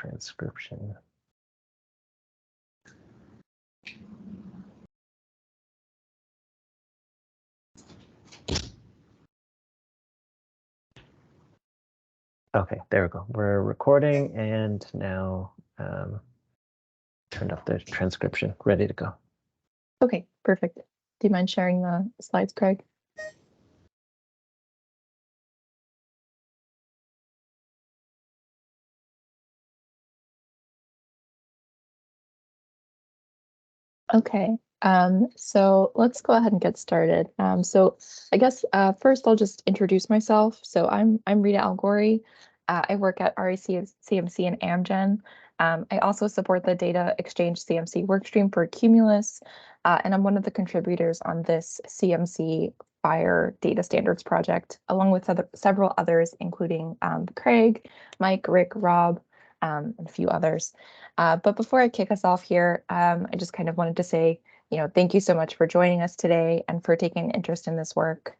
transcription. Okay, there we go. We're recording and now turned off the transcription, ready to go. Okay, perfect. Do you mind sharing the slides, Craig? Okay, so let's go ahead and get started. So I guess first I'll just introduce myself. So I'm Rita Algori. I work at RAC CMC and Amgen. I also support the Data Exchange CMC workstream for Cumulus, and I'm one of the contributors on this CMC FHIR data standards project, along with several others, including Craig, Mike, Rick, Rob, and a few others. But before I kick us off here, I just kind of wanted to say, thank you so much for joining us today and for taking an interest in this work.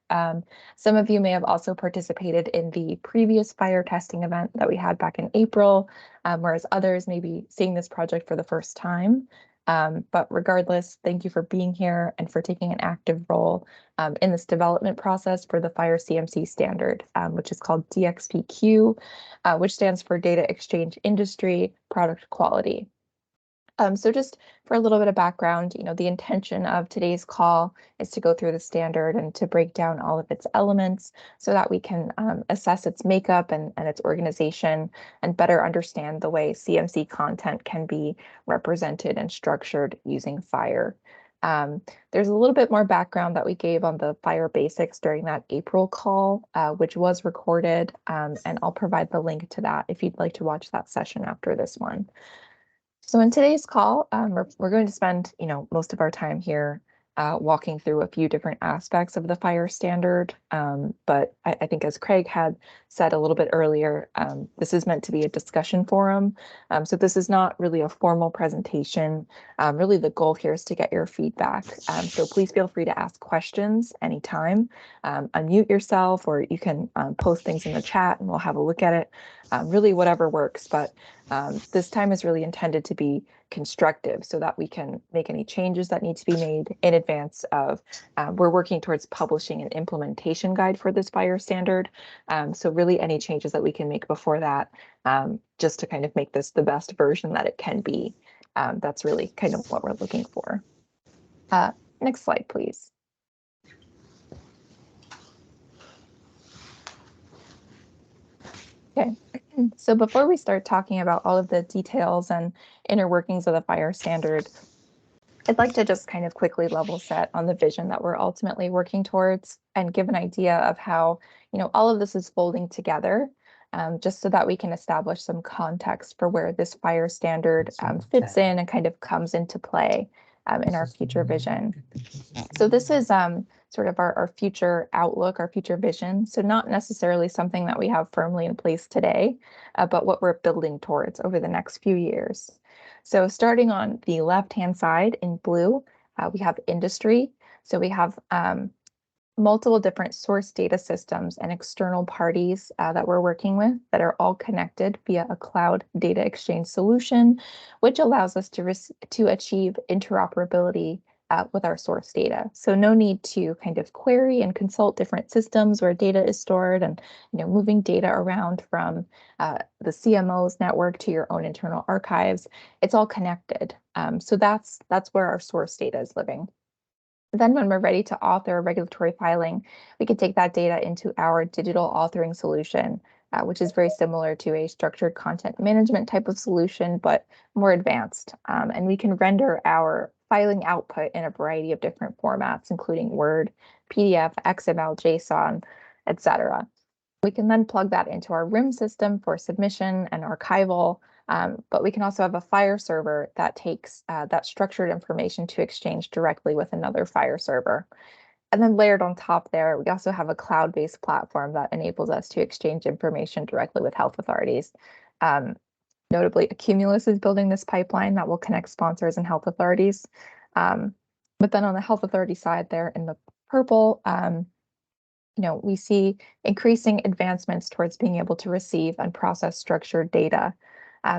Some of you may have also participated in the previous FHIR testing event that we had back in April, whereas others may be seeing this project for the first time. But regardless, thank you for being here and for taking an active role in this development process for the FHIR CMC standard, which is called DXPQ, which stands for Data Exchange Industry Product Quality. So just for a little bit of background, the intention of today's call is to go through the standard and to break down all of its elements so that we can assess its makeup and its organization and better understand the way CMC content can be represented and structured using FHIR. There's a little bit more background that we gave on the FHIR basics during that April call, which was recorded, and I'll provide the link to that if you'd like to watch that session after this one. So in today's call, we're going to spend, most of our time here walking through a few different aspects of the FHIR standard. But I think as Craig had said a little bit earlier, this is meant to be a discussion forum. So this is not really a formal presentation. Really the goal here is to get your feedback. So please feel free to ask questions anytime. Unmute yourself, or you can post things in the chat and we'll have a look at it. Really whatever works, but this time is really intended to be constructive so that we can make any changes that need to be made in advance of, we're working towards publishing an implementation guide for this FHIR standard. So really any changes that we can make before that, just to kind of make this the best version that it can be. That's really kind of what we're looking for. Next slide, please. Okay, so before we start talking about all of the details and inner workings of the FHIR standard, I'd like to just kind of quickly level set on the vision that we're ultimately working towards and give an idea of how, all of this is folding together, just so that we can establish some context for where this FHIR standard fits in and kind of comes into play in our future vision. So this is sort of our future outlook, our future vision. So not necessarily something that we have firmly in place today, but what we're building towards over the next few years. So starting on the left-hand side in blue, we have industry. So we have multiple different source data systems and external parties that we're working with that are all connected via a cloud data exchange solution, which allows us to achieve interoperability with our source data. So no need to kind of query and consult different systems where data is stored and moving data around from the CMO's network to your own internal archives. It's all connected. So that's where our source data is living. Then when we're ready to author a regulatory filing, we can take that data into our digital authoring solution, which is very similar to a structured content management type of solution, but more advanced. And we can render our filing output in a variety of different formats, including Word, PDF, XML, JSON, etc. We can then plug that into our RIM system for submission and archival, but we can also have a FHIR server that takes that structured information to exchange directly with another FHIR server. And then layered on top there, we also have a cloud-based platform that enables us to exchange information directly with health authorities. Notably, Cumulus is building this pipeline that will connect sponsors and health authorities. But then on the health authority side there in the purple, we see increasing advancements towards being able to receive and process structured data.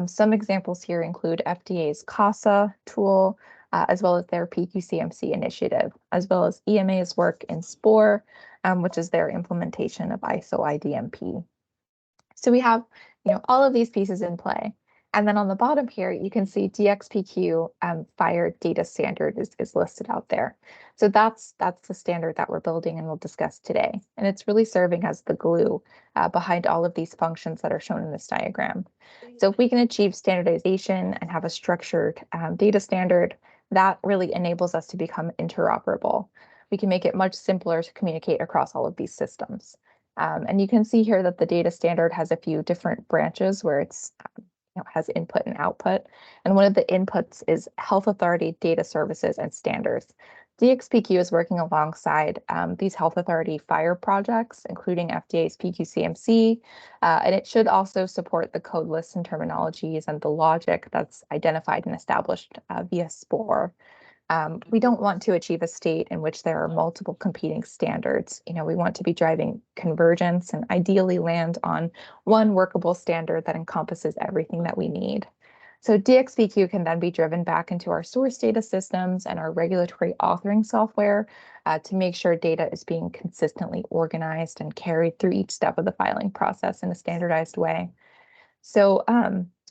Some examples here include FDA's CASA tool, as well as their PQCMC initiative, as well as EMA's work in SPORE, which is their implementation of ISO IDMP. So we have, all of these pieces in play. And then on the bottom here, you can see DXPQ FHIR data standard is listed out there. So that's the standard that we're building and we'll discuss today. And it's really serving as the glue behind all of these functions that are shown in this diagram. So if we can achieve standardization and have a structured data standard, that really enables us to become interoperable. We can make it much simpler to communicate across all of these systems. And you can see here that the data standard has a few different branches where it's has input and output. And one of the inputs is health authority data services and standards. DXPQ is working alongside these health authority FHIR projects, including FDA's PQCMC, and it should also support the code lists and terminologies and the logic that's identified and established via SPORE. We don't want to achieve a state in which there are multiple competing standards. We want to be driving convergence and ideally land on one workable standard that encompasses everything that we need. So DXPQ can then be driven back into our source data systems and our regulatory authoring software to make sure data is being consistently organized and carried through each step of the filing process in a standardized way. So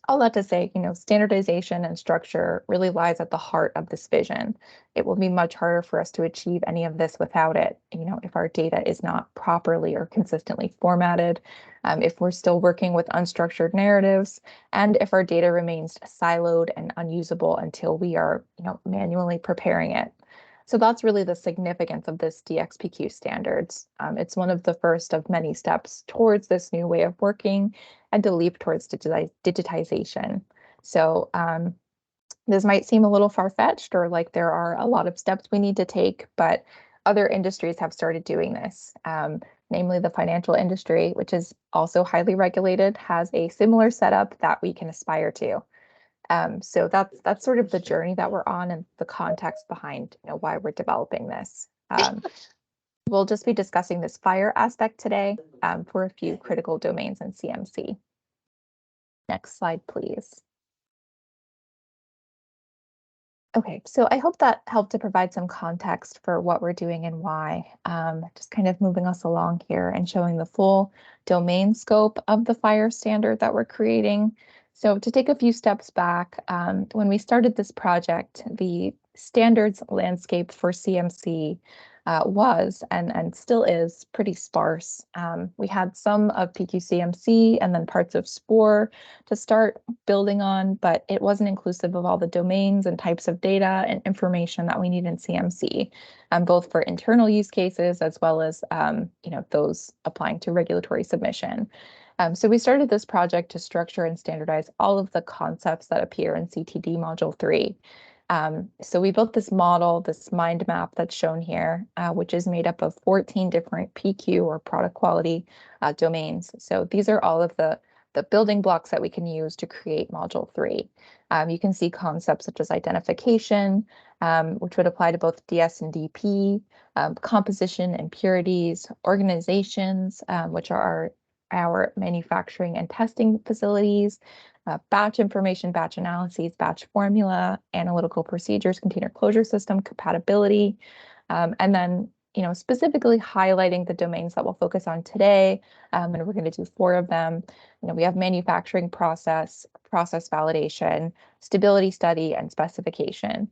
all that to say, standardization and structure really lies at the heart of this vision. It will be much harder for us to achieve any of this without it, if our data is not properly or consistently formatted, if we're still working with unstructured narratives, and if our data remains siloed and unusable until we are, manually preparing it. So that's really the significance of this DXPQ standards. It's one of the first of many steps towards this new way of working and to leap towards digitization. So this might seem a little far-fetched or like there are a lot of steps we need to take, but other industries have started doing this. Namely the financial industry, which is also highly regulated, has a similar setup that we can aspire to. So that's sort of the journey that we're on and the context behind why we're developing this. We'll just be discussing this FHIR aspect today for a few critical domains in CMC. Next slide, please. Okay, so I hope that helped to provide some context for what we're doing and why. Just kind of moving us along here and showing the full domain scope of the FHIR standard that we're creating. So to take a few steps back, when we started this project, the standards landscape for CMC was and still is pretty sparse. We had some of PQCMC and then parts of SPORE to start building on, but it wasn't inclusive of all the domains and types of data and information that we need in CMC, both for internal use cases as well as those applying to regulatory submission. So we started this project to structure and standardize all of the concepts that appear in CTD Module 3. So we built this model, this mind map that's shown here, which is made up of 14 different PQ or product quality domains. So these are all of the building blocks that we can use to create Module 3. You can see concepts such as identification, which would apply to both DS and DP, composition and purities, organizations, which are our manufacturing and testing facilities, batch information, batch analyses, batch formula, analytical procedures, container closure system, compatibility, and then specifically highlighting the domains that we'll focus on today, and we're going to do 4 of them. We have manufacturing process, process validation, stability study, and specification.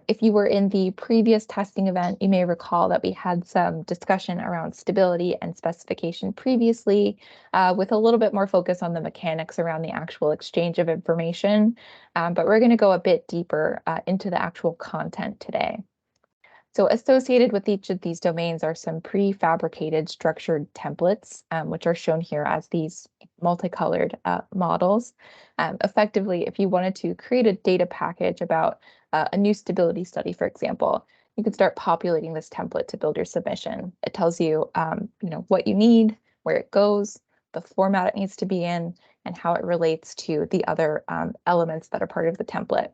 If you were in the previous testing event, you may recall that we had some discussion around stability and specification previously, with a little bit more focus on the mechanics around the actual exchange of information. But we're going to go a bit deeper into the actual content today. So associated with each of these domains are some prefabricated structured templates, which are shown here as these multicolored models. Effectively, if you wanted to create a data package about a new stability study, for example, you could start populating this template to build your submission. It tells you, what you need, where it goes, the format it needs to be in, and how it relates to the other elements that are part of the template.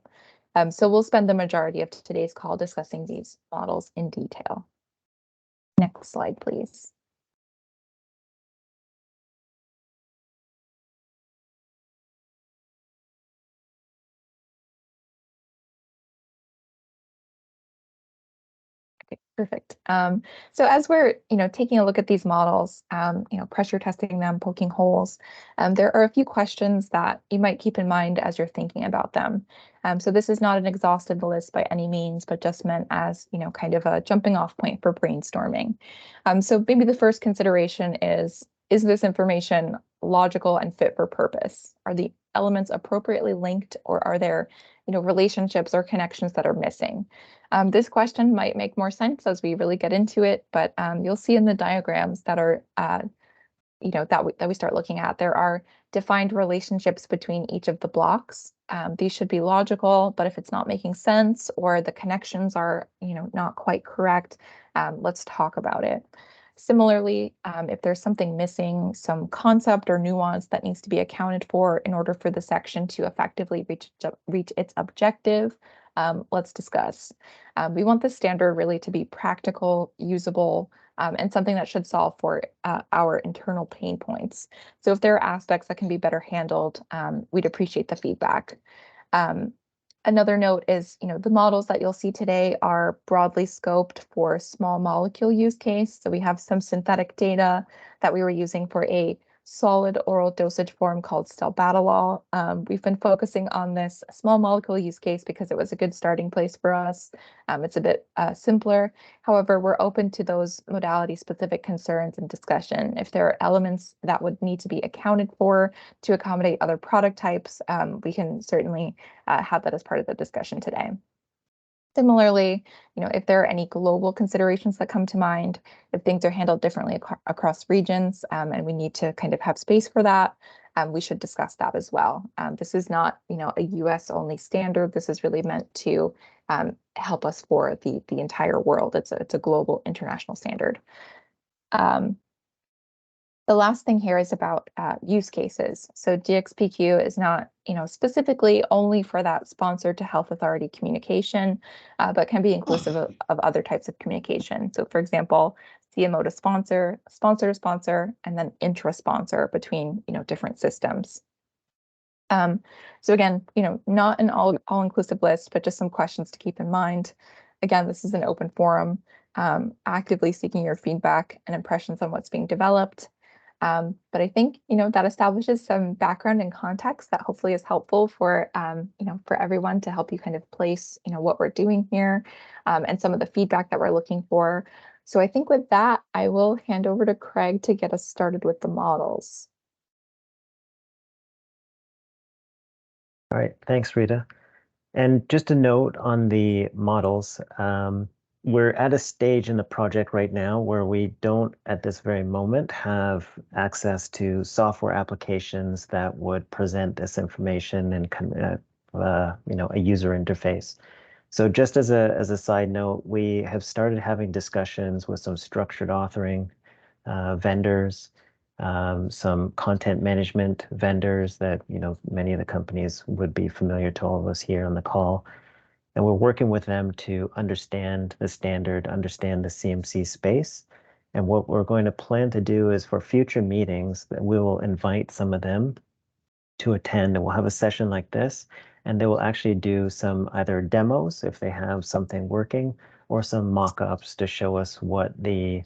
So we'll spend the majority of today's call discussing these models in detail. Next slide, please. Perfect. So as we're, taking a look at these models, pressure testing them, poking holes, there are a few questions that you might keep in mind as you're thinking about them. So this is not an exhaustive list by any means, but just meant as, kind of a jumping off point for brainstorming. So maybe the first consideration is this information logical and fit for purpose? Are the elements appropriately linked, or are there, relationships or connections that are missing? This question might make more sense as we really get into it, but you'll see in the diagrams that are, that we start looking at, there are defined relationships between each of the blocks. These should be logical, but if it's not making sense or the connections are, not quite correct, let's talk about it. Similarly, if there's something missing, some concept or nuance that needs to be accounted for in order for the section to effectively reach its objective, let's discuss. We want the standard really to be practical, usable, and something that should solve for our internal pain points. So if there are aspects that can be better handled, we'd appreciate the feedback. Um, Another note is, the models that you'll see today are broadly scoped for small molecule use case. So we have some synthetic data that we were using for a solid oral dosage form called stelbatalol. We've been focusing on this small molecule use case because it was a good starting place for us. It's a bit simpler. However, we're open to those modality-specific concerns and discussion. If there are elements that would need to be accounted for to accommodate other product types, we can certainly have that as part of the discussion today. Similarly, if there are any global considerations that come to mind, if things are handled differently across regions, and we need to kind of have space for that, we should discuss that as well. This is not, a US only standard. This is really meant to help us for the entire world. It's a global international standard. The last thing here is about use cases. So GXPQ is not, specifically only for that sponsored to health authority communication, but can be inclusive of other types of communication. So for example, CMO to sponsor, sponsor to sponsor, and then intra-sponsor between, different systems. So again, not an all-inclusive list, but just some questions to keep in mind. Again, this is an open forum, actively seeking your feedback and impressions on what's being developed. But I think, that establishes some background and context that hopefully is helpful for, for everyone to help you kind of place, what we're doing here, and some of the feedback that we're looking for. So I think with that, I will hand over to Craig to get us started with the models. All right, thanks, Rita. And just a note on the models, we're at a stage in the project right now where we don't, at this very moment, have access to software applications that would present this information in a user interface. So just as a side note, we have started having discussions with some structured authoring vendors, some content management vendors that, many of the companies would be familiar to all of us here on the call. And we're working with them to understand the standard, understand the CMC space. And what we're going to plan to do is for future meetings that we will invite some of them to attend, and we'll have a session like this, and they will actually do some either demos if they have something working, or some mock-ups to show us what the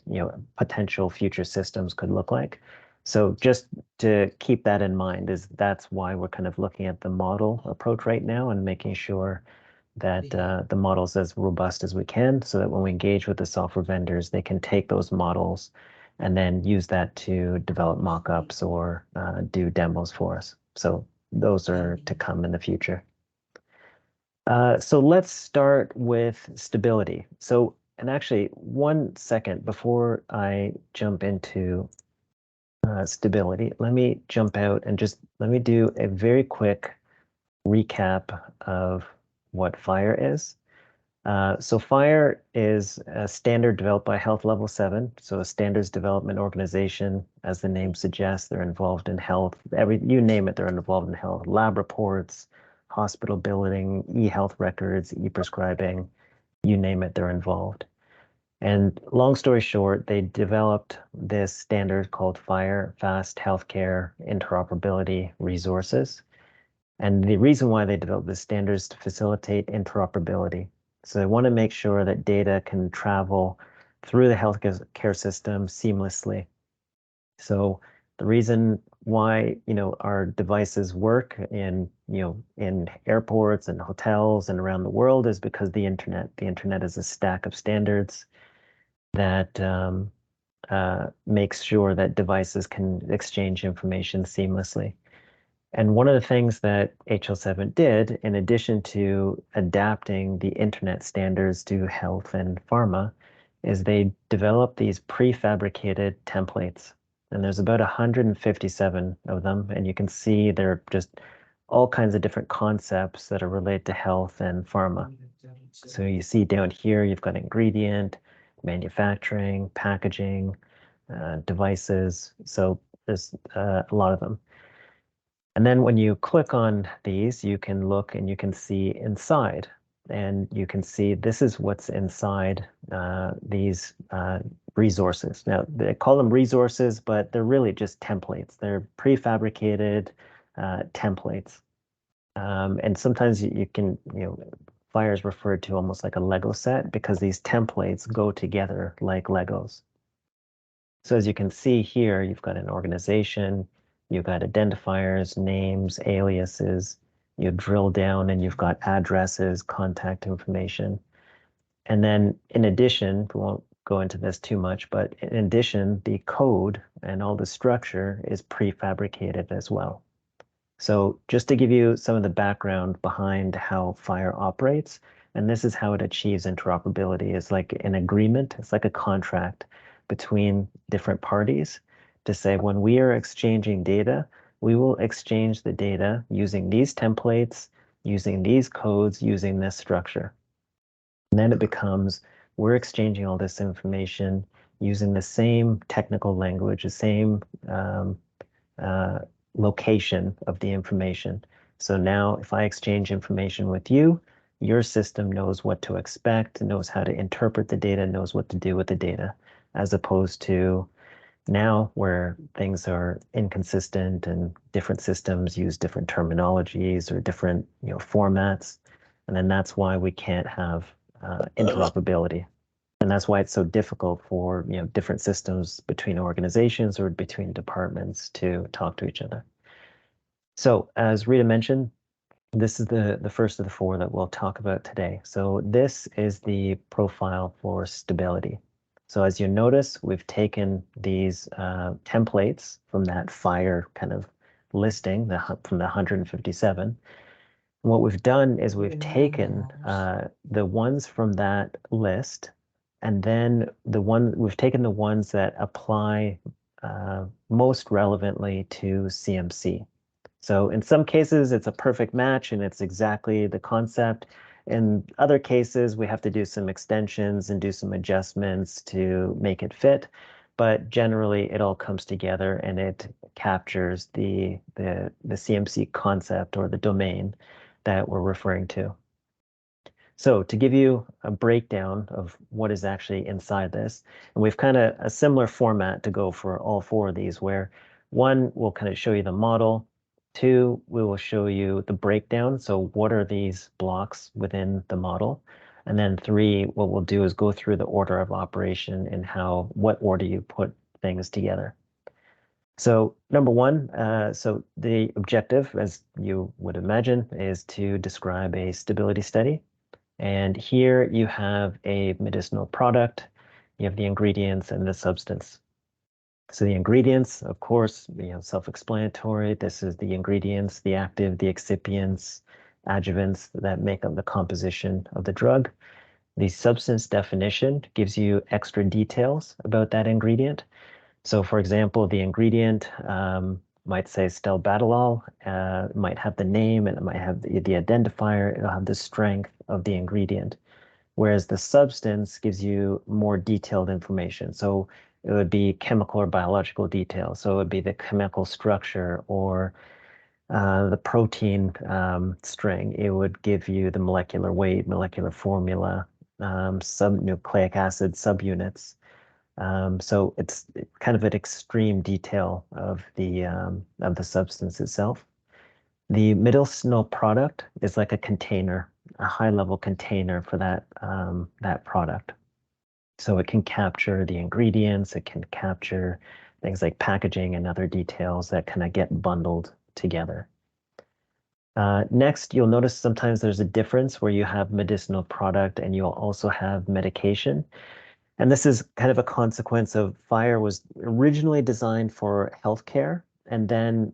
potential future systems could look like. So just to keep that in mind, that's why we're kind of looking at the model approach right now and making sure that the model is as robust as we can, so that when we engage with the software vendors, they can take those models and then use that to develop mock-ups or do demos for us. So those are to come in the future. So let's start with stability. So, and actually 1 second before I jump into stability, let me jump out and just let me do a very quick recap of what FHIR is. So FHIR is a standard developed by Health Level 7, so a standards development organization. As the name suggests, they're involved in health. You name it, they're involved in health. Lab reports, hospital billing, e-health records, e-prescribing, you name it, they're involved. And long story short, they developed this standard called FHIR, Fast Healthcare Interoperability Resources. And the reason why they developed this standard is to facilitate interoperability. So they want to make sure that data can travel through the healthcare system seamlessly. So the reason why, our devices work in airports and hotels and around the world is because the internet is a stack of standards that makes sure that devices can exchange information seamlessly. And one of the things that HL7 did, in addition to adapting the internet standards to health and pharma, is they developed these prefabricated templates. And there's about 157 of them. And you can see they're just all kinds of different concepts that are related to health and pharma. So you see down here, you've got ingredient, manufacturing, packaging, devices. So there's a lot of them. And then when you click on these, you can look and you can see inside. And you can see this is what's inside these resources. Now, they call them resources, but they're really just templates. They're prefabricated templates. And sometimes you can, FHIR is referred to almost like a Lego set because these templates go together like Legos. So as you can see here, you've got an organization, you've got identifiers, names, aliases, you drill down and you've got addresses, contact information. And then in addition, we won't go into this too much, but in addition, the code and all the structure is prefabricated as well. So just to give you some of the background behind how FHIR operates, and this is how it achieves interoperability, is like an agreement, it's like a contract between different parties to say when we are exchanging data, we will exchange the data using these templates, using these codes, using this structure. And then it becomes we're exchanging all this information using the same technical language, the same uh, location of the information. So now if I exchange information with you, your system knows what to expect, knows how to interpret the data, knows what to do with the data, as opposed to now where things are inconsistent and different systems use different terminologies or different, formats. And then that's why we can't have interoperability. And that's why it's so difficult for, different systems between organizations or between departments to talk to each other. So as Rita mentioned, this is the first of the four that we'll talk about today. So this is the profile for stability. So as you notice, we've taken these templates from that FHIR kind of listing from the 157. What we've done is we've taken the ones from that list, and then we've taken the ones that apply most relevantly to CMC. So in some cases, it's a perfect match and it's exactly the concept. In other cases, we have to do some extensions and do some adjustments to make it fit. But generally, it all comes together and it captures the CMC concept or the domain that we're referring to. So to give you a breakdown of what is actually inside this, and we've kind of a similar format to go for all four of these, where one, will kind of show you the model. Two, we will show you the breakdown. So what are these blocks within the model? And then three, what we'll do is go through the order of operation and what order you put things together. So number one, so the objective, as you would imagine, is to describe a stability study. And here you have a medicinal product, you have the ingredients and the substance. So the ingredients, of course, self-explanatory. This is the ingredients, the active, the excipients, adjuvants that make up the composition of the drug. The substance definition gives you extra details about that ingredient. So for example, the ingredient might say stelbatalol, might have the name and it might have the identifier, it'll have the strength of the ingredient. Whereas the substance gives you more detailed information. So it would be chemical or biological details. So it would be the chemical structure or the protein string. It would give you the molecular weight, molecular formula, subnucleic acid subunits. So it's kind of an extreme detail of the substance itself. The medicinal product is like a container. a high-level container for that product. So it can capture the ingredients, it can capture things like packaging and other details that kind of get bundled together. Next, you'll notice sometimes there's a difference where you have medicinal product and you'll also have medication. And this is kind of a consequence of FHIR was originally designed for healthcare, and then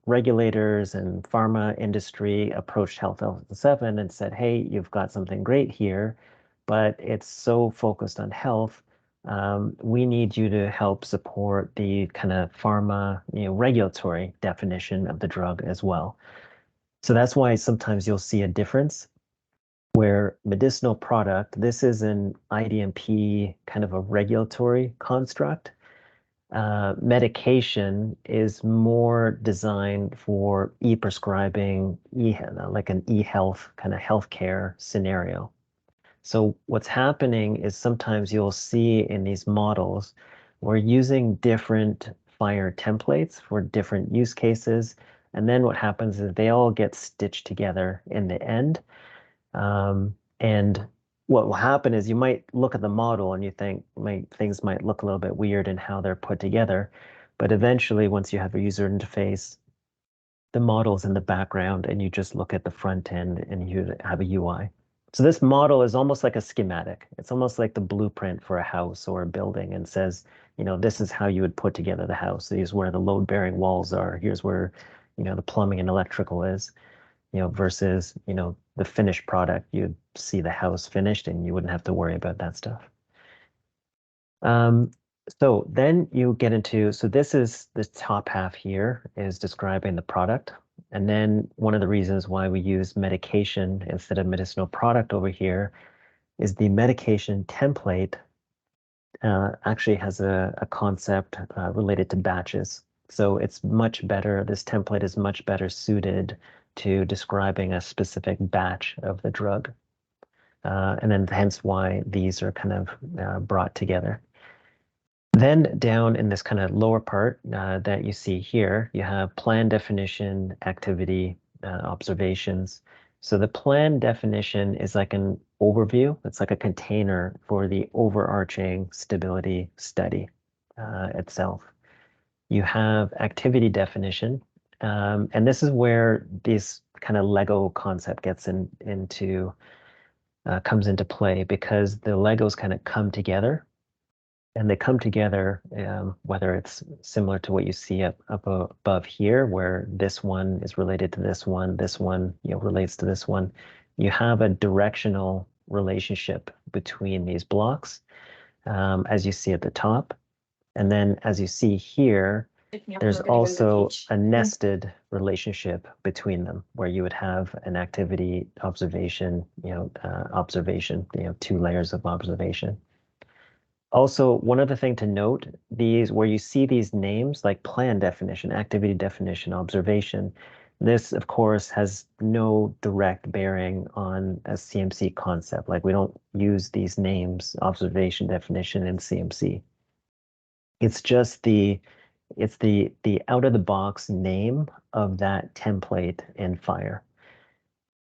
regulators and pharma industry approached Health 7 and said, "Hey, you've got something great here, but it's so focused on health. We need you to help support the kind of pharma, regulatory definition of the drug as well." So that's why sometimes you'll see a difference where medicinal product, this is an IDMP kind of a regulatory construct. Medication is more designed for e-prescribing, like an e-health kind of healthcare scenario. So what's happening is sometimes you'll see in these models, we're using different FHIR templates for different use cases. And then what happens is they all get stitched together in the end. And what will happen is you might look at the model and you think things might look a little bit weird in how they're put together. But eventually, once you have a user interface, the model's in the background and you just look at the front end and you have a UI. So this model is almost like a schematic. It's almost like the blueprint for a house or a building and says, this is how you would put together the house. Here's where the load-bearing walls are. Here's where, the plumbing and electrical is, versus, the finished product. You'd see the house finished and you wouldn't have to worry about that stuff. So then you get into, so this is the top half here is describing the product. And then one of the reasons why we use medication instead of medicinal product over here is the medication template actually has a concept related to batches. So it's much better, this template is much better suited to describing a specific batch of the drug. And then hence why these are kind of brought together. Then down in this kind of lower part that you see here, you have plan definition, activity, observations. So the plan definition is like an overview. It's like a container for the overarching stability study itself. You have activity definition, and this is where this kind of Lego concept comes into play because the Legos kind of come together and they come together, whether it's similar to what you see up above here, where this one is related to this one relates to this one. You have a directional relationship between these blocks, as you see at the top. And then as you see here, there's also a nested relationship between them where you would have an activity observation, observation, 2 layers of observation. Also, one other thing to note, these where you see these names like plan definition, activity definition, observation, this of course has no direct bearing on a CMC concept. Like we don't use these names, observation, definition, and CMC. It's just the out of the box name of that template in FHIR.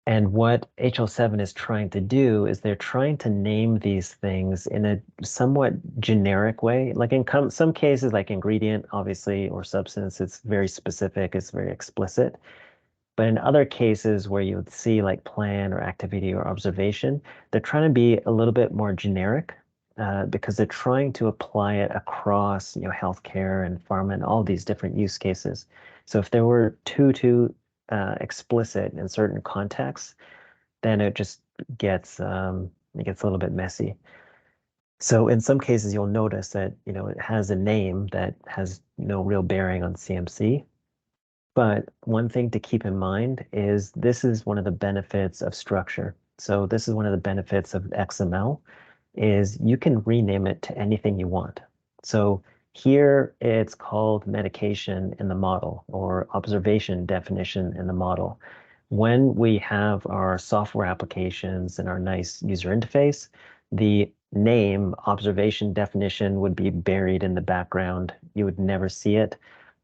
And what HL7 is trying to do is they're trying to name these things in a somewhat generic way. Like in some cases, like ingredient, obviously, or substance, it's very specific, it's very explicit. But in other cases where you would see like plan or activity or observation, they're trying to be a little bit more generic because they're trying to apply it across, healthcare and pharma and all these different use cases. So if there were too explicit in certain contexts, then it just gets it gets a little bit messy. So in some cases, you'll notice that it has a name that has no real bearing on CMC. But one thing to keep in mind is this is one of the benefits of structure. So this is one of the benefits of XML is you can rename it to anything you want. So here it's called medication in the model or observation definition in the model. When we have our software applications and our nice user interface, the name observation definition would be buried in the background. You would never see it.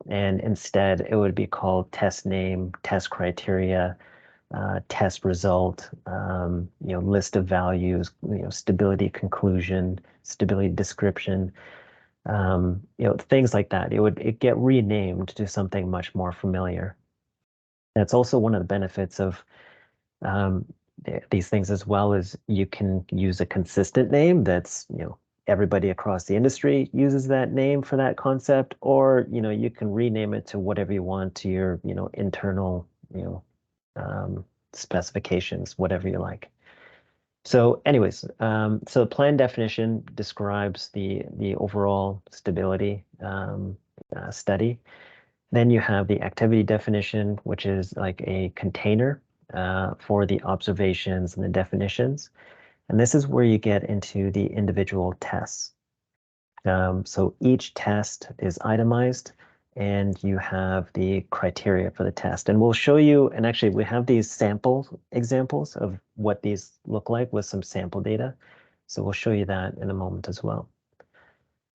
And instead, it would be called test name, test criteria, test result, list of values, stability conclusion, stability description, things like that. It get renamed to something much more familiar. That's also one of the benefits of um, these things as well as you can use a consistent name that's, everybody across the industry uses that name for that concept, or, you can rename it to whatever you want to your, internal, specifications, whatever you like. So anyways, so plan definition describes the overall stability study. Then you have the activity definition, which is like a container for the observations and the definitions. And this is where you get into the individual tests. So each test is itemized and you have the criteria for the test. And we'll show you, and actually we have these sample examples of what these look like with some sample data. So we'll show you that in a moment as well.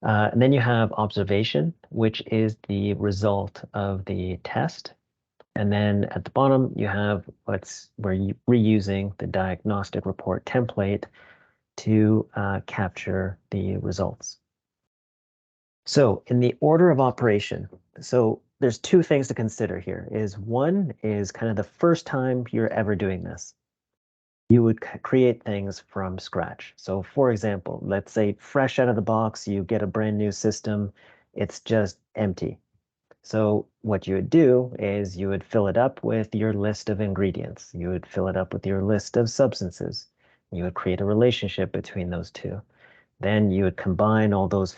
And then you have observation, which is the result of the test. And then at the bottom, you have where you reusing the diagnostic report template to capture the results. So in the order of operation, so there's two things to consider here. One is kind of the first time you're ever doing this. You would create things from scratch. So for example, let's say fresh out of the box, you get a brand new system, it's just empty. So what you would do is you would fill it up with your list of ingredients. You would fill it up with your list of substances. You would create a relationship between those two. Then you would combine all those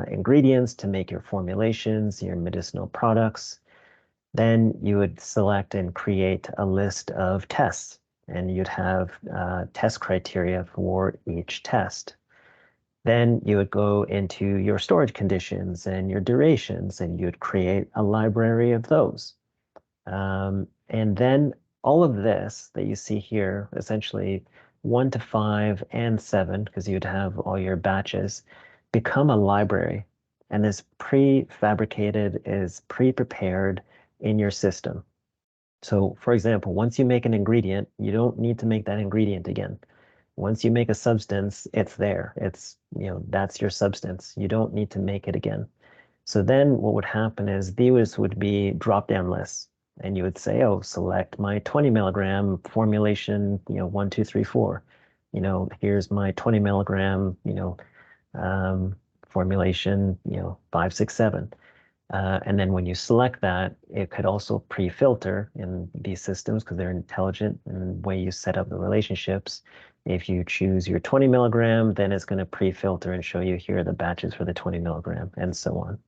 ingredients to make your formulations, your medicinal products. Then you would select and create a list of tests, and you'd have test criteria for each test. Then you would go into your storage conditions and your durations, and you'd create a library of those. And then all of this that you see here, essentially 1 to 5 and 7, because you'd have all your batches, become a library. And is prefabricated, is pre-prepared in your system. So for example, once you make an ingredient, you don't need to make that ingredient again. Once you make a substance, it's there. That's your substance. You don't need to make it again. So then what would happen is these would be drop-down lists. And you would say, oh, select my 20 milligram formulation, 1, 2, 3, 4. Here's my 20 milligram, formulation, 5, 6, 7. And then when you select that, it could also pre-filter in these systems because they're intelligent in the way you set up the relationships. If you choose your 20 milligram, then it's going to pre-filter and show you here are the batches for the 20 milligram and so on.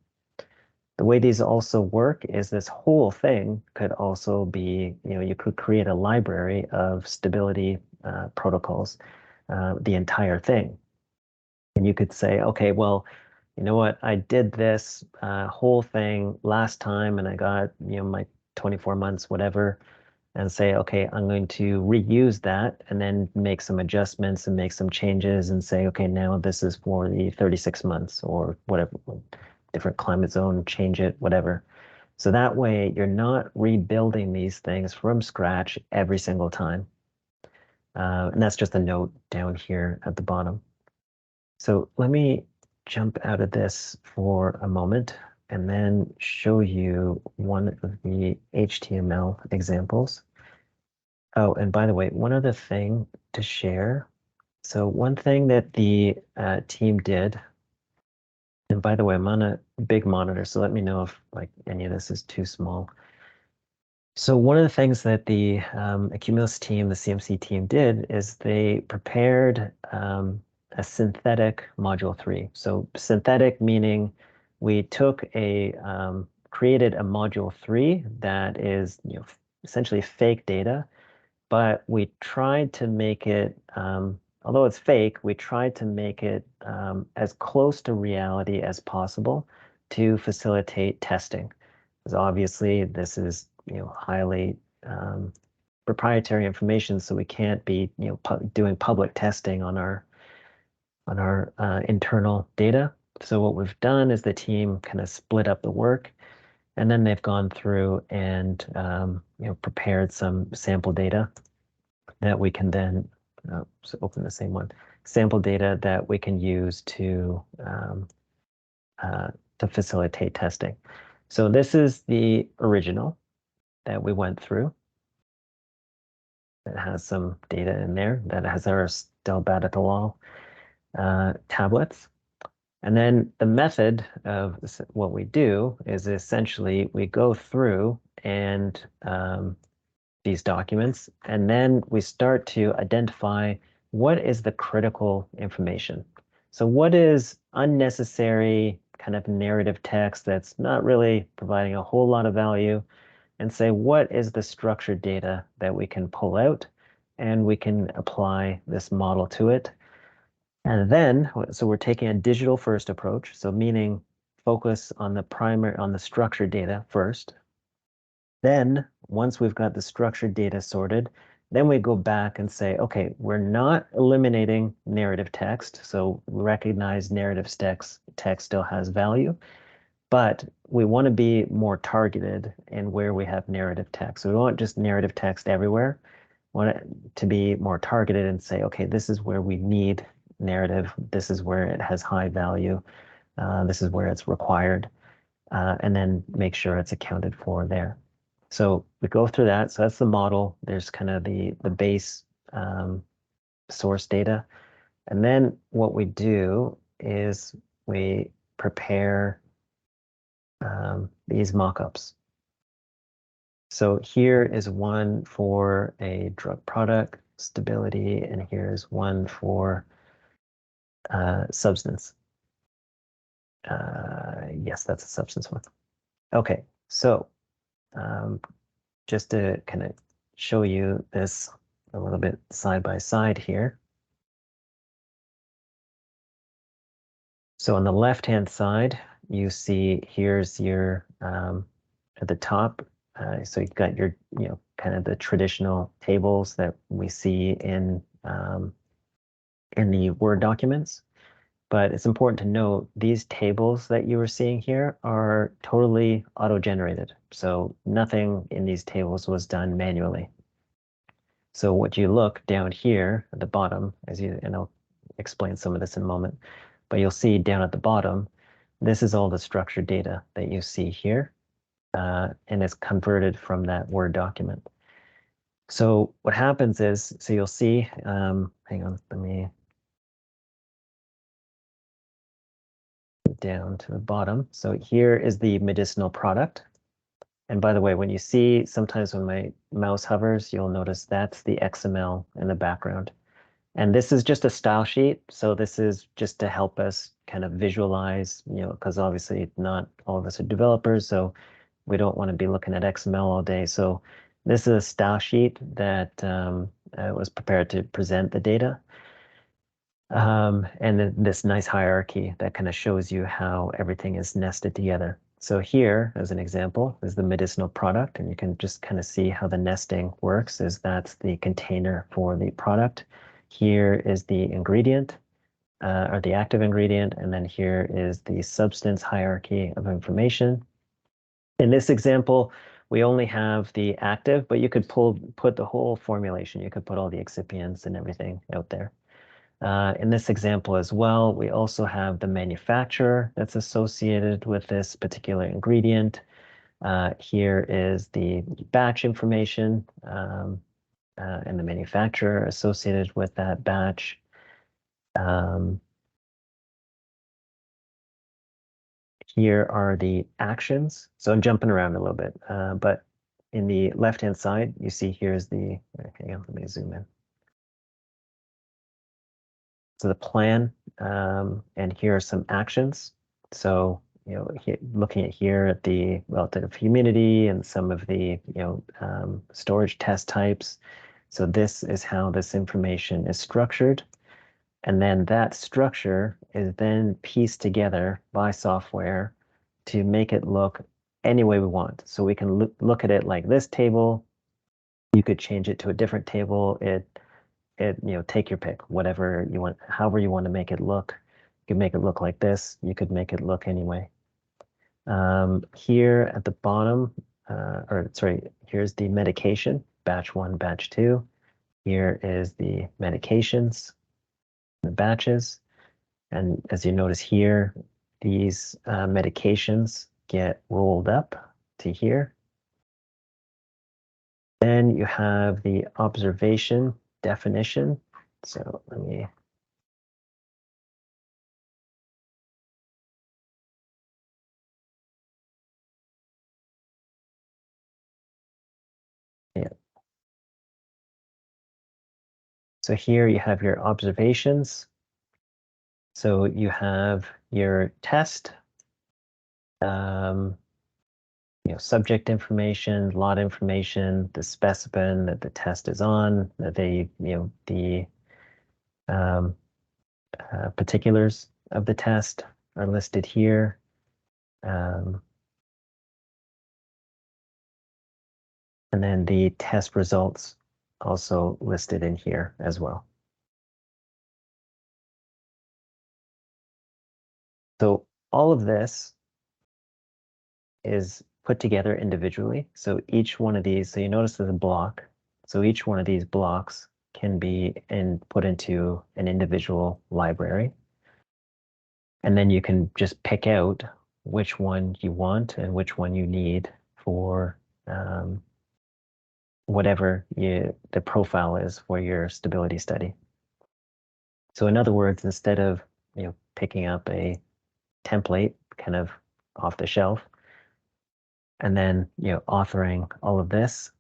The way these also work is this whole thing could also be, you could create a library of stability protocols, the entire thing. And you could say, okay, well, you know what? I did this whole thing last time and I got, my 24 months, whatever, and say, okay, I'm going to reuse that and then make some adjustments and make some changes and say, okay, now this is for the 36 months or whatever, different climate zone, change it, whatever. So that way you're not rebuilding these things from scratch every single time. And that's just a note down here at the bottom. So let me jump out of this for a moment and then show you one of the HTML examples. Oh, and by the way, one other thing to share. So one thing that the team did, and by the way, I'm on a big monitor, so let me know if like any of this is too small. So one of the things that the Accumulus team, the CMC team did is they prepared a synthetic module 3. So synthetic meaning we took created a module 3 that is essentially fake data, but we tried to make it, although it's fake, we tried to make it as close to reality as possible to facilitate testing. Because obviously this is highly proprietary information, so we can't be doing public testing on our internal data. So what we've done is the team kind of split up the work. And then they've gone through and prepared some sample data that we can then so open the same one, sample data that we can use uh, to facilitate testing. So this is the original that we went through. It has some data in there that has our still bad at the wall tablets. And then the method of what we do is essentially we go through and these documents, and then we start to identify what is the critical information. So what is unnecessary kind of narrative text that's not really providing a whole lot of value, and say what is the structured data that we can pull out and we can apply this model to it. And then, so we're taking a digital first approach, so meaning focus on the structured data first. Then, once we've got the structured data sorted, then we go back and say, okay, we're not eliminating narrative text. So we recognize narrative text still has value, but we want to be more targeted in where we have narrative text. So we don't want just narrative text everywhere. We want it to be more targeted and say, okay, this is where we need narrative. This is where it has high value. This is where it's required. And then make sure it's accounted for there. So we go through that. So that's the model. There's kind of the base source data. And then what we do is we prepare these mockups. So here is one for a drug product stability, and here's one for substance. Yes, that's a substance one. Okay, so um, just to kind of show you this a little bit side by side here. So on the left-hand side, you see here's your at the top. So you've got your, kind of the traditional tables that we see in the Word documents. But it's important to note these tables that you are seeing here are totally auto-generated. So nothing in these tables was done manually. So what you look down here at the bottom, and I'll explain some of this in a moment, but you'll see down at the bottom, this is all the structured data that you see here, and it's converted from that Word document. So what happens is, so you'll see, hang on, let me down to the bottom. So here is the medicinal product. And by the way, when you see, sometimes when my mouse hovers, you'll notice that's the XML in the background. And this is just a style sheet. So this is just to help us kind of visualize, because obviously not all of us are developers, so we don't want to be looking at XML all day. So this is a style sheet that was prepared to present the data. And then this nice hierarchy that kind of shows you how everything is nested together. So here, as an example, is the medicinal product, and you can just kind of see how the nesting works, is that's the container for the product. Here is the ingredient, or the active ingredient, and then here is the substance hierarchy of information. In this example, we only have the active, but you could put the whole formulation. You could put all the excipients and everything out there. In this example as well, we also have the manufacturer that's associated with this particular ingredient. Here is the batch information and the manufacturer associated with that batch. Here are the actions. So I'm jumping around a little bit, but in the left-hand side, you see here's the, hang on, let me zoom in. So the plan, and here are some actions. So, looking at here at the relative humidity and some of the, storage test types. So this is how this information is structured. And then that structure is then pieced together by software to make it look any way we want. So we can look at it like this table. You could change it to a different table. Take your pick, whatever you want, however you want to make it look. You could make it look like this. You could make it look anyway. Here at the bottom, or sorry, here's the medication, batch one, batch two. Here is the medications, the batches. And as you notice here, these medications get rolled up to here. Then you have the observation definition. So let me, yeah. So here you have your observations. So you have your test, um, subject information, lot information, the specimen that the test is on, the um, particulars of the test are listed here. Um, and then the test results also listed in here as well. So all of this is put together individually. So each one of these, so you notice there's a block. So each one of these blocks can be put into an individual library. And then you can just pick out which one you want and which one you need for whatever the profile is for your stability study. So in other words, instead of picking up a template kind of off the shelf and then authoring all of this,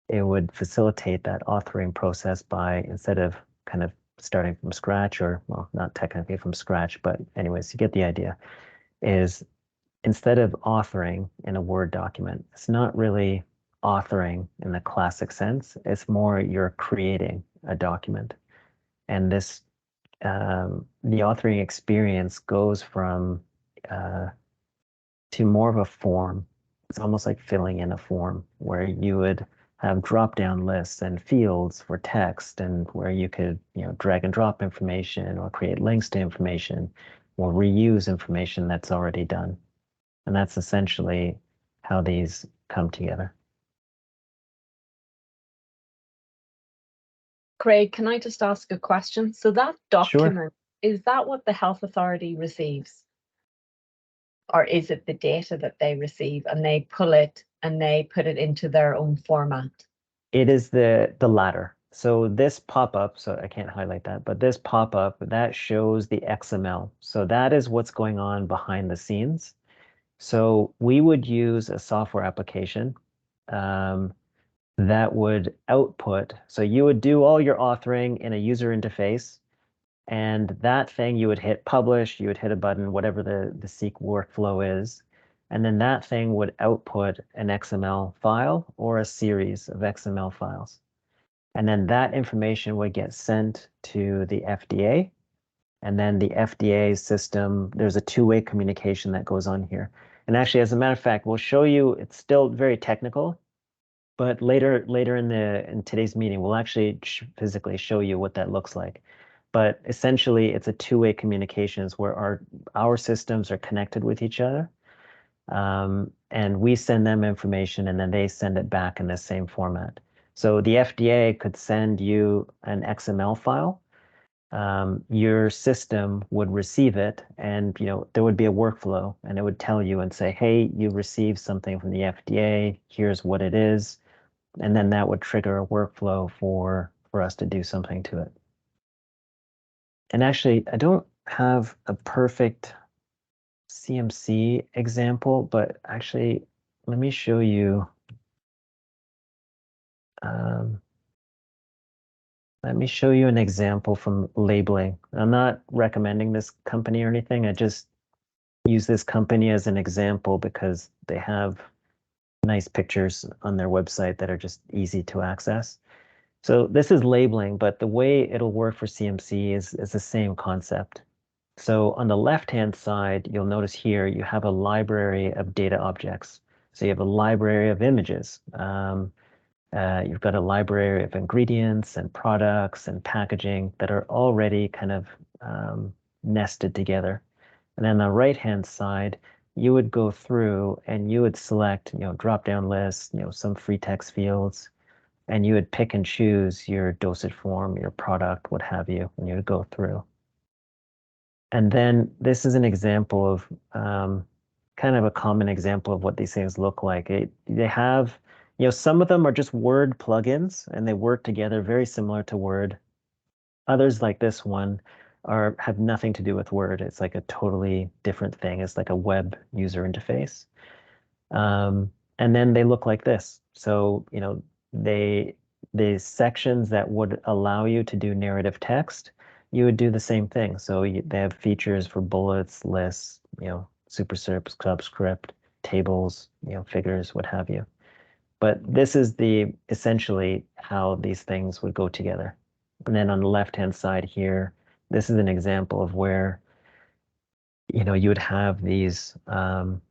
it would facilitate that authoring process by, instead of kind of starting from scratch, or well, not technically from scratch, but anyways, you get the idea, is instead of authoring in a Word document, it's not really authoring in the classic sense. It's more you're creating a document. And the authoring experience goes from to more of a form. It's almost like filling in a form where you would have drop-down lists and fields for text, and where you could, drag and drop information or create links to information or reuse information that's already done. And that's essentially how these come together. Craig, can I just ask a question? So that Sure. document, is that what the health authority receives? Or is it the data that they receive and they pull it and they put it into their own format? It is the latter. So this pop-up, so I can't highlight that, but this pop-up, that shows the XML. So that is what's going on behind the scenes. So we would use a software application um, that would output. So you would do all your authoring in a user interface, and that thing you would hit publish, you would hit a button, whatever the Seek workflow is, and then that thing would output an XML file or a series of XML files. And then that information would get sent to the FDA. And then the FDA system, there's a two-way communication that goes on here. And actually, as a matter of fact, we'll show you, it's still very technical, but later in today's meeting, we'll actually physically show you what that looks like. But essentially, it's a two-way communications where our systems are connected with each other. And we send them information, and then they send it back in the same format. So the FDA could send you an XML file. Your system would receive it, and there would be a workflow, and it would tell you and say, "Hey, you received something from the FDA. Here's what it is," and then that would trigger a workflow for us to do something to it. And actually, I don't have a perfect CMC example, but actually, let me show you. Um, Let me show you an example from labeling. I'm not recommending this company or anything. I just use this company as an example because they have nice pictures on their website that are just easy to access. So this is labeling, but the way it'll work for CMC is the same concept. So on the left-hand side, you'll notice here you have a library of data objects. So you have a library of images. You've got a library of ingredients and products and packaging that are already kind of nested together. And then on the right-hand side, you would go through and you would select, drop down lists, some free text fields, and you would pick and choose your dosage form, your product, what have you, and you would go through. And then this is an example of kind of a common example of what these things look like. They have, some of them are just Word plugins and they work together very similar to Word. Others like this one have nothing to do with Word. It's like a totally different thing. It's like a web user interface. And then they look like this. So, the sections that would allow you to do narrative text, you would do the same thing. So they have features for bullets, lists, superscript, subscript, tables, figures, what have you. But this is essentially how these things would go together. And then on the left-hand side here, this is an example of where you would have these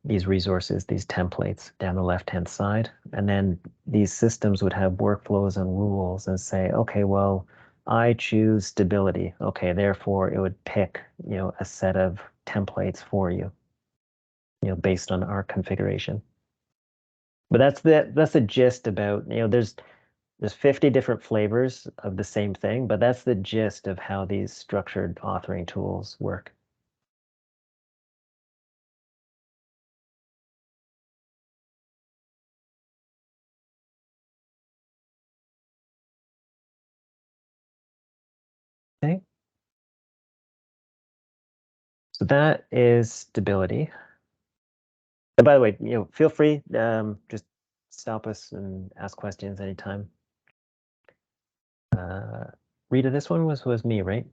resources, these templates down the left-hand side, and then these systems would have workflows and rules and say, okay, well, I choose stability. Okay, therefore it would pick, a set of templates for you, based on our configuration. But that's the gist about, there's 50 different flavors of the same thing, but that's the gist of how these structured authoring tools work. Okay. So that is stability. And by the way, feel free, just stop us and ask questions anytime. Rita, this one was me, right?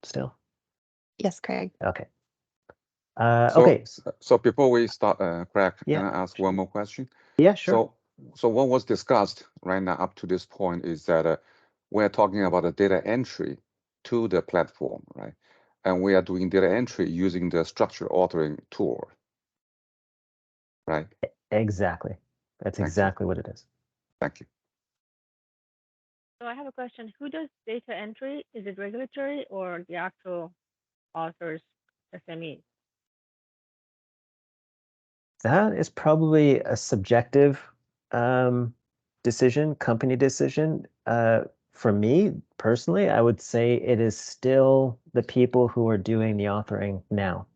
Still? Yes, Craig. Okay. So, okay. So before we start, Craig, Yeah. can I ask one more question? Yeah, sure. So what was discussed right now up to this point is that we're talking about the data entry to the platform, right? And we are doing data entry using the structured authoring tool, right? Exactly. That's exactly what it is. Thank you. So I have a question. Who does data entry? Is it regulatory or the actual authors, SME? That is probably a subjective decision, company decision. For me personally, I would say it is still the people who are doing the authoring now.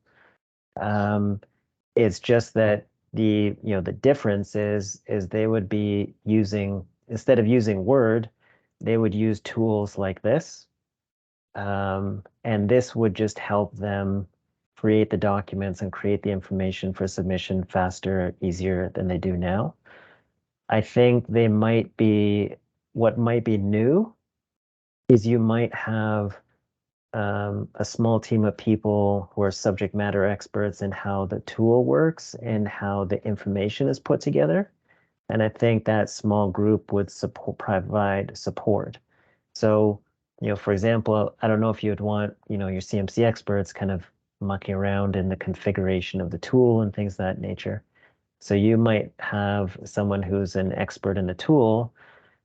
It's just that the difference is they would be using, instead of using Word, they would use tools like this. And this would just help them create the documents and create the information for submission faster, easier than they do now. I think what might be new is you might have a small team of people who are subject matter experts in how the tool works and how the information is put together. And I think that small group would provide support. So, for example, I don't know if you'd want, your CMC experts kind of mucking around in the configuration of the tool and things of that nature. So you might have someone who's an expert in the tool,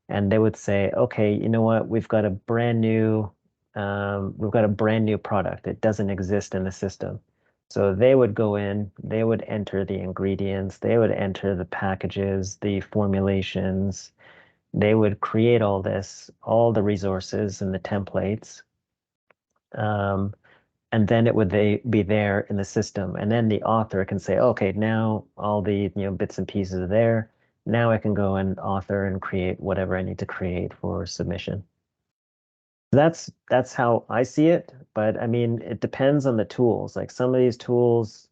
and they would say, okay, you know what, we've got a brand new product. It doesn't exist in the system. So they would go in, they would enter the ingredients, they would enter the packages, the formulations, they would create all this, all the resources and the templates. And then it would be there in the system. And then the author can say, okay, now all the bits and pieces are there. Now I can go and author and create whatever I need to create for submission. That's how I see it. But I mean, it depends on the tools. Like some of these tools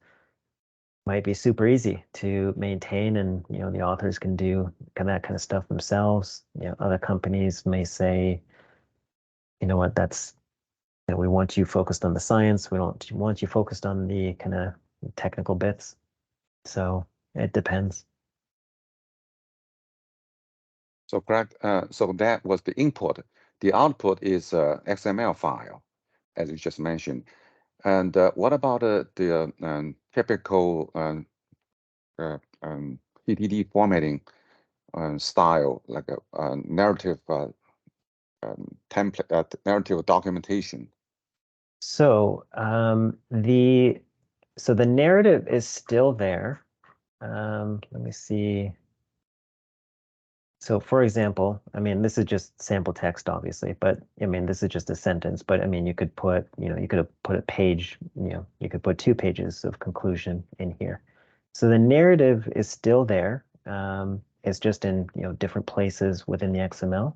might be super easy to maintain, and the authors can do that kind of stuff themselves. Other companies may say, you know what, we want you focused on the science. We don't want you focused on the kind of technical bits. So it depends. So Craig, so that was the input. The output is a XML file, as you just mentioned. And what about the typical PTD formatting style, like a narrative template, narrative documentation? So so the narrative is still there. Let me see. So for example, I mean, this is just sample text, obviously, but I mean, this is just a sentence, but I mean, you could put, you could have put a page, you could put 2 pages of conclusion in here. So the narrative is still there. It's just in, different places within the XML.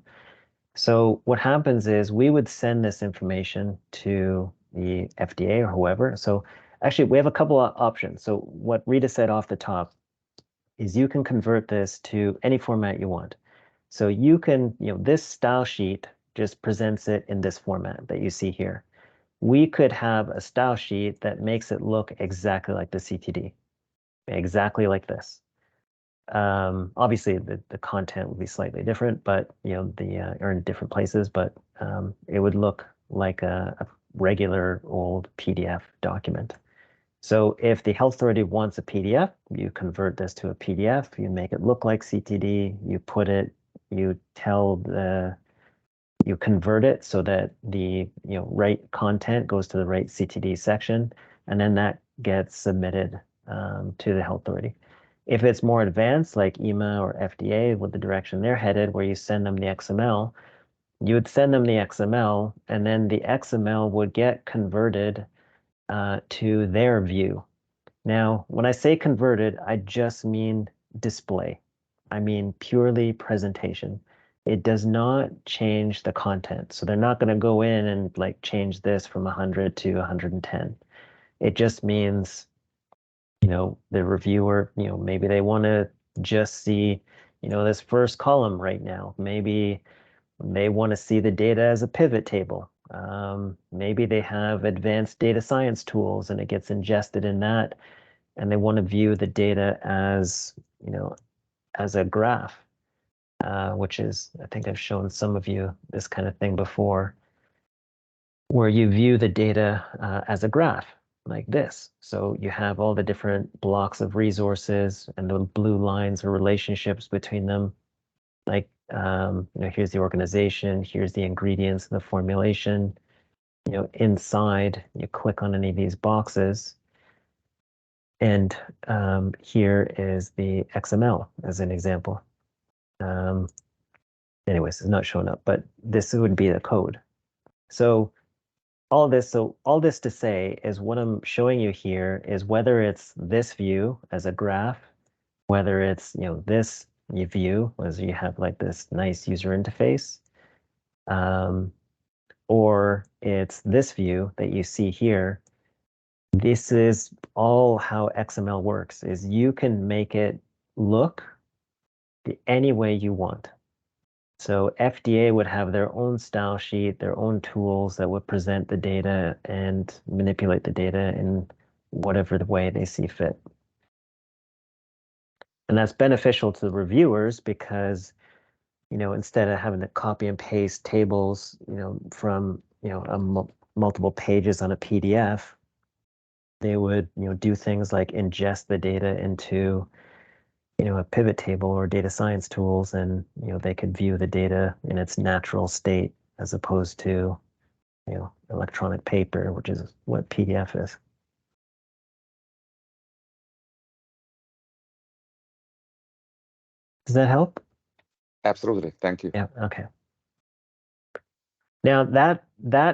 So what happens is we would send this information to the FDA or whoever. So actually, we have a couple of options. So what Rita said off the top is you can convert this to any format you want. So you can, this style sheet just presents it in this format that you see here. We could have a style sheet that makes it look exactly like the CTD, exactly like this. Obviously, the content would be slightly different, but are in different places, but it would look like a regular old PDF document. So if the health authority wants a PDF, you convert this to a PDF, you make it look like CTD, you convert it so that the right content goes to the right CTD section, and then that gets submitted to the health authority. If it's more advanced, like EMA or FDA, with the direction they're headed, where you send them the XML, you would send them the XML, and then the XML would get converted to their view. Now, when I say converted, I just mean display. I mean purely presentation. It does not change the content. So they're not going to go in and like change this from 100 to 110. It just means, the reviewer, maybe they want to just see, this first column right now. Maybe they want to see the data as a pivot table. Maybe they have advanced data science tools and it gets ingested in that, and they want to view the data as, as a graph, which is, I think I've shown some of you this kind of thing before, where you view the data as a graph like this. So you have all the different blocks of resources, and the blue lines are relationships between them. Like, here's the organization, here's the ingredients, the formulation. Inside, you click on any of these boxes, and here is the XML as an example. Anyways, it's not showing up, but this would be the code. So all this to say is what I'm showing you here is whether it's this view as a graph, whether it's this view as you have like this nice user interface, or it's this view that you see here. This is all how XML works, is you can make it look any way you want. So FDA would have their own style sheet, their own tools that would present the data and manipulate the data in whatever the way they see fit. And that's beneficial to the reviewers because, instead of having to copy and paste tables, from, multiple pages on a PDF, they would, do things like ingest the data into, a pivot table or data science tools, and, they could view the data in its natural state as opposed to, electronic paper, which is what PDF is. Does that help? Absolutely. Thank you. Yeah, okay. Now that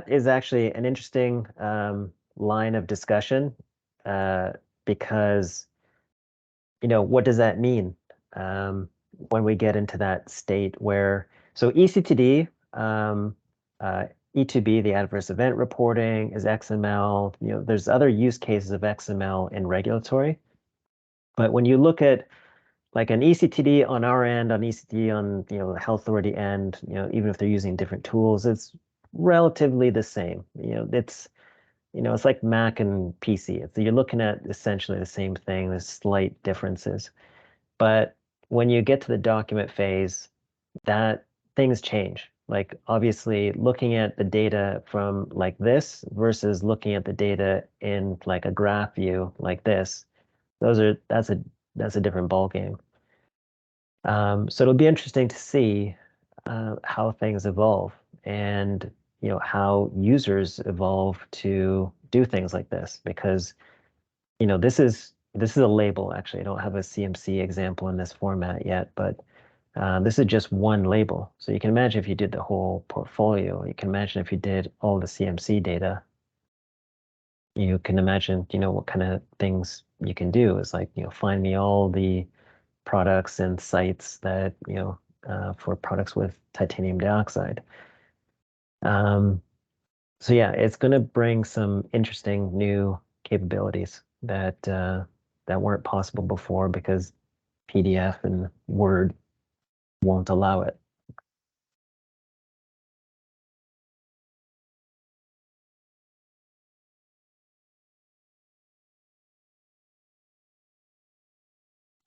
is actually an interesting line of discussion because, what does that mean when we get into that state where, so eCTD, E2B, the adverse event reporting is XML, there's other use cases of XML in regulatory. But when you look at like an eCTD on our end, on eCTD on the health authority end, even if they're using different tools, it's relatively the same. It's like Mac and PC. You're looking at essentially the same thing. There's slight differences, but when you get to the document phase, that things change. Like obviously, looking at the data from like this versus looking at the data in like a graph view like this, that's a different ball game. So it'll be interesting to see how things evolve and how users evolve to do things like this, because this is a label, actually. I don't have a CMC example in this format yet, but this is just one label. So you can imagine if you did the whole portfolio, you can imagine if you did all the CMC data, you can imagine, what kind of things you can do is like, find me all the products and sites that, for products with titanium dioxide. So yeah, it's going to bring some interesting new capabilities that weren't possible before because PDF and Word won't allow it.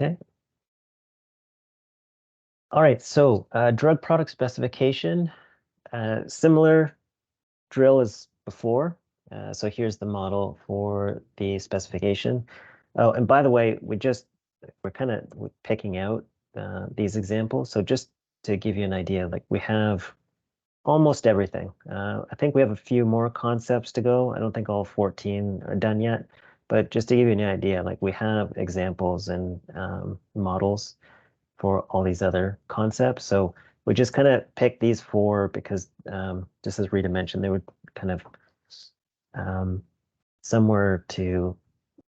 Okay. All right, so drug product specification, similar drill as before. So here's the model for the specification. Oh, and by the way, we're kind of picking out these examples. So just to give you an idea, like we have almost everything. I think we have a few more concepts to go. I don't think all 14 are done yet, but just to give you an idea, like we have examples and models for all these other concepts. So we just kind of picked these four because just as Rita mentioned, they would kind of somewhere to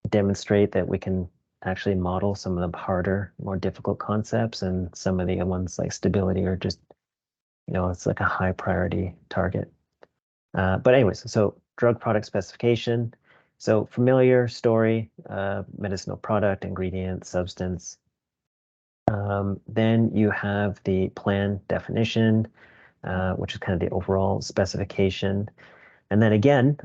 demonstrate that we can actually model some of the harder, more difficult concepts, and some of the ones like stability are just, it's like a high priority target. But anyways, so drug product specification. So familiar story, medicinal product, ingredient, substance. Then you have the plan definition, which is kind of the overall specification. And then again,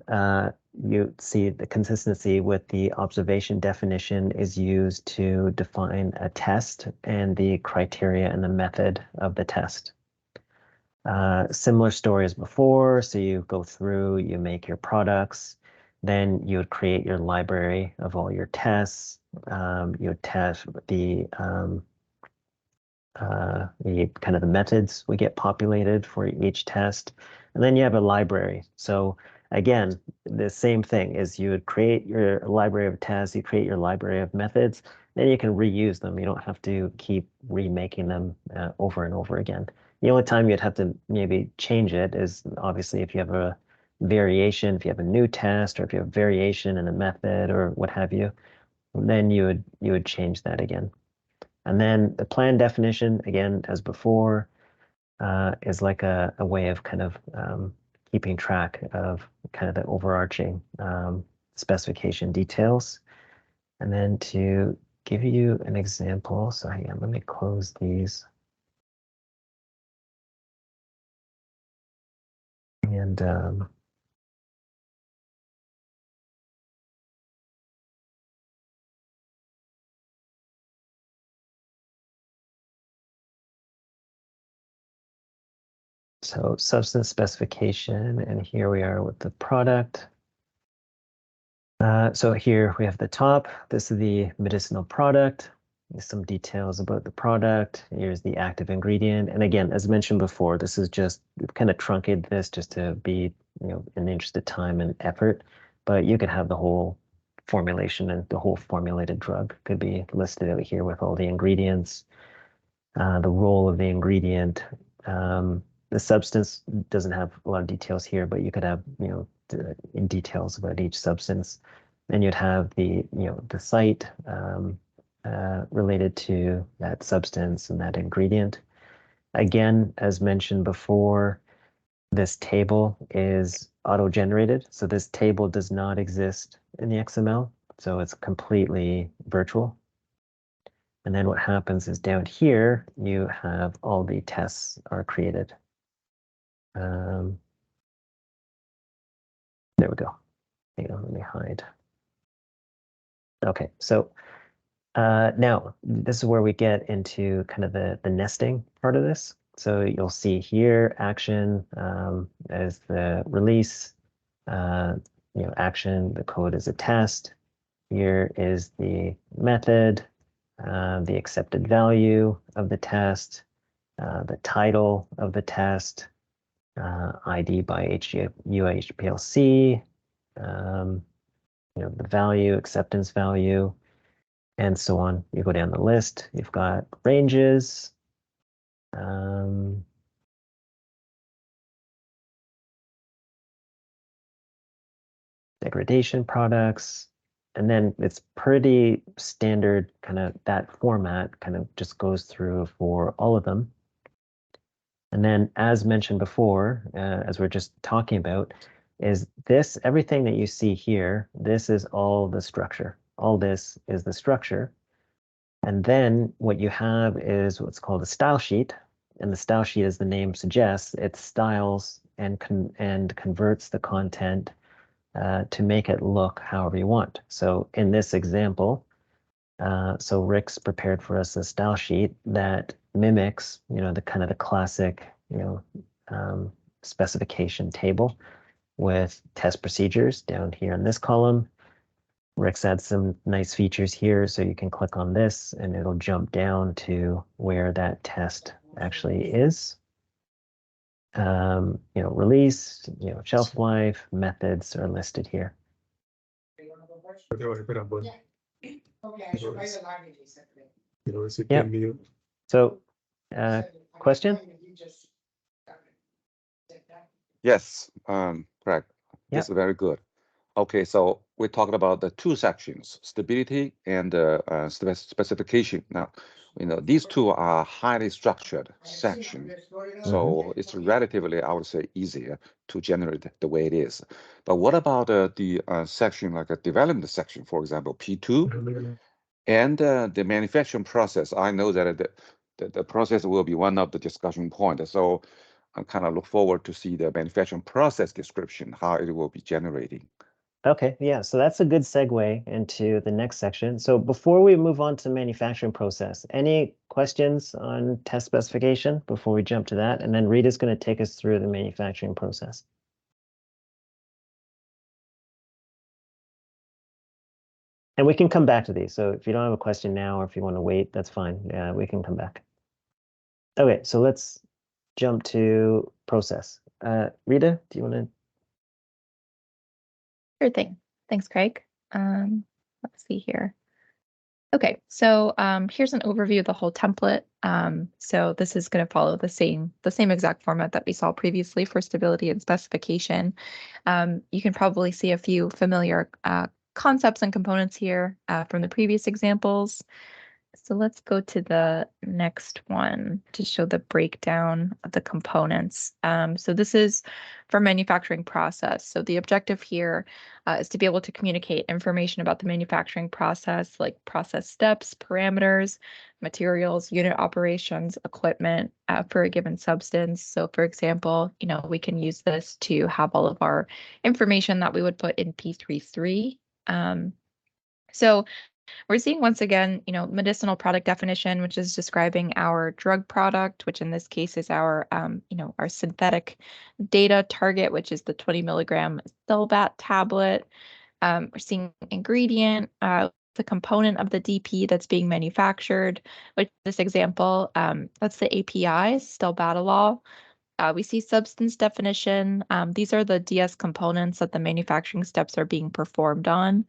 you see the consistency with the observation definition is used to define a test and the criteria and the method of the test. Similar story as before. So you go through, you make your products, then you would create your library of all your tests. You would test the kind of the methods we get populated for each test. And then you have a library. So again, the same thing is you would create your library of tests, you create your library of methods, then you can reuse them. You don't have to keep remaking them over and over again. The only time you'd have to maybe change it is obviously if you have a variation, if you have a new test, or if you have variation in a method or what have you, then you would change that again. And then the plan definition, again, as before, is like a way of kind of keeping track of kind of the overarching specification details. And then to give you an example, so hang on, let me close these. And so substance specification, and here we are with the product. So here we have the top. This is the medicinal product. There's some details about the product. Here's the active ingredient. And again, as mentioned before, this is just kind of truncated this just to be, in the interest of time and effort. But you could have the whole formulation and the whole formulated drug could be listed out here with all the ingredients, the role of the ingredient. The substance doesn't have a lot of details here, but you could have, in details about each substance. And you'd have the site related to that substance and that ingredient. Again, as mentioned before, this table is auto-generated. So this table does not exist in the XML. So it's completely virtual. And then what happens is down here, you have all the tests are created. There we go. Hang on, let me hide. Okay, so now this is where we get into kind of the nesting part of this. So you'll see here action as the release, action, the code is a test. Here is the method, the accepted value of the test, the title of the test, ID by UHPLC, the value, acceptance value, and so on. You go down the list, you've got ranges, degradation products, and then it's pretty standard kind of that format kind of just goes through for all of them. And then as mentioned before, as we're just talking about, is this, everything that you see here, this is all the structure. All this is the structure. And then what you have is what's called a style sheet. And the style sheet, as the name suggests, it styles and converts the content to make it look however you want. So in this example, so Rick's prepared for us a style sheet that mimics, the kind of the classic, specification table with test procedures down here in this column. Rick's had some nice features here, so you can click on this and it'll jump down to where that test actually is. Release, shelf life, methods are listed here. Yep. So, question? Yes, correct. Yep. This is very good. Okay, so we're talking about the two sections, stability and specification. Now, these two are highly structured sections, so it's relatively, I would say, easier to generate the way it is. But what about the section like a development section, for example, P2, and the manufacturing process? I know that the process will be one of the discussion points. So I kind of look forward to see the manufacturing process description, how it will be generating. Okay, yeah, so that's a good segue into the next section. So before we move on to manufacturing process, any questions on test specification before we jump to that? And then Rita's going to take us through the manufacturing process. And we can come back to these. So if you don't have a question now, or if you want to wait, that's fine. Yeah, we can come back. Okay, so let's jump to process. Rita, do you want to? Sure thing. Thanks, Craig. Let's see here. Okay, so here's an overview of the whole template. So this is going to follow the same exact format that we saw previously for stability and specification. You can probably see a few familiar concepts and components here from the previous examples. So let's go to the next one to show the breakdown of the components. So this is for manufacturing process. So the objective here is to be able to communicate information about the manufacturing process, like process steps, parameters, materials, unit operations, equipment for a given substance. So for example, we can use this to have all of our information that we would put in P33. So we're seeing once again, medicinal product definition, which is describing our drug product, which in this case is our, our synthetic data target, which is the 20 milligram Stelbat tablet. We're seeing ingredient, the component of the DP that's being manufactured, which this example, that's the API, stelbatalol. We see substance definition. These are the DS components that the manufacturing steps are being performed on.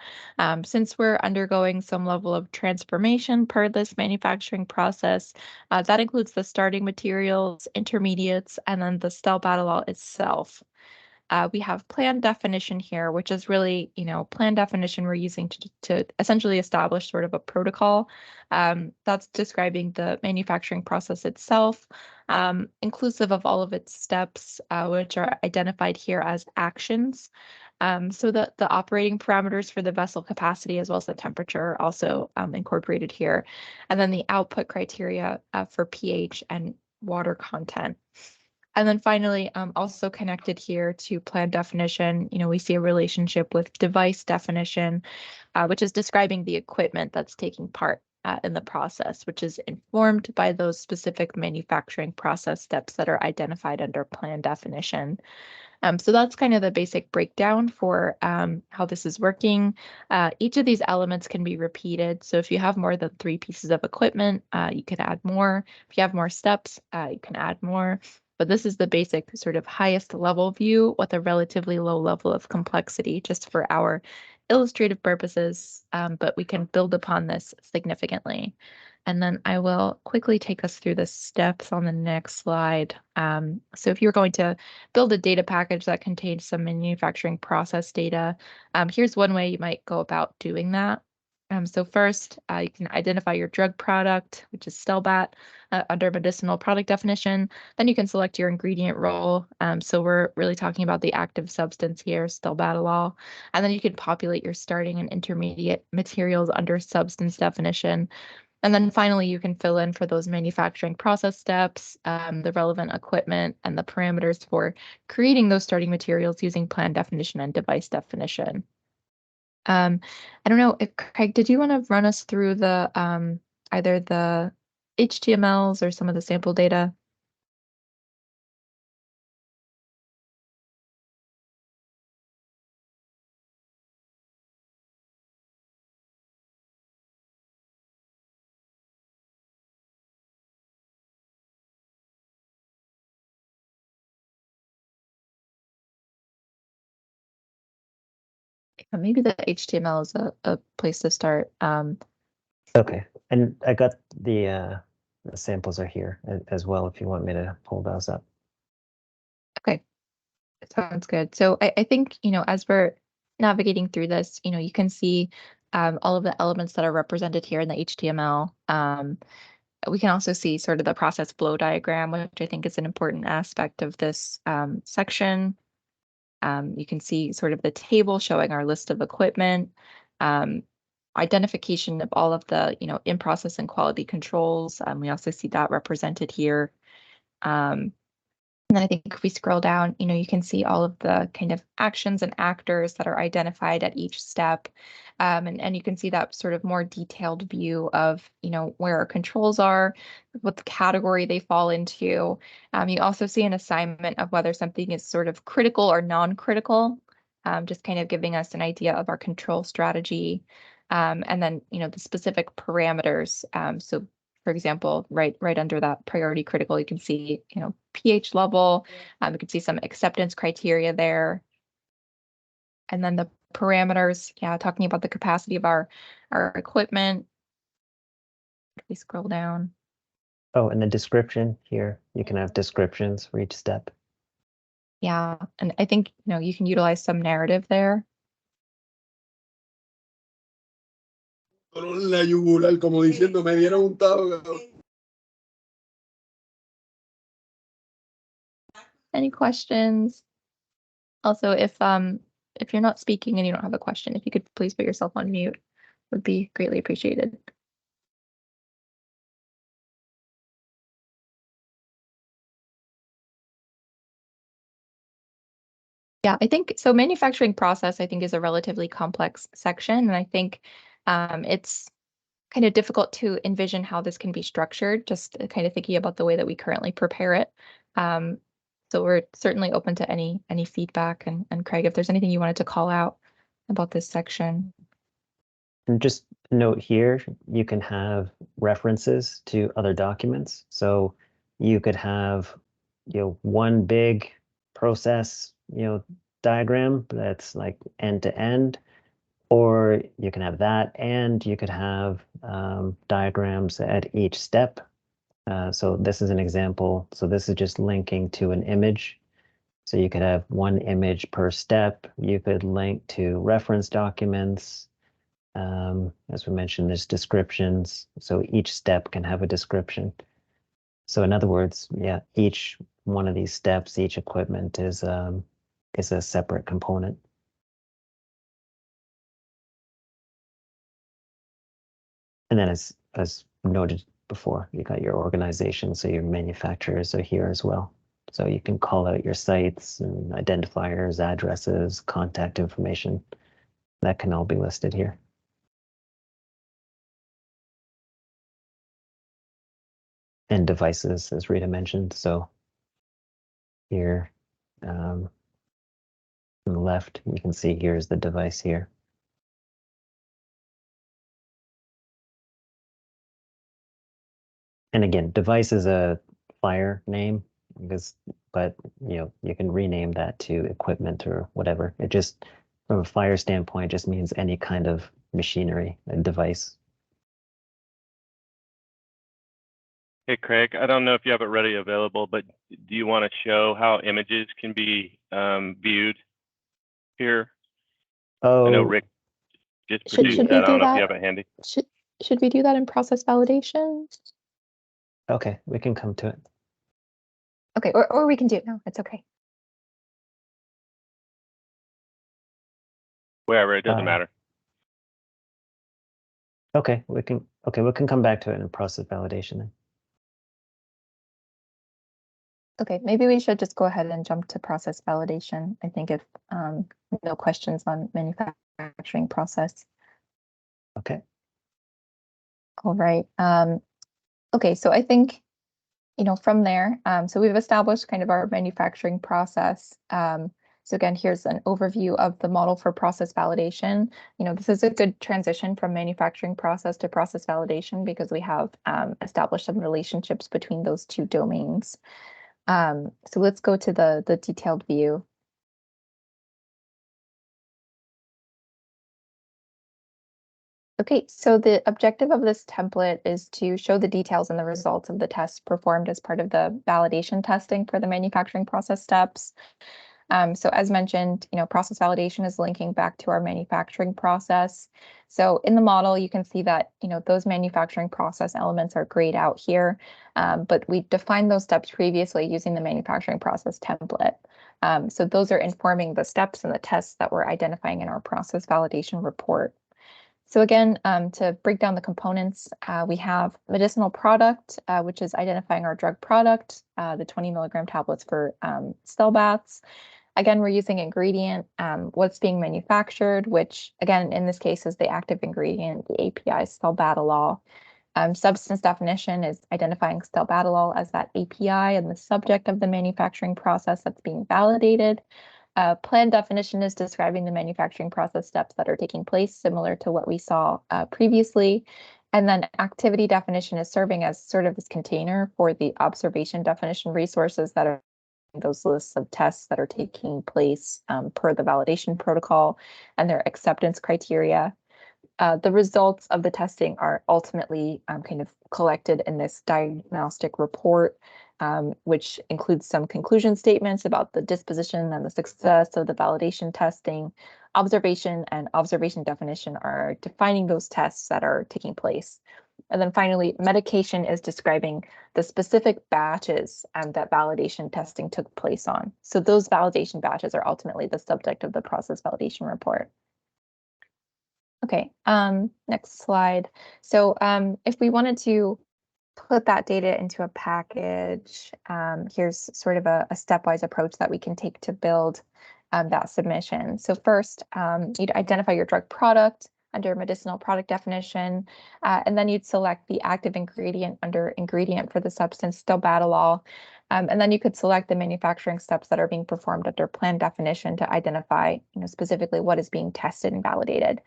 Since we're undergoing some level of transformation per this manufacturing process, that includes the starting materials, intermediates, and then the stelbatalol itself. We have plan definition here, which is really, plan definition we're using to essentially establish sort of a protocol that's describing the manufacturing process itself, inclusive of all of its steps, which are identified here as actions. So the operating parameters for the vessel capacity as well as the temperature are also incorporated here. And then the output criteria for pH and water content. And then finally, also connected here to plan definition, we see a relationship with device definition, which is describing the equipment that's taking part in the process, which is informed by those specific manufacturing process steps that are identified under plan definition. So that's kind of the basic breakdown for how this is working. Each of these elements can be repeated. So if you have more than 3 pieces of equipment, you can add more. If you have more steps, you can add more. But this is the basic sort of highest level view with a relatively low level of complexity just for our illustrative purposes, but we can build upon this significantly. And then I will quickly take us through the steps on the next slide. So if you're going to build a data package that contains some manufacturing process data, here's one way you might go about doing that. So first, you can identify your drug product, which is STELBAT, under medicinal product definition. Then you can select your ingredient role. So we're really talking about the active substance here, stelbatalol. And then you can populate your starting and intermediate materials under substance definition. And then finally, you can fill in for those manufacturing process steps, the relevant equipment, and the parameters for creating those starting materials using plan definition and device definition. I don't know if Craig, did you want to run us through the either the HTMLs or some of the sample data? Maybe the HTML is a place to start. Okay, and I got the samples are here as well if you want me to pull those up. Okay, sounds good. So I think, as we're navigating through this, you can see all of the elements that are represented here in the HTML. We can also see sort of the process flow diagram, which I think is an important aspect of this section. You can see sort of the table showing our list of equipment, identification of all of the, in-process and quality controls. We also see that represented here. And then I think if we scroll down, you can see all of the kind of actions and actors that are identified at each step. And you can see that sort of more detailed view of, where our controls are, what the category they fall into. You also see an assignment of whether something is sort of critical or non-critical, just kind of giving us an idea of our control strategy. And then, the specific parameters. So for example, right under that priority critical, you can see, pH level. You can see some acceptance criteria there. And then the parameters, talking about the capacity of our equipment. We scroll down. Oh, and the description here, you can have descriptions for each step. Yeah, and I think, you can utilize some narrative there. La yugular, como diciendo, me dieron un tabo. Any questions? Also, if you're not speaking and you don't have a question, if you could please put yourself on mute, would be greatly appreciated. Yeah, I think so. Manufacturing process, I think, is a relatively complex section, and I think it's kind of difficult to envision how this can be structured, just kind of thinking about the way that we currently prepare it. So we're certainly open to any feedback. And Craig, if there's anything you wanted to call out about this section. And just note here, you can have references to other documents. So you could have, one big process, diagram that's like end to end, or you can have that, and you could have diagrams at each step. So this is an example. So this is just linking to an image. So you could have one image per step. You could link to reference documents. As we mentioned, there's descriptions. So each step can have a description. So in other words, yeah, each one of these steps, each equipment is a separate component. And then as noted before, you got your organization, so your manufacturers are here as well. So you can call out your sites and identifiers, addresses, contact information. That can all be listed here. And devices, as Rita mentioned. So here on the left, you can see here's the device here. And again, device is a FHIR name, but you can rename that to equipment or whatever. It just from a FHIR standpoint, just means any kind of machinery, a device. Hey, Craig, I don't know if you have it ready available, but do you want to show how images can be viewed here? I know Oh, Rick just Should produced we that. I do don't know if you that? have it handy. Should we do that in process validation? okay, we can come to it. Okay, or we can do it now. It's okay. Wherever, it doesn't matter. Okay, we can come back to it in process validation then. Okay, maybe we should just go ahead and jump to process validation. I think if no questions on manufacturing process. Okay. All right. Okay, so I think, from there, so we've established kind of our manufacturing process. So again, here's an overview of the model for process validation. This is a good transition from manufacturing process to process validation because we have established some relationships between those two domains. So let's go to the detailed view. Okay, so the objective of this template is to show the details and the results of the tests performed as part of the validation testing for the manufacturing process steps. So as mentioned, process validation is linking back to our manufacturing process. So in the model, you can see that, those manufacturing process elements are grayed out here, but we defined those steps previously using the manufacturing process template. So those are informing the steps and the tests that we're identifying in our process validation report. So again, to break down the components, we have medicinal product, which is identifying our drug product, the 20 milligram tablets for cell baths. Again, we're using ingredient, what's being manufactured, which again, in this case is the active ingredient, the API stelbatalol. Substance definition is identifying stelbatalol as that API and the subject of the manufacturing process that's being validated. Plan definition is describing the manufacturing process steps that are taking place, similar to what we saw previously. And then activity definition is serving as sort of this container for the observation definition resources that are those lists of tests that are taking place per the validation protocol and their acceptance criteria. The results of the testing are ultimately kind of collected in this diagnostic report, which includes some conclusion statements about the disposition and the success of the validation testing. Observation and observation definition are defining those tests that are taking place. And then finally, medication is describing the specific batches that validation testing took place on. So those validation batches are ultimately the subject of the process validation report. Okay, next slide. So if we wanted to put that data into a package, here's sort of a stepwise approach that we can take to build that submission. So first, you'd identify your drug product under medicinal product definition, and then you'd select the active ingredient under ingredient for the substance stelbatalol. And then you could select the manufacturing steps that are being performed under plan definition to identify, specifically what is being tested and validated.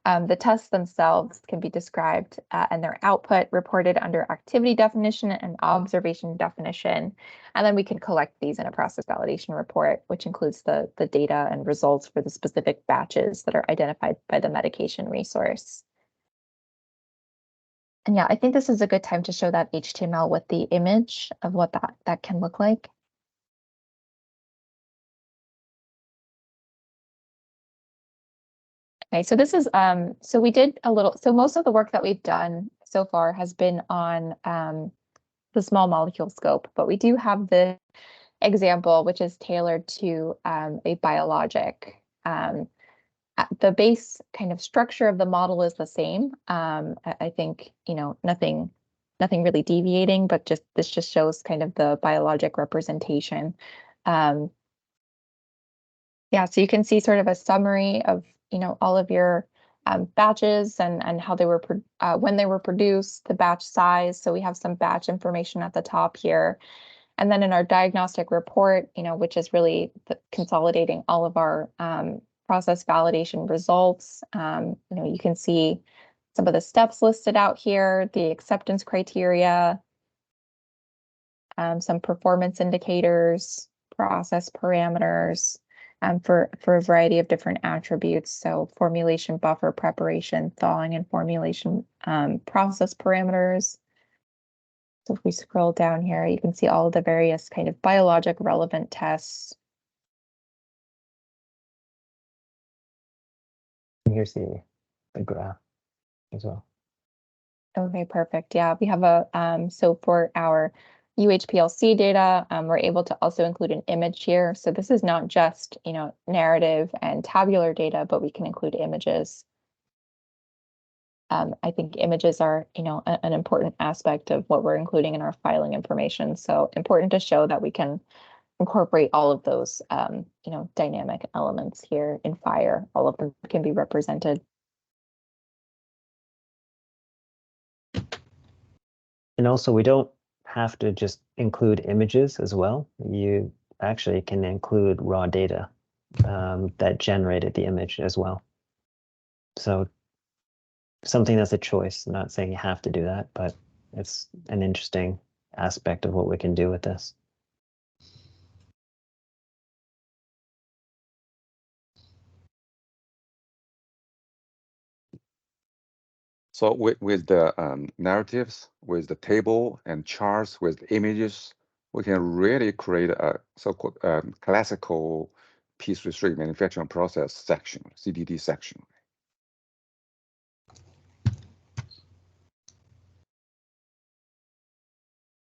The tests themselves can be described and their output reported under activity definition and observation definition. And then we can collect these in a process validation report, which includes the data and results for the specific batches that are identified by the medication resource. And yeah, I think this is a good time to show that HTML with the image of what that can look like. Okay, so this is so we did a little, so most of the work that we've done so far has been on the small molecule scope, but we do have the example which is tailored to a biologic. The base kind of structure of the model is the same. I think, nothing really deviating, but this just shows kind of the biologic representation. Yeah, so you can see sort of a summary of, all of your batches and how they were when they were produced, the batch size. So we have some batch information at the top here. And then in our diagnostic report, which is really consolidating all of our process validation results, you can see some of the steps listed out here, the acceptance criteria, some performance indicators, process parameters, for a variety of different attributes. So formulation, buffer, preparation, thawing, and formulation process parameters. So if we scroll down here, you can see all of the various kind of biologic relevant tests. Here's the graph as well. Okay, perfect. Yeah, we have a, so for our UHPLC data, we're able to also include an image here. So this is not just, narrative and tabular data, but we can include images. I think images are, an important aspect of what we're including in our filing information. So important to show that we can incorporate all of those, dynamic elements here in FHIR. All of them can be represented. And also, we don't have to just include images as well. You actually can include raw data that generated the image as well. So something that's a choice. I'm not saying you have to do that, but it's an interesting aspect of what we can do with this. So with the narratives, with the table and charts, with images, we can really create a so-called classical piece restrict manufacturing process section, CDD section.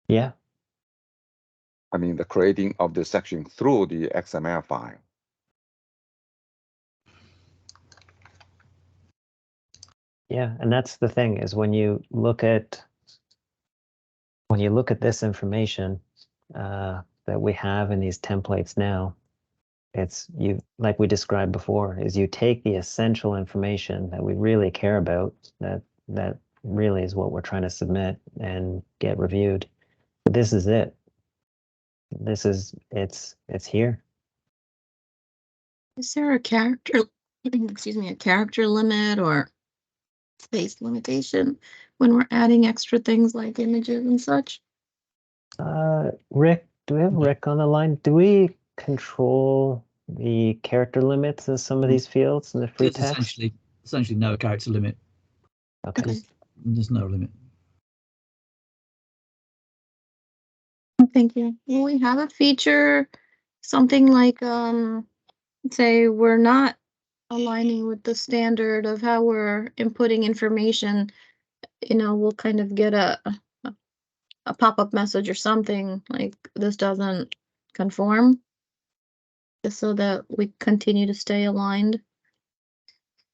Yeah. I mean, the creating of the section through the XML file. Yeah, and that's the thing is when you look at this information that we have in these templates now, it's like we described before, is you take the essential information that we really care about, that really is what we're trying to submit and get reviewed. This is it. It's here. Is there a character, excuse me, a character limit or space limitation when we're adding extra things like images and such? Rick, do we have Rick on the line? Do we control the character limits in some of these fields in the free There's text? essentially no character limit. Okay. There's no limit. Thank you. Will we have a feature, something like, say we're not aligning with the standard of how we're inputting information, we'll kind of get a pop-up message or something like this doesn't conform, just so that we continue to stay aligned.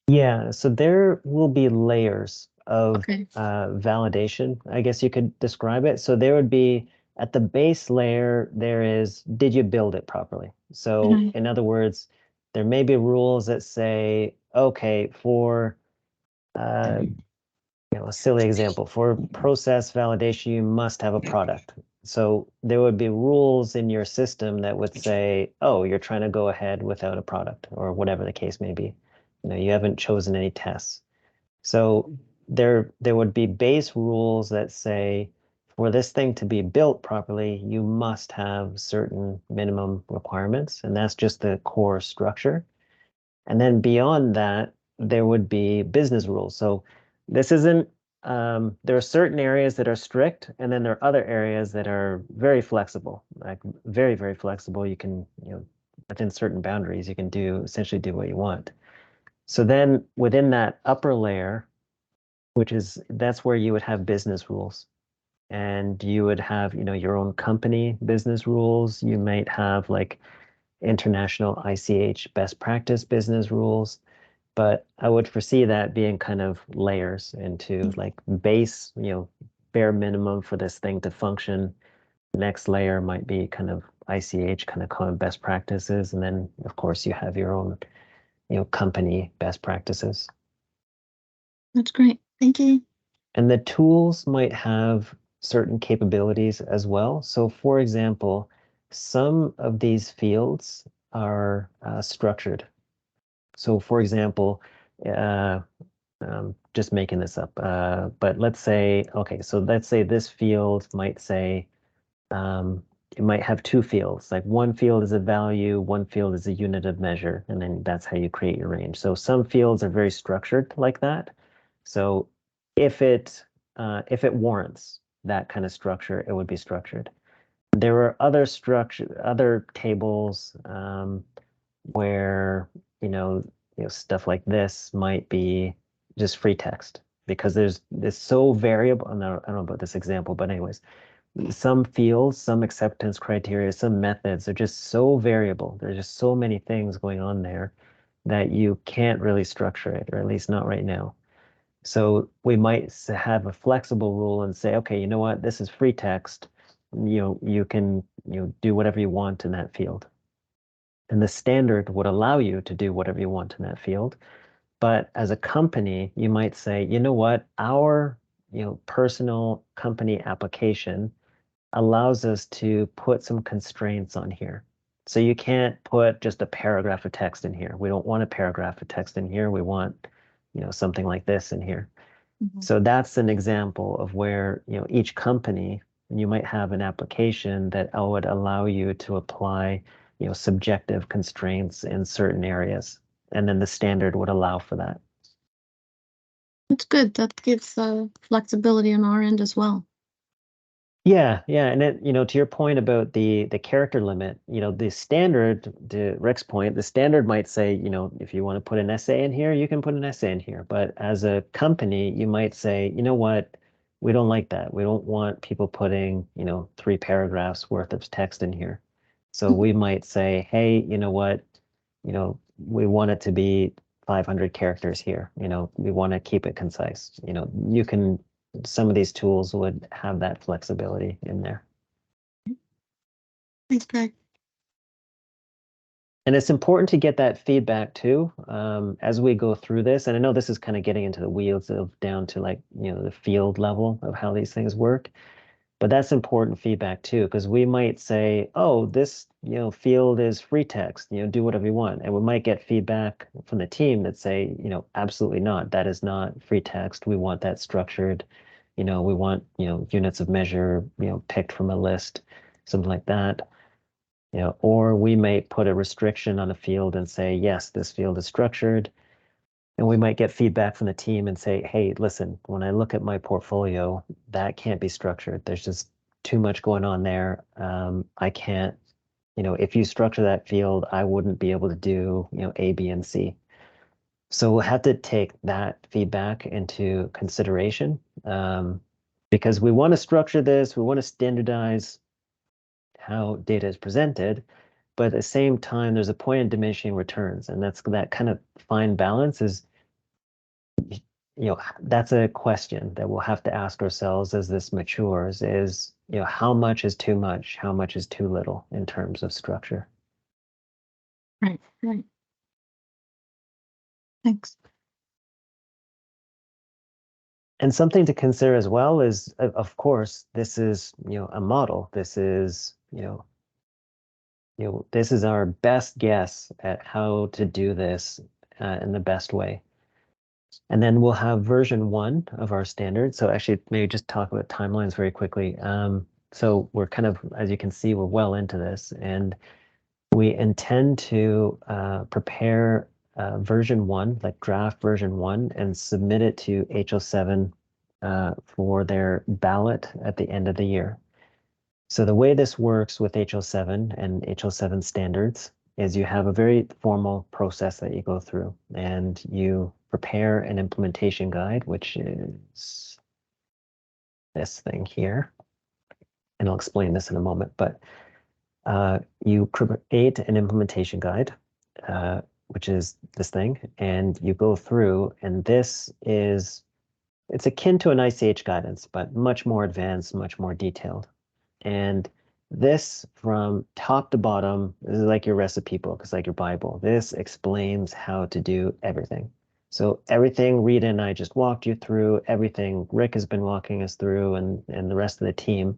Yeah, so there will be layers of Okay. validation, I guess you could describe it. So there would be at the base layer, there is, did you build it properly? So Mhm. in other words, there may be rules that say, okay, for a silly example, for process validation, you must have a product. So there would be rules in your system that would say, oh, you're trying to go ahead without a product or whatever the case may be. You haven't chosen any tests. So there would be base rules that say, for this thing to be built properly, you must have certain minimum requirements, and that's just the core structure. And then beyond that, there would be business rules. So this isn't, there are certain areas that are strict, and then there are other areas that are very flexible, like very, very flexible. You can, within certain boundaries, you can essentially do what you want. So then within that upper layer, that's where you would have business rules. And you would have, your own company business rules. You might have like international ICH best practice business rules. But I would foresee that being kind of layers into like base, bare minimum for this thing to function. Next layer might be kind of ICH, kind of common best practices. And then, of course, you have your own, company best practices. That's great. Thank you. And the tools might have certain capabilities as well. So for example, some of these fields are structured. So for example, just making this up, but let's say, okay, so let's say this field might say it might have two fields, like one field is a value, one field is a unit of measure, and then that's how you create your range. So some fields are very structured like that. So if it warrants that kind of structure, it would be structured. There were other tables where stuff like this might be just free text because there's so variable. I don't know about this example, but anyways, some fields, some acceptance criteria, some methods are just so variable. There's just so many things going on there that you can't really structure it, or at least not right now. So we might have a flexible rule and say, okay, you know what, this is free text. You can do whatever you want in that field. And the standard would allow you to do whatever you want in that field. But as a company, you might say, you know what, our personal company application allows us to put some constraints on here. So you can't put just a paragraph of text in here. We don't want a paragraph of text in here. We want, something like this in here. So that's an example of where, each company, you might have an application that would allow you to apply, subjective constraints in certain areas. And then the standard would allow for that. That's good. That gives flexibility on our end as well. Yeah, and it, to your point about the character limit, the standard, to Rick's point, the standard might say, if you want to put an essay in here, you can put an essay in here. But as a company, you might say, you know what, we don't like that. We don't want people putting, 3 paragraphs worth of text in here. So we might say, hey, you know what, we want it to be 500 characters here. We want to keep it concise. You can some of these tools would have that flexibility in there. Thanks, Greg. And it's important to get that feedback too, as we go through this. And I know this is kind of getting into the weeds of down to like, the field level of how these things work. But that's important feedback too, because we might say, oh, this, field is free text, do whatever you want. And we might get feedback from the team that say, absolutely not. That is not free text. We want that structured. We want, units of measure, picked from a list, something like that. Or we may put a restriction on a field and say, yes, this field is structured. And we might get feedback from the team and say, hey, listen, when I look at my portfolio, that can't be structured. There's just too much going on there. I can't, if you structure that field, I wouldn't be able to do, A, B, and C. So we'll have to take that feedback into consideration because we want to structure this, we want to standardize how data is presented, but at the same time, there's a point in diminishing returns, and that's that kind of fine balance is, that's a question that we'll have to ask ourselves as this matures is, how much is too much? How much is too little in terms of structure? Right. Thanks. And something to consider as well is, of course, this is, a model. This is, this is our best guess at how to do this in the best way. And then we'll have version 1 of our standard. So actually, maybe just talk about timelines very quickly. So we're kind of, as you can see, we're well into this, and we intend to prepare version 1, like draft version 1, and submit it to HL7 for their ballot at the end of the year. So the way this works with HL7 and HL7 standards is you have a very formal process that you go through, and you prepare an implementation guide, which is this thing here. And I'll explain this in a moment, but you create an implementation guide, which is this thing, and you go through, and it's akin to an ICH guidance, but much more advanced, much more detailed. And this from top to bottom, this is like your recipe book, it's like your Bible. This explains how to do everything. So everything Rita and I just walked you through, everything Rick has been walking us through, and the rest of the team,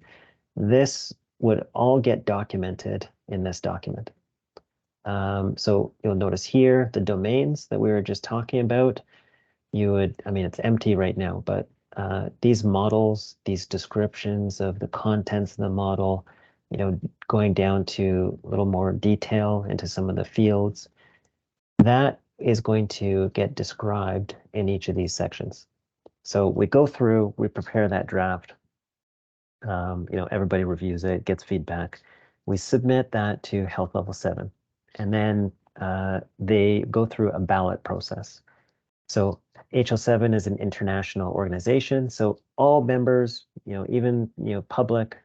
this would all get documented in this document. So you'll notice here the domains that we were just talking about. It's empty right now, but these models, these descriptions of the contents of the model, going down to a little more detail into some of the fields, that is going to get described in each of these sections. So we go through, we prepare that draft. Everybody reviews it, gets feedback. We submit that to Health Level 7, and then they go through a ballot process. So HL7 is an international organization, so all members, even public,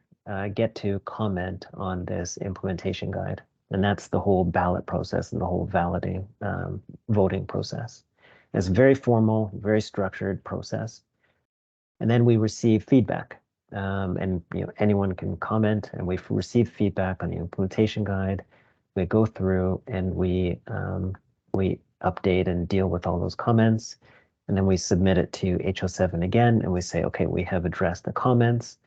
get to comment on this implementation guide, and that's the whole ballot process and the whole validating voting process. It's a very formal, very structured process, and then we receive feedback, and anyone can comment, and we've received feedback on the implementation guide. We go through and we update and deal with all those comments. And then we submit it to HL7 again, and we say, okay, we have addressed the comments.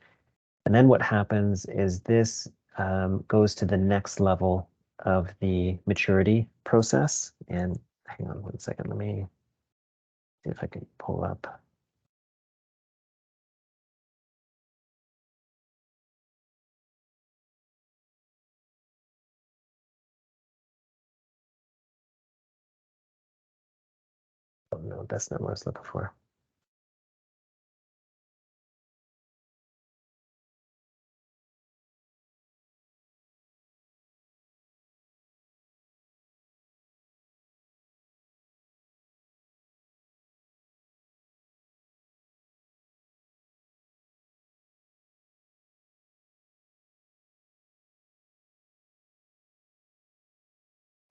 And then what happens is this goes to the next level of the maturity process. And hang on 1 second, let me see if I can pull up. Oh no, that's not what I was looking for.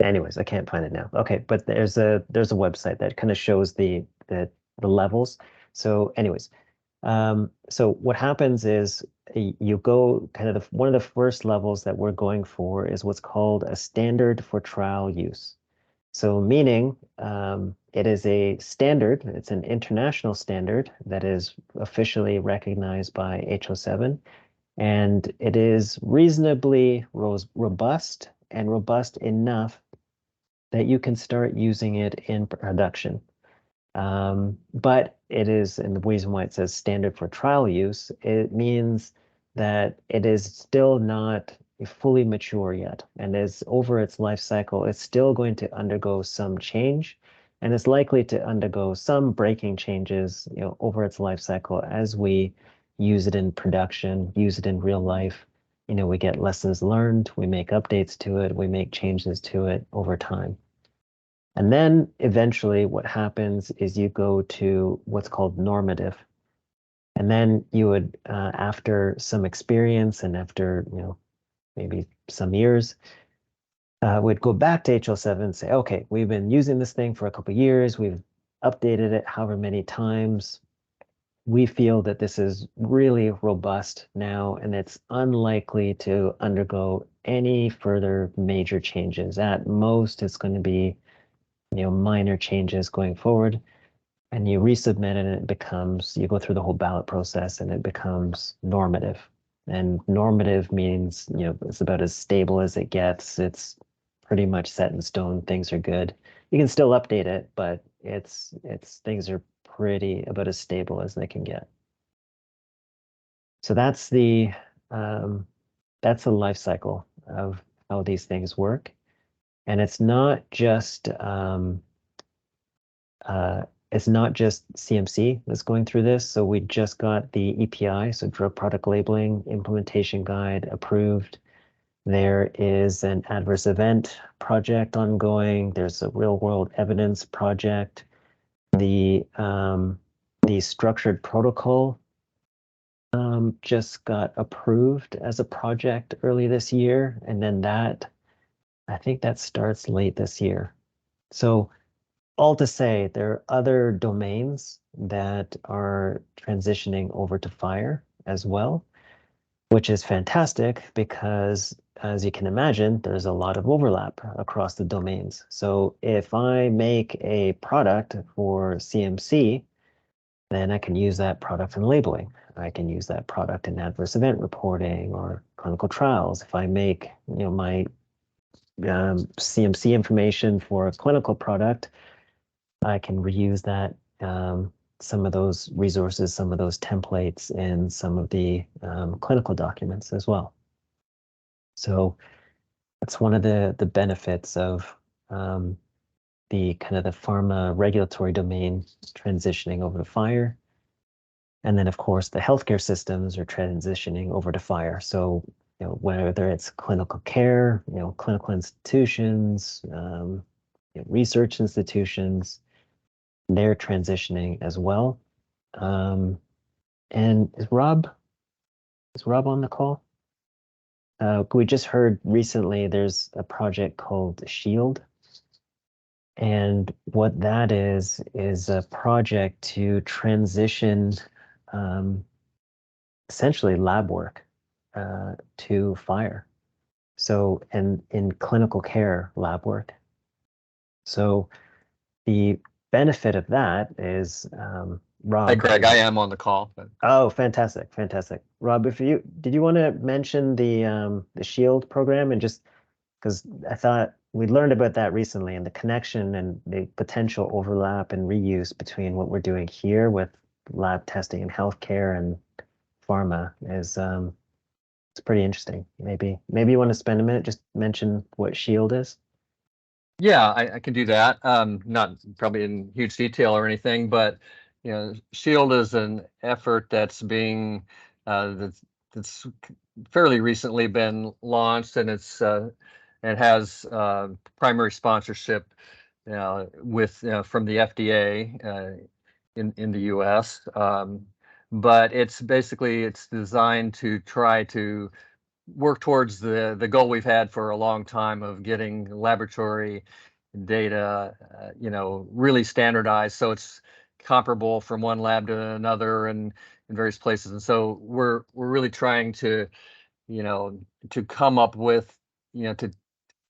Anyways, I can't find it now. Okay, but there's a website that kind of shows the levels. So anyways, so what happens is you go kind of one of the first levels that we're going for is what's called a standard for trial use. So meaning it is a standard, it's an international standard that is officially recognized by HO7, and it is reasonably robust and robust enough that you can start using it in production. But it is, and the reason why it says standard for trial use, it means that it is still not fully mature yet. And as over its life cycle, it's still going to undergo some change, and it's likely to undergo some breaking changes, over its life cycle as we use it in production, use it in real life. We get lessons learned, we make updates to it, we make changes to it over time. And then eventually what happens is you go to what's called normative. And then you would, after some experience and after, maybe some years, would go back to HL7 and say, okay, we've been using this thing for a couple of years. We've updated it however many times. We feel that this is really robust now, and it's unlikely to undergo any further major changes. At most, it's going to be minor changes going forward, and you resubmit it, and it becomes, you go through the whole ballot process and it becomes normative. And normative means, it's about as stable as it gets. It's pretty much set in stone. Things are good. You can still update it, but it's things are pretty about as stable as they can get. So that's the life cycle of how these things work. And it's not just CMC that's going through this. So we just got the EPI, so Drug Product Labeling Implementation Guide, approved. There is an adverse event project ongoing. There's a real world evidence project. The structured protocol just got approved as a project early this year. And then I think that starts late this year. So all to say, there are other domains that are transitioning over to FHIR as well, which is fantastic because, as you can imagine, there's a lot of overlap across the domains. So if I make a product for CMC, then I can use that product in labeling. I can use that product in adverse event reporting or clinical trials. If I make, my CMC information for a clinical product, I can reuse that, some of those resources, some of those templates in some of the clinical documents as well. So that's one of the benefits of the kind of the pharma regulatory domain transitioning over to FHIR. And then, of course, the healthcare systems are transitioning over to FHIR. So, whether it's clinical care, clinical institutions, research institutions, they're transitioning as well. And is Rob on the call? We just heard recently there's a project called SHIELD. And what that is a project to transition essentially lab work to FHIR. So, and in clinical care lab work. So the benefit of that is, Rob. Hi, Craig. I am on the call. But... Oh, fantastic, fantastic. Rob, did you want to mention the SHIELD program, and just because I thought we learned about that recently, and the connection and the potential overlap and reuse between what we're doing here with lab testing in healthcare and pharma is it's pretty interesting. Maybe you want to spend a minute, just mention what SHIELD is. Yeah, I can do that. Not probably in huge detail or anything, but SHIELD is an effort that's being that's fairly recently been launched, and it has primary sponsorship with from the FDA in the U.S. But it's designed to try to work towards the goal we've had for a long time of getting laboratory data, really standardized, so it's comparable from one lab to another and in various places. And so we're really trying to, to come up with, to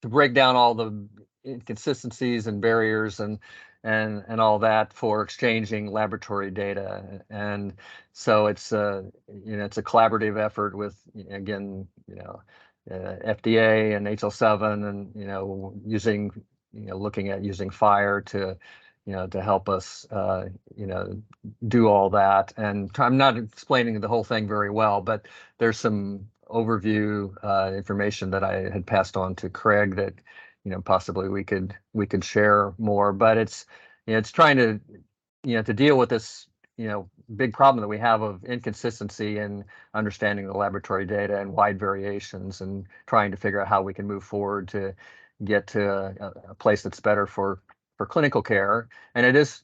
break down all the inconsistencies and barriers and all that for exchanging laboratory data. And so it's it's a collaborative effort with, again, FDA and HL7, and using looking at using FHIR to to help us do all that. And I'm not explaining the whole thing very well, but there's some overview information that I had passed on to Craig that possibly we could share more. But it's it's trying to to deal with this big problem that we have of inconsistency in understanding the laboratory data and wide variations, and trying to figure out how we can move forward to get to a place that's better for clinical care. And it is,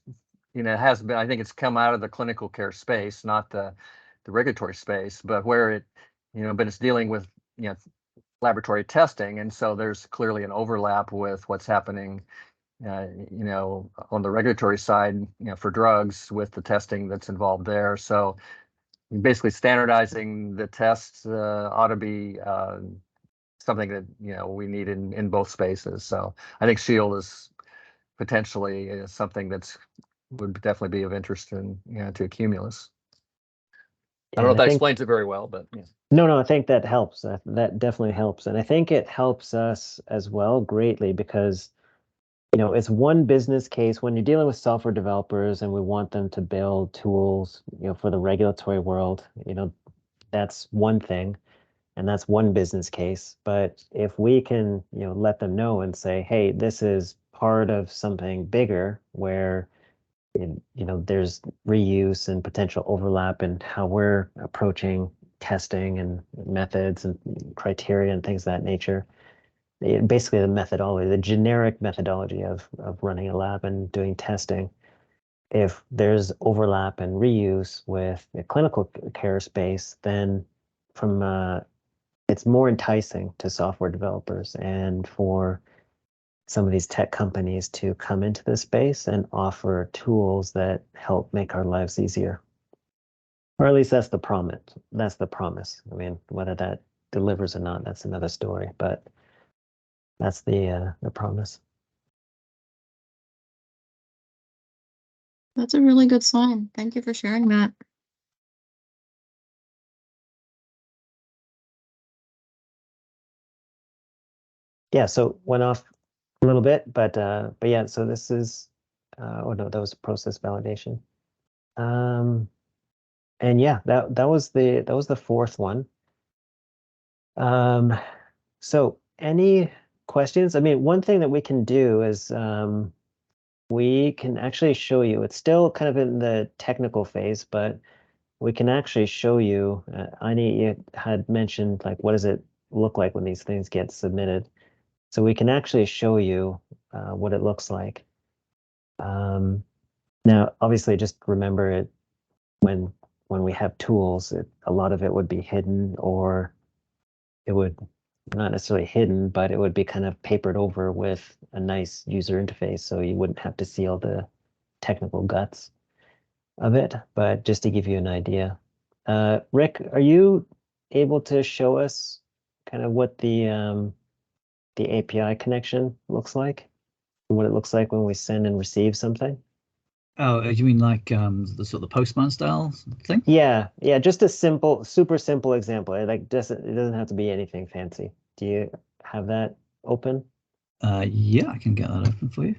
it has been, I think it's come out of the clinical care space, not the regulatory space, but where it, but it's dealing with, laboratory testing. And so there's clearly an overlap with what's happening, on the regulatory side, for drugs, with the testing that's involved there. So basically standardizing the tests ought to be something that, we need in both spaces. So I think SHIELD is potentially something that's would definitely be of interest in, to Cumulus. I don't know if that explains it very well, but yeah. No, I think that helps. That definitely helps. And I think it helps us as well greatly because, it's one business case when you're dealing with software developers and we want them to build tools, for the regulatory world, that's one thing. And that's one business case. But if we can, let them know and say, hey, this is part of something bigger where, there's reuse and potential overlap in how we're approaching testing and methods and criteria and things of that nature. Basically the methodology, the generic methodology of running a lab and doing testing. If there's overlap and reuse with the clinical care space, then it's more enticing to software developers and for some of these tech companies to come into this space and offer tools that help make our lives easier. Or at least that's the promise. That's the promise. I mean, whether that delivers or not, that's another story, but that's the promise. That's a really good sign. Thank you for sharing that. Yeah, so went off a little bit, but yeah, so this is oh no, that was process validation. And yeah, that was the fourth one. So any questions? I mean, one thing that we can do is we can actually show you, it's still kind of in the technical phase, but we can actually show you, Ani had mentioned like, what does it look like when these things get submitted? So we can actually show you what it looks like. Now, obviously, just remember it when we have tools, a lot of it would be hidden, or it would not necessarily hidden, but it would be kind of papered over with a nice user interface, so you wouldn't have to see all the technical guts of it. But just to give you an idea, Rick, are you able to show us kind of what the API connection looks like, and what it looks like when we send and receive something? Oh, you mean like the sort of Postman style thing? Yeah, just a simple, super simple example. It doesn't have to be anything fancy. Do you have that open? Yeah, I can get that open for you.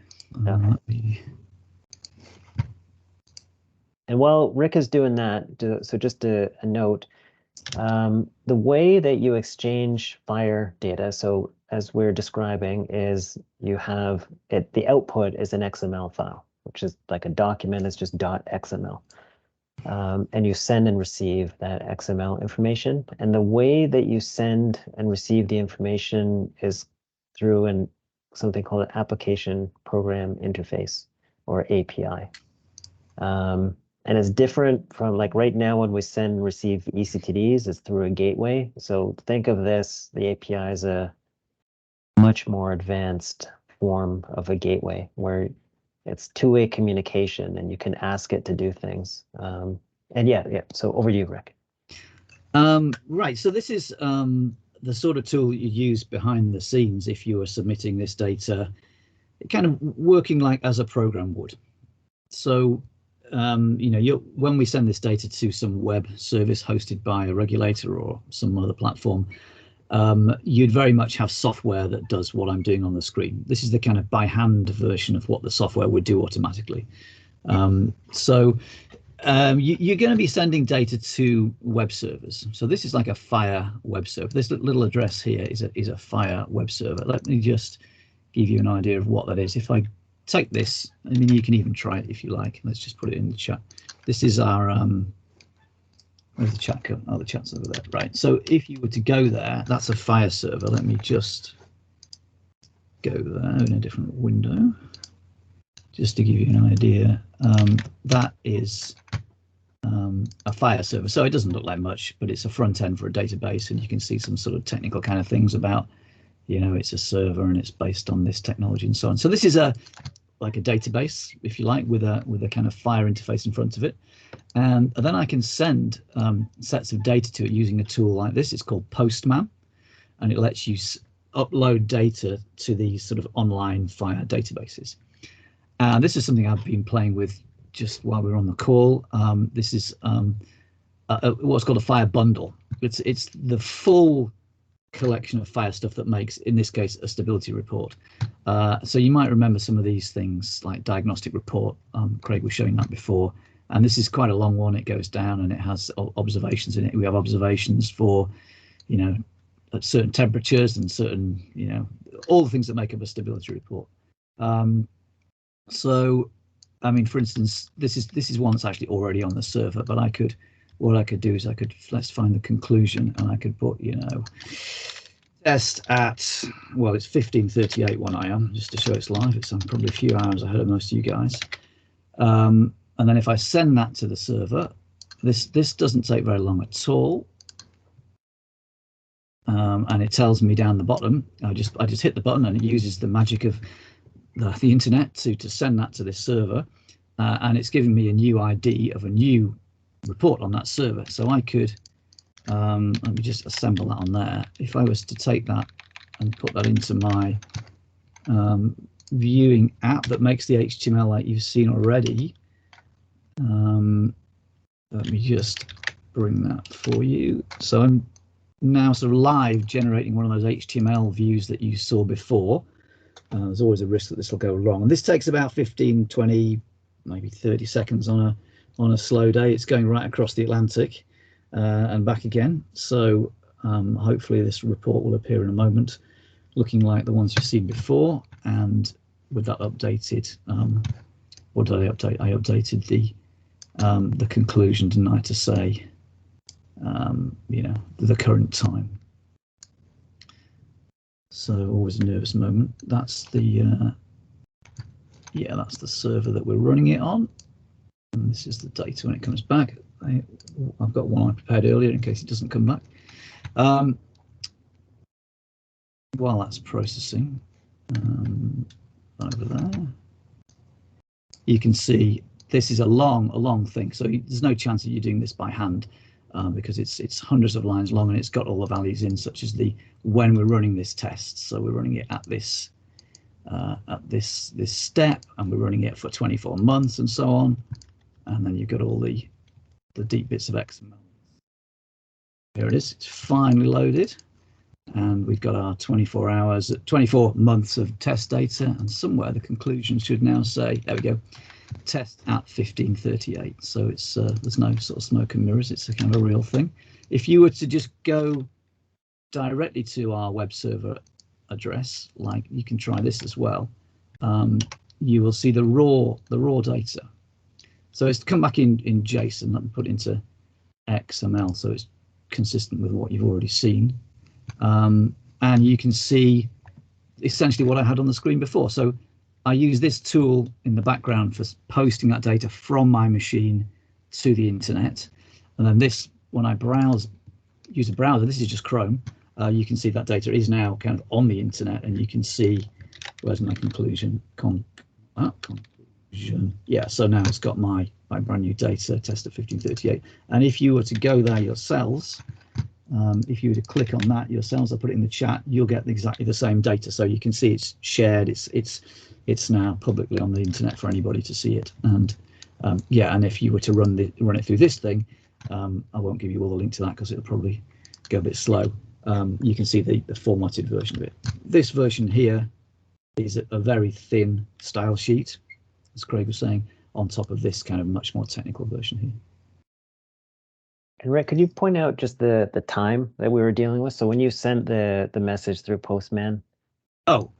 And while Rick is doing that, so just a note, the way that you exchange FHIR data, so as we're describing, is you have it, the output is an XML file, which is like a document, it's just .xml. And you send and receive that XML information. And the way that you send and receive the information is through something called an application program interface, or API. And it's different from, like, right now when we send and receive eCTDs, it's through a gateway. So think of this, the API is a much more advanced form of a gateway where it's two-way communication and you can ask it to do things. And yeah. So over to you, Rick. Right. So this is the sort of tool you use behind the scenes if you are submitting this data, kind of working like as a program would. So when we send this data to some web service hosted by a regulator or some other platform, you'd very much have software that does what I'm doing on the screen. This is the kind of by hand version of what the software would do automatically. You're going to be sending data to web servers. So this is like a FHIR web server. This little address here is a FHIR web server. Let me just give you an idea of what that is. If I take this, I mean, you can even try it if you like. Let's just put it in the chat. This is our where's the chat go? Oh, the chat's over there. Right. So if you were to go there, that's a FHIR server. Let me just go there in a different window, just to give you an idea. That is a FHIR server. So it doesn't look like much, but it's a front end for a database, and you can see some sort of technical kind of things about, it's a server and it's based on this technology and so on. So this is like a database, if you like, with a kind of FHIR interface in front of it. And then I can send sets of data to it using a tool like this. It's called Postman, and it lets you upload data to these sort of online FHIR databases. And this is something I've been playing with just while we were on the call. This is what's called a FHIR bundle. It's the full collection of FHIR stuff that makes, in this case, a stability report. So you might remember some of these things like diagnostic report. Craig was showing that before. And this is quite a long one. It goes down and it has observations in it. We have observations for, at certain temperatures and certain, all the things that make up a stability report. So, I mean, for instance, this is one that's actually already on the server, but what I could do is let's find the conclusion, and I could put, test at, well, it's 15:38 when I am, just to show it's live. I'm probably a few hours ahead of most of you guys. And then if I send that to the server, this doesn't take very long at all. And it tells me down the bottom, I just hit the button and it uses the magic of the internet to send that to this server. And it's giving me a new ID of a new report on that server. So I could, let me just assemble that on there. If I was to take that and put that into my viewing app that makes the HTML like you've seen already, let me just bring that for you. So I'm now sort of live generating one of those HTML views that you saw before. There's always a risk that this will go wrong. And this takes about 15, 20, maybe 30 seconds on a slow day. It's going right across the Atlantic and back again. So Hopefully this report will appear in a moment, looking like the ones you've seen before, and with that updated, what did I update? I updated the conclusion, didn't I, to say, you know, the current time. So always a nervous moment. That's the yeah, that's the server that we're running it on, and this is the data when it comes back. I've got one I prepared earlier in case it doesn't come back. While that's processing, over there, you can see this is a long thing. So there's no chance that you're doing this by hand, because it's hundreds of lines long, and it's got all the values in, such as the when we're running this test. So we're running it at this step, and we're running it for 24 months and so on. And then you've got all the deep bits of XML. Here it is. It's finally loaded, and we've got our 24 months of test data, and somewhere the conclusion should now say, there we go, test at 1538. So it's there's no sort of smoke and mirrors. It's a kind of a real thing. If you were to just go directly to our web server address, like you can try this as well, you will see the raw data. So it's come back in JSON. Let me put it into XML so it's consistent with what you've already seen. And you can see essentially what I had on the screen before. So I use this tool in the background for posting that data from my machine to the internet. And then this, when I use a browser, this is just Chrome, you can see that data is now kind of on the internet, and you can see, where's my conclusion? Yeah, so now it's got my brand new data, test at 1538. And if you were to go there yourselves, if you were to click on that yourselves, I'll put it in the chat, you'll get exactly the same data. So you can see it's shared, it's now publicly on the internet for anybody to see it. And yeah, and if you were to run it through this thing, I won't give you all the link to that because it'll probably go a bit slow. You can see the formatted version of it. This version here is a very thin style sheet, as Craig was saying, on top of this kind of much more technical version here. And Rick, could you point out just the time that we were dealing with? So when you sent the message through Postman. Oh,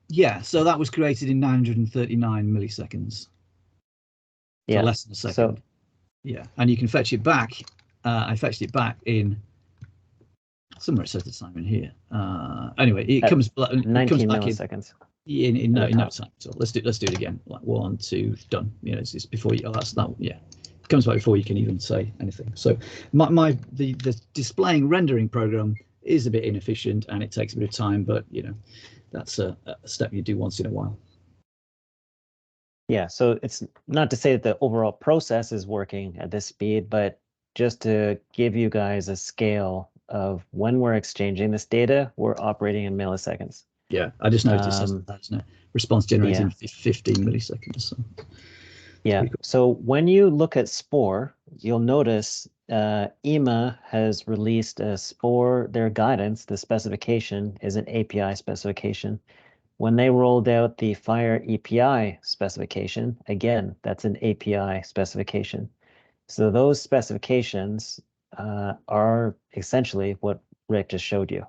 yeah. So that was created in 939 milliseconds. Yeah, so less than a second. So, yeah, and you can fetch it back. I fetched it back in somewhere. It says the time in here. Anyway, it comes 19 milliseconds. In no time. So let's do it again. Like 1, 2, done. You know, it's before you. Oh, that's not. Yeah, it comes back before you can even say anything. So the displaying rendering program is a bit inefficient, and it takes a bit of time. But you know, that's a step you do once in a while. Yeah. So it's not to say that the overall process is working at this speed, but just to give you guys a scale of when we're exchanging this data, we're operating in milliseconds. Yeah, I just noticed that, isn't it? Response generating 15 milliseconds. So. Yeah, cool. So when you look at Spore, you'll notice EMA has released a Spore, their guidance, the specification is an API specification. When they rolled out the FHIR EPI specification, again, that's an API specification. So those specifications are essentially what Rick just showed you.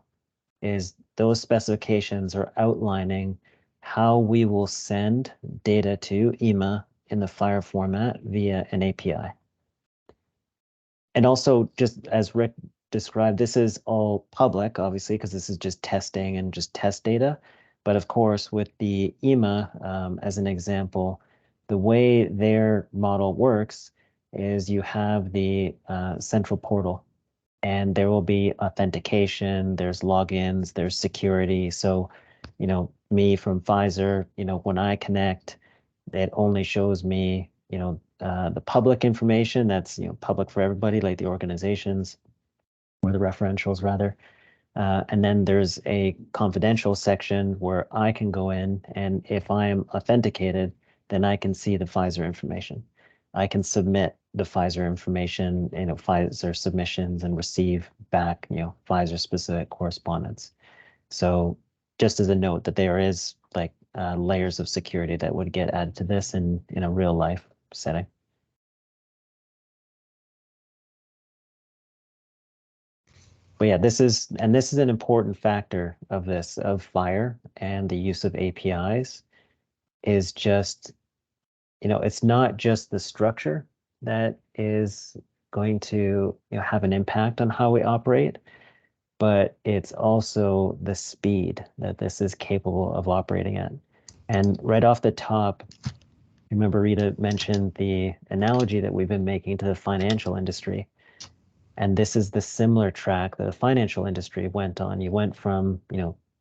Is those specifications are outlining how we will send data to EMA in the FHIR format via an API. And also, just as Rick described, this is all public, obviously, because this is just testing and just test data. But of course, with the EMA, as an example, the way their model works is you have the central portal. And there will be authentication, there's logins, there's security. So, you know, me from Pfizer, you know, when I connect, it only shows me, you know, the public information that's, you know, public for everybody, like the organizations or the referentials rather. And then there's a confidential section where I can go in, and if I am authenticated, then I can see the Pfizer information. I can submit the Pfizer information, you know, Pfizer submissions, and receive back, you know, Pfizer specific correspondence. So just as a note that there is like layers of security that would get added to this in a real life setting. But yeah, this is an important factor of FHIR and the use of APIs is just, it's not just the structure that is going to, have an impact on how we operate, but it's also the speed that this is capable of operating at. And right off the top, remember Rita mentioned the analogy that we've been making to the financial industry. And this is the similar track that the financial industry went on. You went from,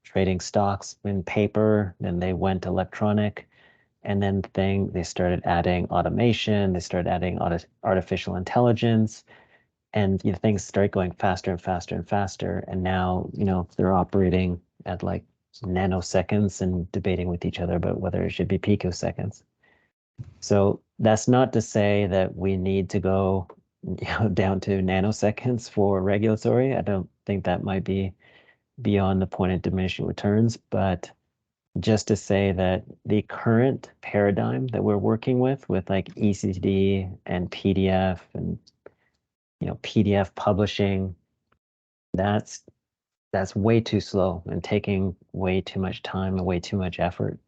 trading stocks in paper, then they went electronic, and then they started adding automation, they started adding artificial intelligence, and things start going faster and faster and faster. And now, they're operating at like nanoseconds and debating with each other about whether it should be picoseconds. So that's not to say that we need to go, down to nanoseconds for regulatory. I don't think that might be beyond the point of diminishing returns, but just to say that the current paradigm that we're working with like ECD and PDF and PDF publishing, that's way too slow and taking way too much time and way too much effort.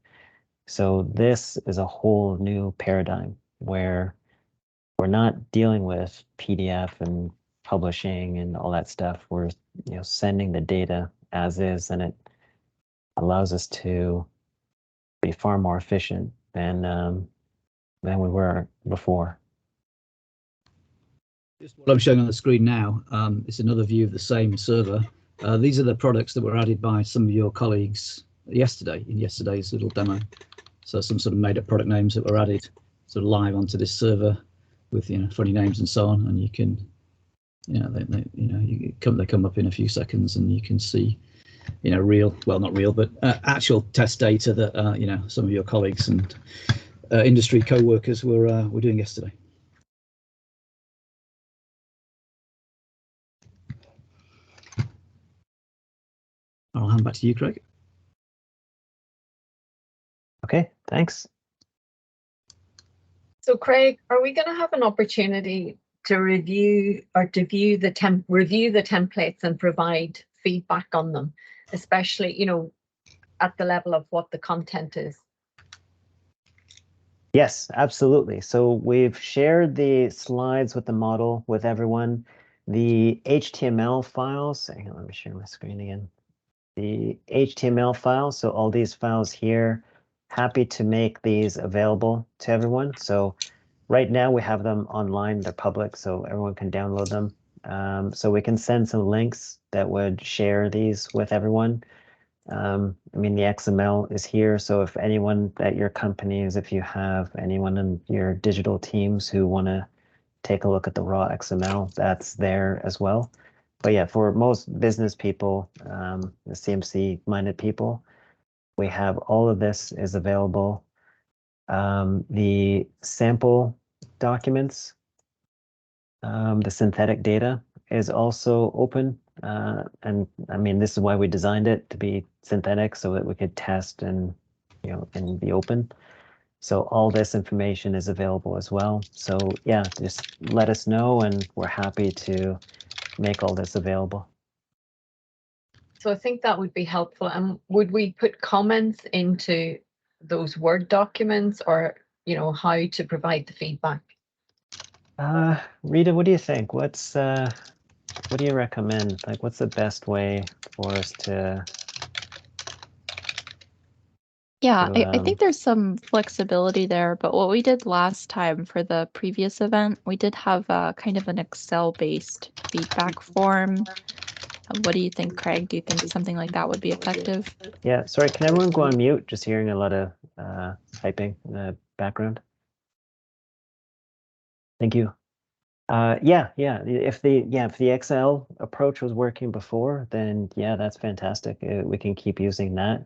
So this is a whole new paradigm where we're not dealing with PDF and publishing and all that stuff. We're sending the data as is, and it allows us to be far more efficient than we were before. Just what I'm showing on the screen now is another view of the same server. These are the products that were added by some of your colleagues yesterday in yesterday's little demo. So some sort of made-up product names that were added sort of live onto this server with funny names and so on, and you can they come up in a few seconds, and you can see real, well, not real, but actual test data that some of your colleagues and industry co-workers were doing yesterday. I'll hand back to you, Craig. Okay, thanks. So Craig, are we going to have an opportunity to review the templates and provide feedback on them, especially, at the level of what the content is? Yes, absolutely. So we've shared the slides with the model with everyone. The HTML files, hang on, let me share my screen again. The HTML files, so all these files here, happy to make these available to everyone. So right now we have them online, they're public, so everyone can download them. So we can send some links that would share these with everyone. I mean, the XML is here, so if anyone at your companies, if you have anyone in your digital teams who want to take a look at the raw XML, that's there as well. But yeah, for most business people, the CMC-minded people, we have all of this is available. The sample documents, the synthetic data is also open. And I mean, this is why we designed it to be synthetic so that we could test and, and be open. So all this information is available as well. So yeah, just let us know and we're happy to make all this available. So I think that would be helpful. And would we put comments into those Word documents, or, how to provide the feedback? Rita, what do you think? What do you recommend? Like, what's the best way for us to? Yeah, I think there's some flexibility there, but what we did last time for the previous event, we did have kind of an Excel-based feedback form. What do you think, Craig? Do you think something like that would be effective? Yeah, sorry, can everyone go on mute? Just hearing a lot of typing in the background. Thank you. Yeah. If the Excel approach was working before, then yeah, that's fantastic. We can keep using that.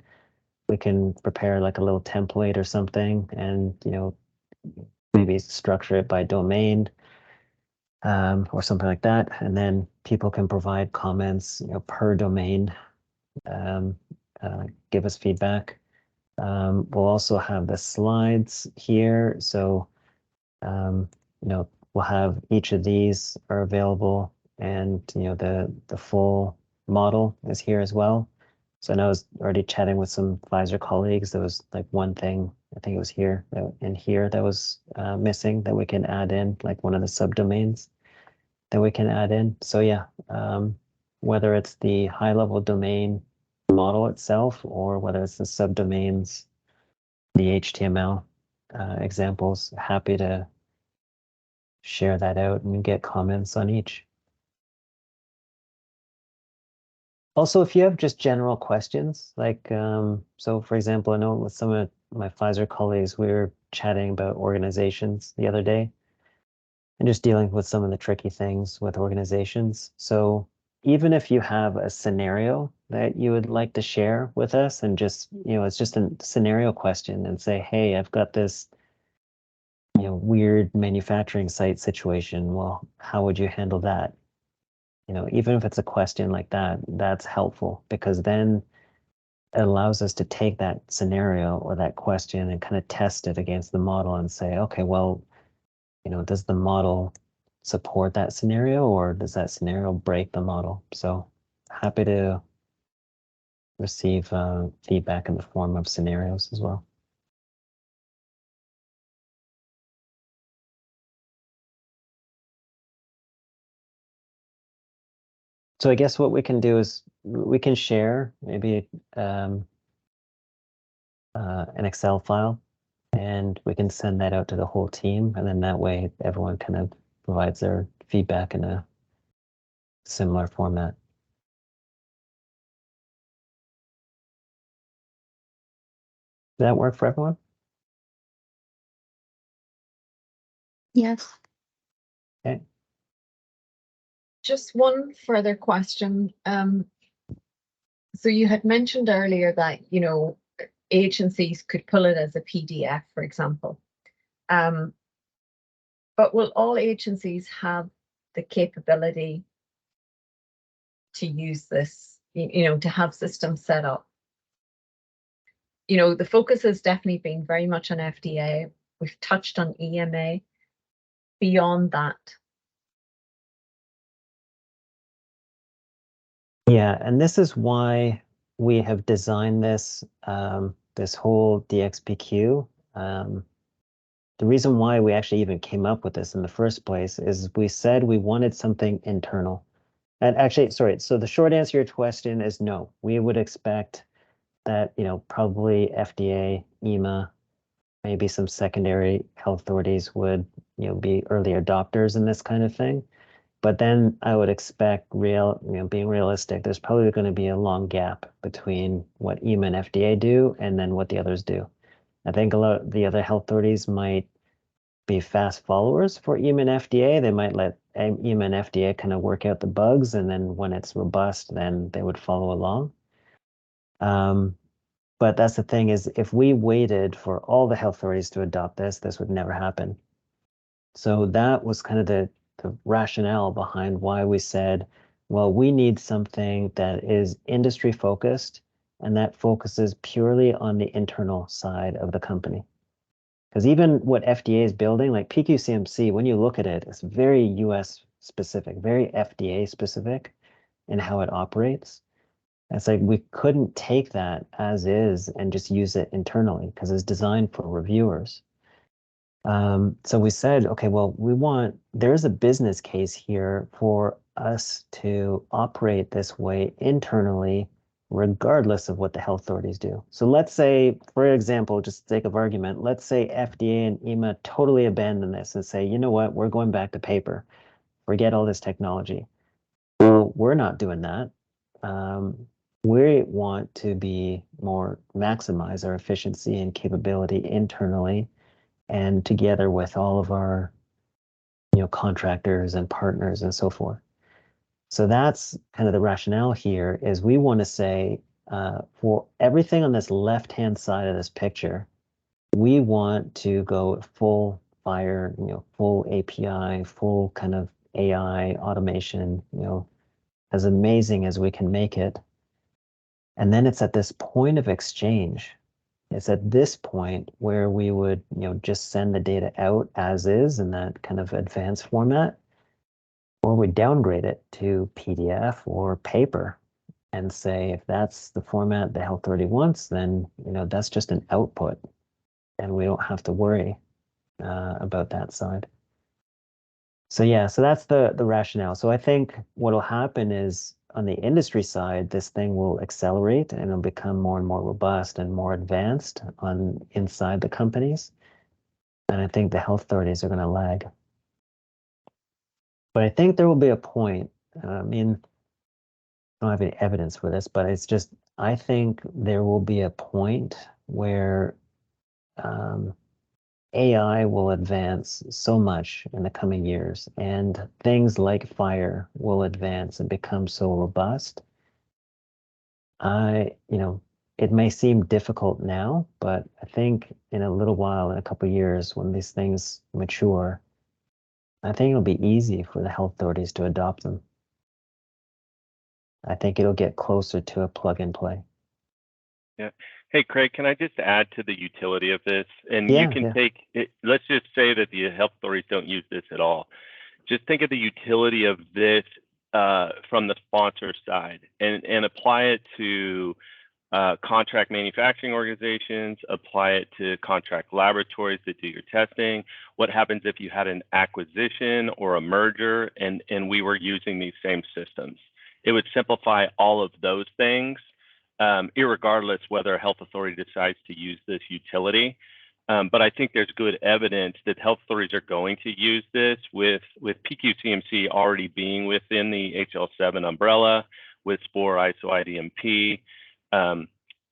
We can prepare like a little template or something, and maybe structure it by domain, or something like that, and then people can provide comments, per domain, give us feedback. We'll also have the slides here, so we'll have each of these are available and the full model is here as well. So I know I was already chatting with some FHIR colleagues. There was like one thing, I think it was here in here that was missing that we can add in, like one of the subdomains that we can add in. So yeah, whether it's the high-level domain model itself or whether it's the subdomains, the HTML examples, happy to share that out and get comments on each. Also, if you have just general questions, like, so for example, I know with some of my FHIR colleagues, we were chatting about organizations the other day and just dealing with some of the tricky things with organizations. So even if you have a scenario that you would like to share with us and just, it's just a scenario question and say, hey, I've got this, weird manufacturing site situation. Well, how would you handle that? Even if it's a question like that, that's helpful because then it allows us to take that scenario or that question and kind of test it against the model and say, okay, well, does the model support that scenario or does that scenario break the model? So happy to receive feedback in the form of scenarios as well. So I guess what we can do is we can share maybe an Excel file and we can send that out to the whole team. And then that way everyone kind of provides their feedback in a similar format. Does that work for everyone? Yes. Okay. Just one further question. So you had mentioned earlier that, agencies could pull it as a PDF, for example. But will all agencies have the capability to use this, to have systems set up? The focus has definitely been very much on FDA. We've touched on EMA. Beyond that. Yeah, and this is why we have designed this this whole DXPQ. The reason why we actually even came up with this in the first place is we said we wanted something internal. And actually, sorry, so the short answer to your question is no. We would expect that, probably FDA, EMA, maybe some secondary health authorities would, be early adopters in this kind of thing. But then I would expect being realistic, there's probably going to be a long gap between what EMA and FDA do and then what the others do. I think a lot of the other health authorities might be fast followers for EMA and FDA. They might let EMA and FDA kind of work out the bugs, and then when it's robust, then they would follow along. But that's the thing is, if we waited for all the health authorities to adopt this, this would never happen. So that was kind of the rationale behind why we said, well, we need something that is industry focused and that focuses purely on the internal side of the company. Because even what FDA is building, like PQCMC, when you look at it, it's very US specific, very FDA specific in how it operates. It's like we couldn't take that as is and just use it internally because it's designed for reviewers. So we said, okay, well, there's a business case here for us to operate this way internally, regardless of what the health authorities do. So let's say, for example, just for sake of argument, let's say FDA and EMA totally abandon this and say, you know what, we're going back to paper. Forget all this technology. Well, we're not doing that. We want to be maximize our efficiency and capability internally and together with all of our contractors and partners and so forth. So that's kind of the rationale here is we want to say for everything on this left-hand side of this picture, we want to go full FHIR, full API, full kind of AI automation, as amazing as we can make it. And then it's at this point of exchange. It's at this point where we would, just send the data out as is in that kind of advanced format. or we downgrade it to PDF or paper and say if that's the format the health authority wants, then that's just an output, and we don't have to worry about that side. So yeah, so that's the rationale. So I think what'll happen is on the industry side, this thing will accelerate and it'll become more and more robust and more advanced on inside the companies. And I think the health authorities are going to lag. But I think there will be a point. I mean, I don't have any evidence for this, but it's just I think there will be a point where AI will advance so much in the coming years, and things like FHIR will advance and become so robust. It may seem difficult now, but I think in a little while, in a couple of years, when these things mature, I think it'll be easy for the health authorities to adopt them. I think it'll get closer to a plug and play. Yeah. Hey, Craig, can I just add to the utility of this? And Yeah, you can yeah. take it, let's just say that the health authorities don't use this at all. Just think of the utility of this from the sponsor side and apply it to contract manufacturing organizations, apply it to contract laboratories that do your testing. What happens if you had an acquisition or a merger and we were using these same systems? It would simplify all of those things, irregardless whether a health authority decides to use this utility. But I think there's good evidence that health authorities are going to use this with PQCMC already being within the HL7 umbrella, with SPOR, ISO, IDMP.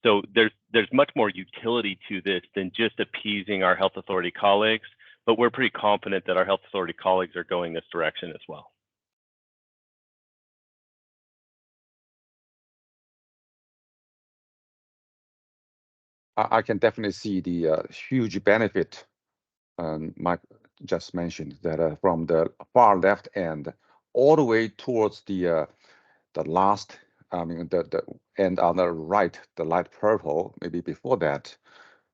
So there's much more utility to this than just appeasing our health authority colleagues, but we're pretty confident that our health authority colleagues are going this direction as well. I can definitely see the huge benefit Mike just mentioned, that from the far left end all the way towards the last, I mean the end on the right, the light purple, maybe before that.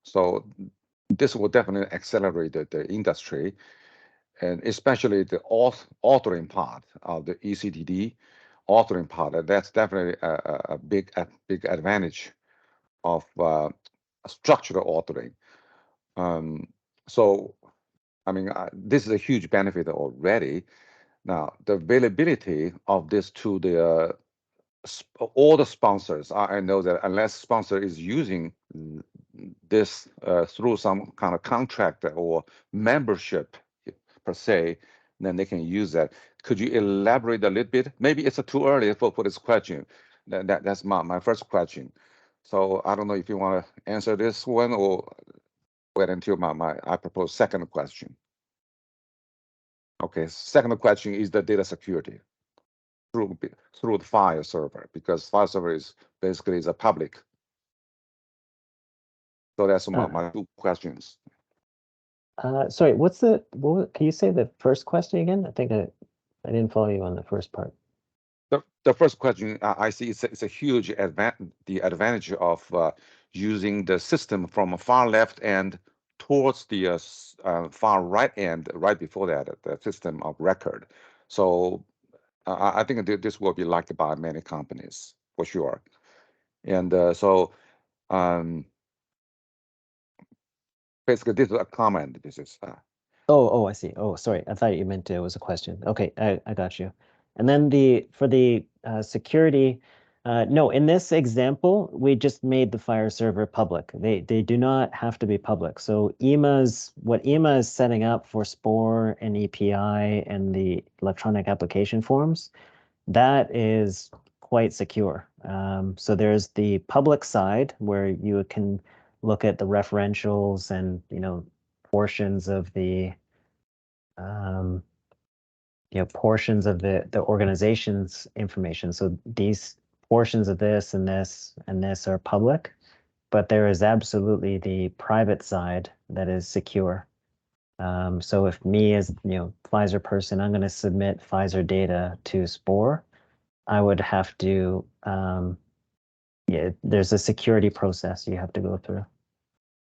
So this will definitely accelerate the industry, and especially the authoring part of the ECDD authoring part. That's definitely a big advantage of structural authoring. So I mean, this is a huge benefit already. Now, the availability of this to the all the sponsors, I know that unless sponsor is using this through some kind of contract or membership per se, then they can use that. Could you elaborate a little bit? Maybe it's too early for this question. That's my first question. So I don't know if you want to answer this one or wait until I propose second question. Okay, second question is the data security through the FHIR server, because FHIR server is basically a public. So that's my two questions. Sorry, can you say the first question again? I think I didn't follow you on the first part. The first question I see it's a huge advantage of using the system from a far left end towards the far right end, right before that, the system of record. So I think this will be liked by many companies for sure. And so basically this is a comment. This is Oh, I see. Oh, sorry. I thought you meant it was a question. Okay, I got you. And then for the security, no, in this example, we just made the FHIR server public. They do not have to be public. So what EMA is setting up for SPOR and EPI and the electronic application forms, that is quite secure. So there's the public side where you can look at the referentials and portions of the portions of the organization's information. So these portions of this and this and this are public, but there is absolutely the private side that is secure. So if me as Pfizer person, I'm going to submit Pfizer data to SPOR, I would have to there's a security process you have to go through.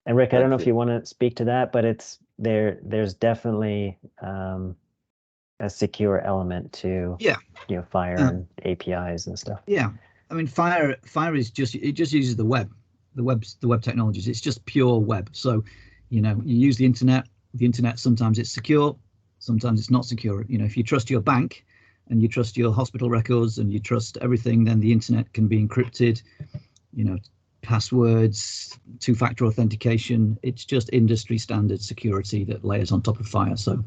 And Rick, I don't know if you want to speak to that, but there's definitely a secure element to Yeah. FHIR and APIs and stuff. Yeah, I mean, FHIR is just uses the web technologies. It's just pure web. So, you use the internet. The internet, sometimes it's secure, sometimes it's not secure. If you trust your bank and you trust your hospital records and you trust everything, then the internet can be encrypted. Passwords, two-factor authentication. It's just industry standard security that layers on top of FHIR. So,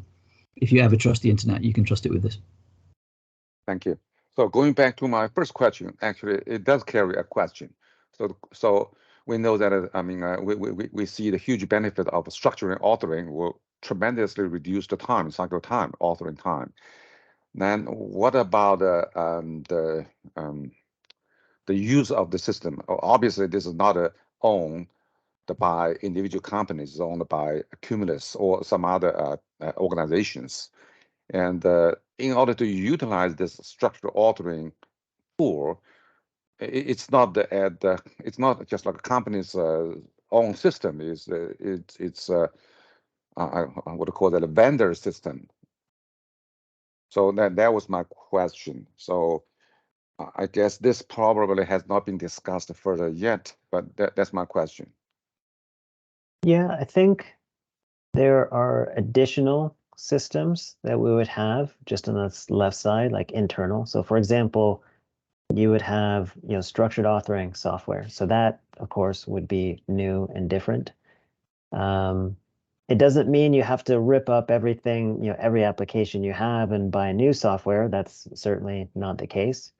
if you ever trust the internet, you can trust it with this. Thank you. So going back to my first question, actually, it does carry a question. So we know that, we see the huge benefit of structuring authoring will tremendously reduce the cycle time, authoring time. Then what about the use of the system? Obviously, this is not owned by individual companies, it's owned by Cumulus or some other organizations. And in order to utilize this structural authoring tool, it's not it's not just like a company's own system. It's I would call that a vendor system. So that was my question. So I guess this probably has not been discussed further yet, but that's my question. Yeah, I think there are additional systems that we would have just on the left side, like internal. So for example, you would have, structured authoring software. So that, of course, would be new and different. It doesn't mean you have to rip up everything, every application you have and buy new software. That's certainly not the case.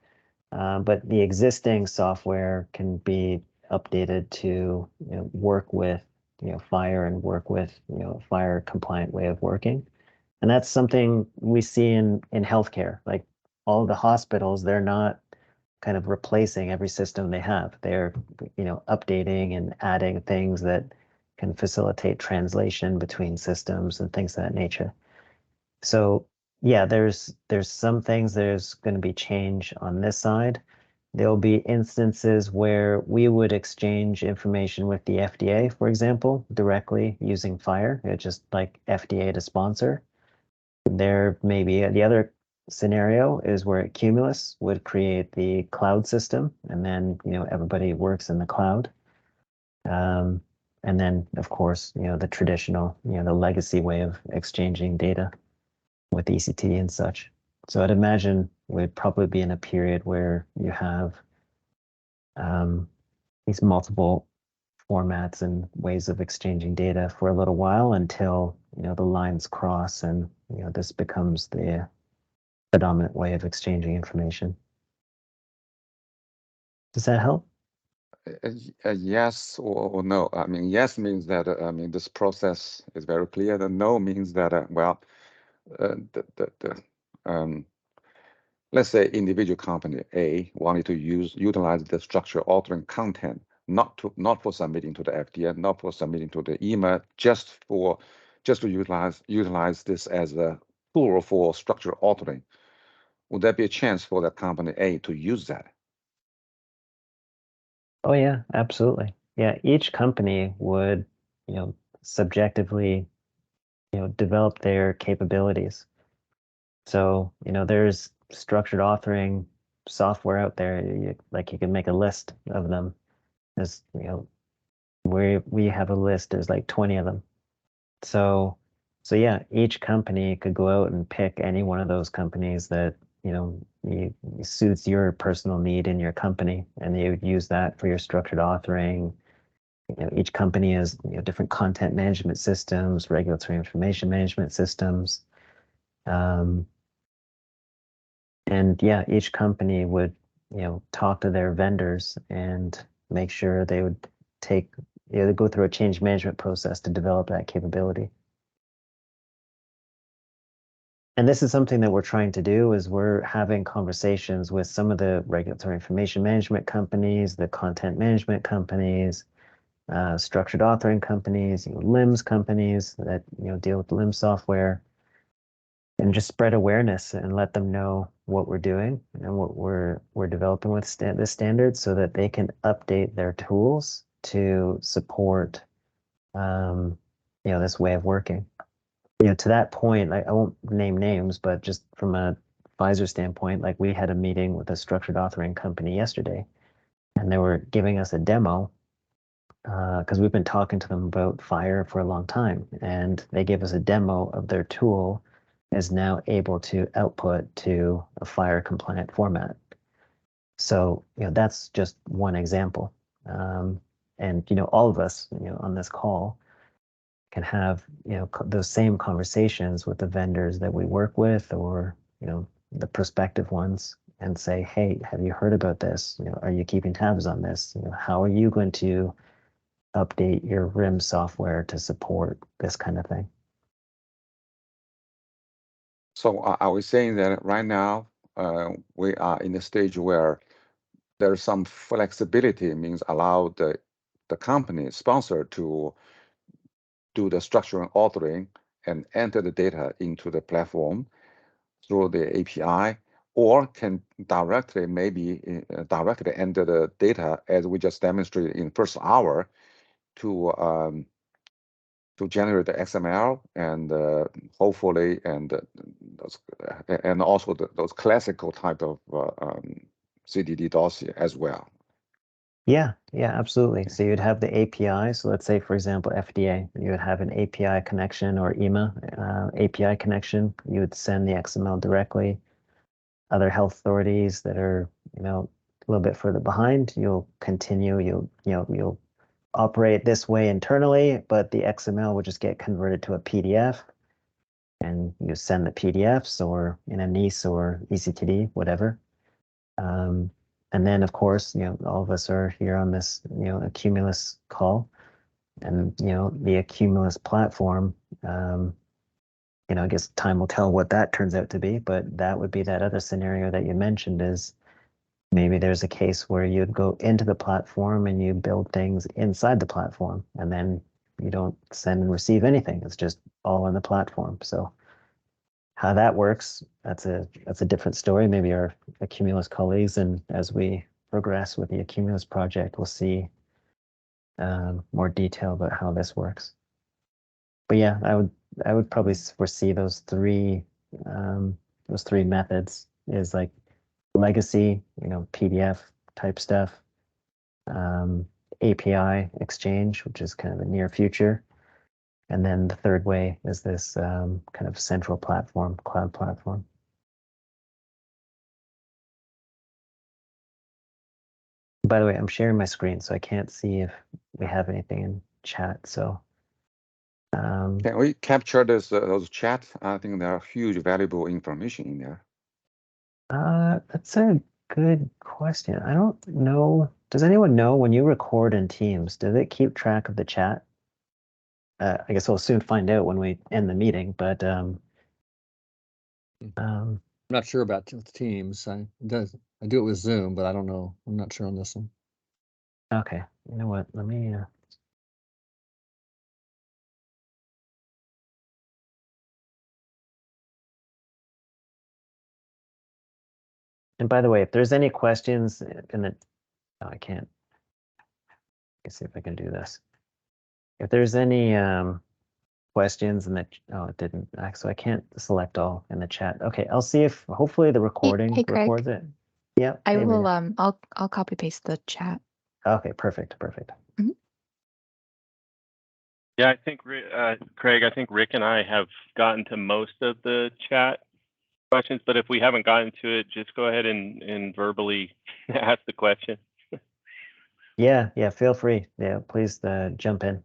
But the existing software can be updated to work with FHIR and work with FHIR compliant way of working. And that's something we see in healthcare. Like all the hospitals, they're not kind of replacing every system they have. They're updating and adding things that can facilitate translation between systems and things of that nature. So yeah, there's some things there's going to be change on this side. There'll be instances where we would exchange information with the FDA, for example, directly using FHIR. It's just like FDA to sponsor. There may be the other scenario is where Cumulus would create the cloud system, and then everybody works in the cloud. And then, of course, the traditional, the legacy way of exchanging data with ECT and such. So I'd imagine we'd probably be in a period where you have these multiple formats and ways of exchanging data for a little while until the lines cross and this becomes the predominant way of exchanging information. Does that help? Yes or no. I mean, yes means that this process is very clear. The no means that let's say individual company A wanted to utilize the structure authoring content, not for submitting to the FDA, not for submitting to the EMA, just to utilize this as a tool for structure authoring. Would there be a chance for that company A to use that? Oh yeah, absolutely. Yeah, each company would, subjectively, develop their capabilities. So, there's structured authoring software out there. You can make a list of them. There's, we have a list, there's like 20 of them. So yeah, each company could go out and pick any one of those companies that, suits your personal need in your company, and you would use that for your structured authoring. Each company has, different content management systems, regulatory information management systems. And yeah, each company would, talk to their vendors and make sure they would they go through a change management process to develop that capability. And this is something that we're trying to do is we're having conversations with some of the regulatory information management companies, the content management companies, structured authoring companies, LIMS companies that deal with LIMS software, and just spread awareness and let them know what we're doing and what we're developing with this standard so that they can update their tools to support this way of working. to that point, I won't name names, but just from a Pfizer standpoint, like we had a meeting with a structured authoring company yesterday, and they were giving us a demo because we've been talking to them about FHIR for a long time, and they gave us a demo of their tool is now able to output to a FHIR compliant format. So, that's just one example. And, all of us, on this call can have, those same conversations with the vendors that we work with or, the prospective ones and say, hey, have you heard about this? Are you keeping tabs on this? How are you going to update your RIM software to support this kind of thing? So I was saying that right now we are in a stage where there's some flexibility, means allow the company sponsor to do the structural authoring and enter the data into the platform through the API, or can directly directly enter the data as we just demonstrated in first hour to generate the XML and hopefully and also those classical type of CDD dossier as well. Yeah, absolutely. So you'd have the API. So let's say, for example, FDA, you would have an API connection or EMA API connection. You would send the XML directly. Other health authorities that are, a little bit further behind, you'll continue, you'll operate this way internally, but the XML will just get converted to a PDF and you send the PDFs or in a NIS or ECTD, whatever. And then, of course, all of us are here on this, Accumulus call, and the Accumulus platform. I guess time will tell what that turns out to be, but that would be that other scenario that you mentioned is maybe there's a case where you'd go into the platform and you build things inside the platform, and then you don't send and receive anything. It's just all in the platform. So how that works, that's a different story. Maybe our Accumulus colleagues, and as we progress with the Accumulus project, we'll see more detail about how this works. But yeah, I would probably foresee those three methods is like legacy, PDF type stuff, API exchange, which is kind of the near future. And then the third way is this kind of central platform, cloud platform. By the way, I'm sharing my screen, so I can't see if we have anything in chat. So can we capture those chats? I think there are huge valuable information in there. That's a good question. I don't know. Does anyone know when you record in Teams, does it keep track of the chat? I guess we'll soon find out when we end the meeting, but I'm not sure about Teams. I do it with Zoom, but I don't know. I'm not sure on this one. Okay, you know what? Let me. And by the way, if there's any questions in the, oh, I can't. Let's see if I can do this. If there's any questions in the, oh, it didn't. So I can't select all in the chat. Okay, I'll see if hopefully the recording Hey, Craig. records it. Yeah. I hey, will, Rita. I'll copy paste the chat. Okay, perfect. Yeah, I think, Craig, I think Rick and I have gotten to most of the chat questions, but if we haven't gotten to it, just go ahead and verbally ask the question. Yeah, feel free. Yeah, please jump in.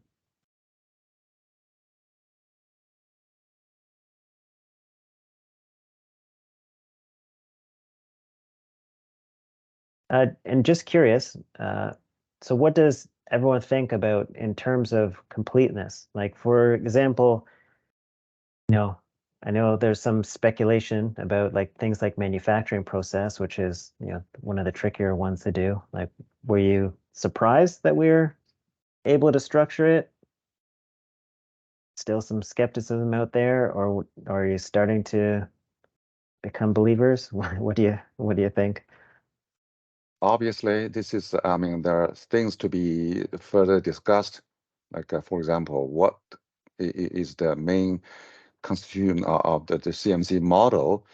And just curious, so what does everyone think about in terms of completeness? Like, for example, I know there's some speculation about like things like manufacturing process, which is, one of the trickier ones to do. Like, were you surprised that we were able to structure it? Still some skepticism out there, or are you starting to become believers? What do you think? Obviously, this is, I mean, there are things to be further discussed. Like, for example, what is the main constitution of the CMC model,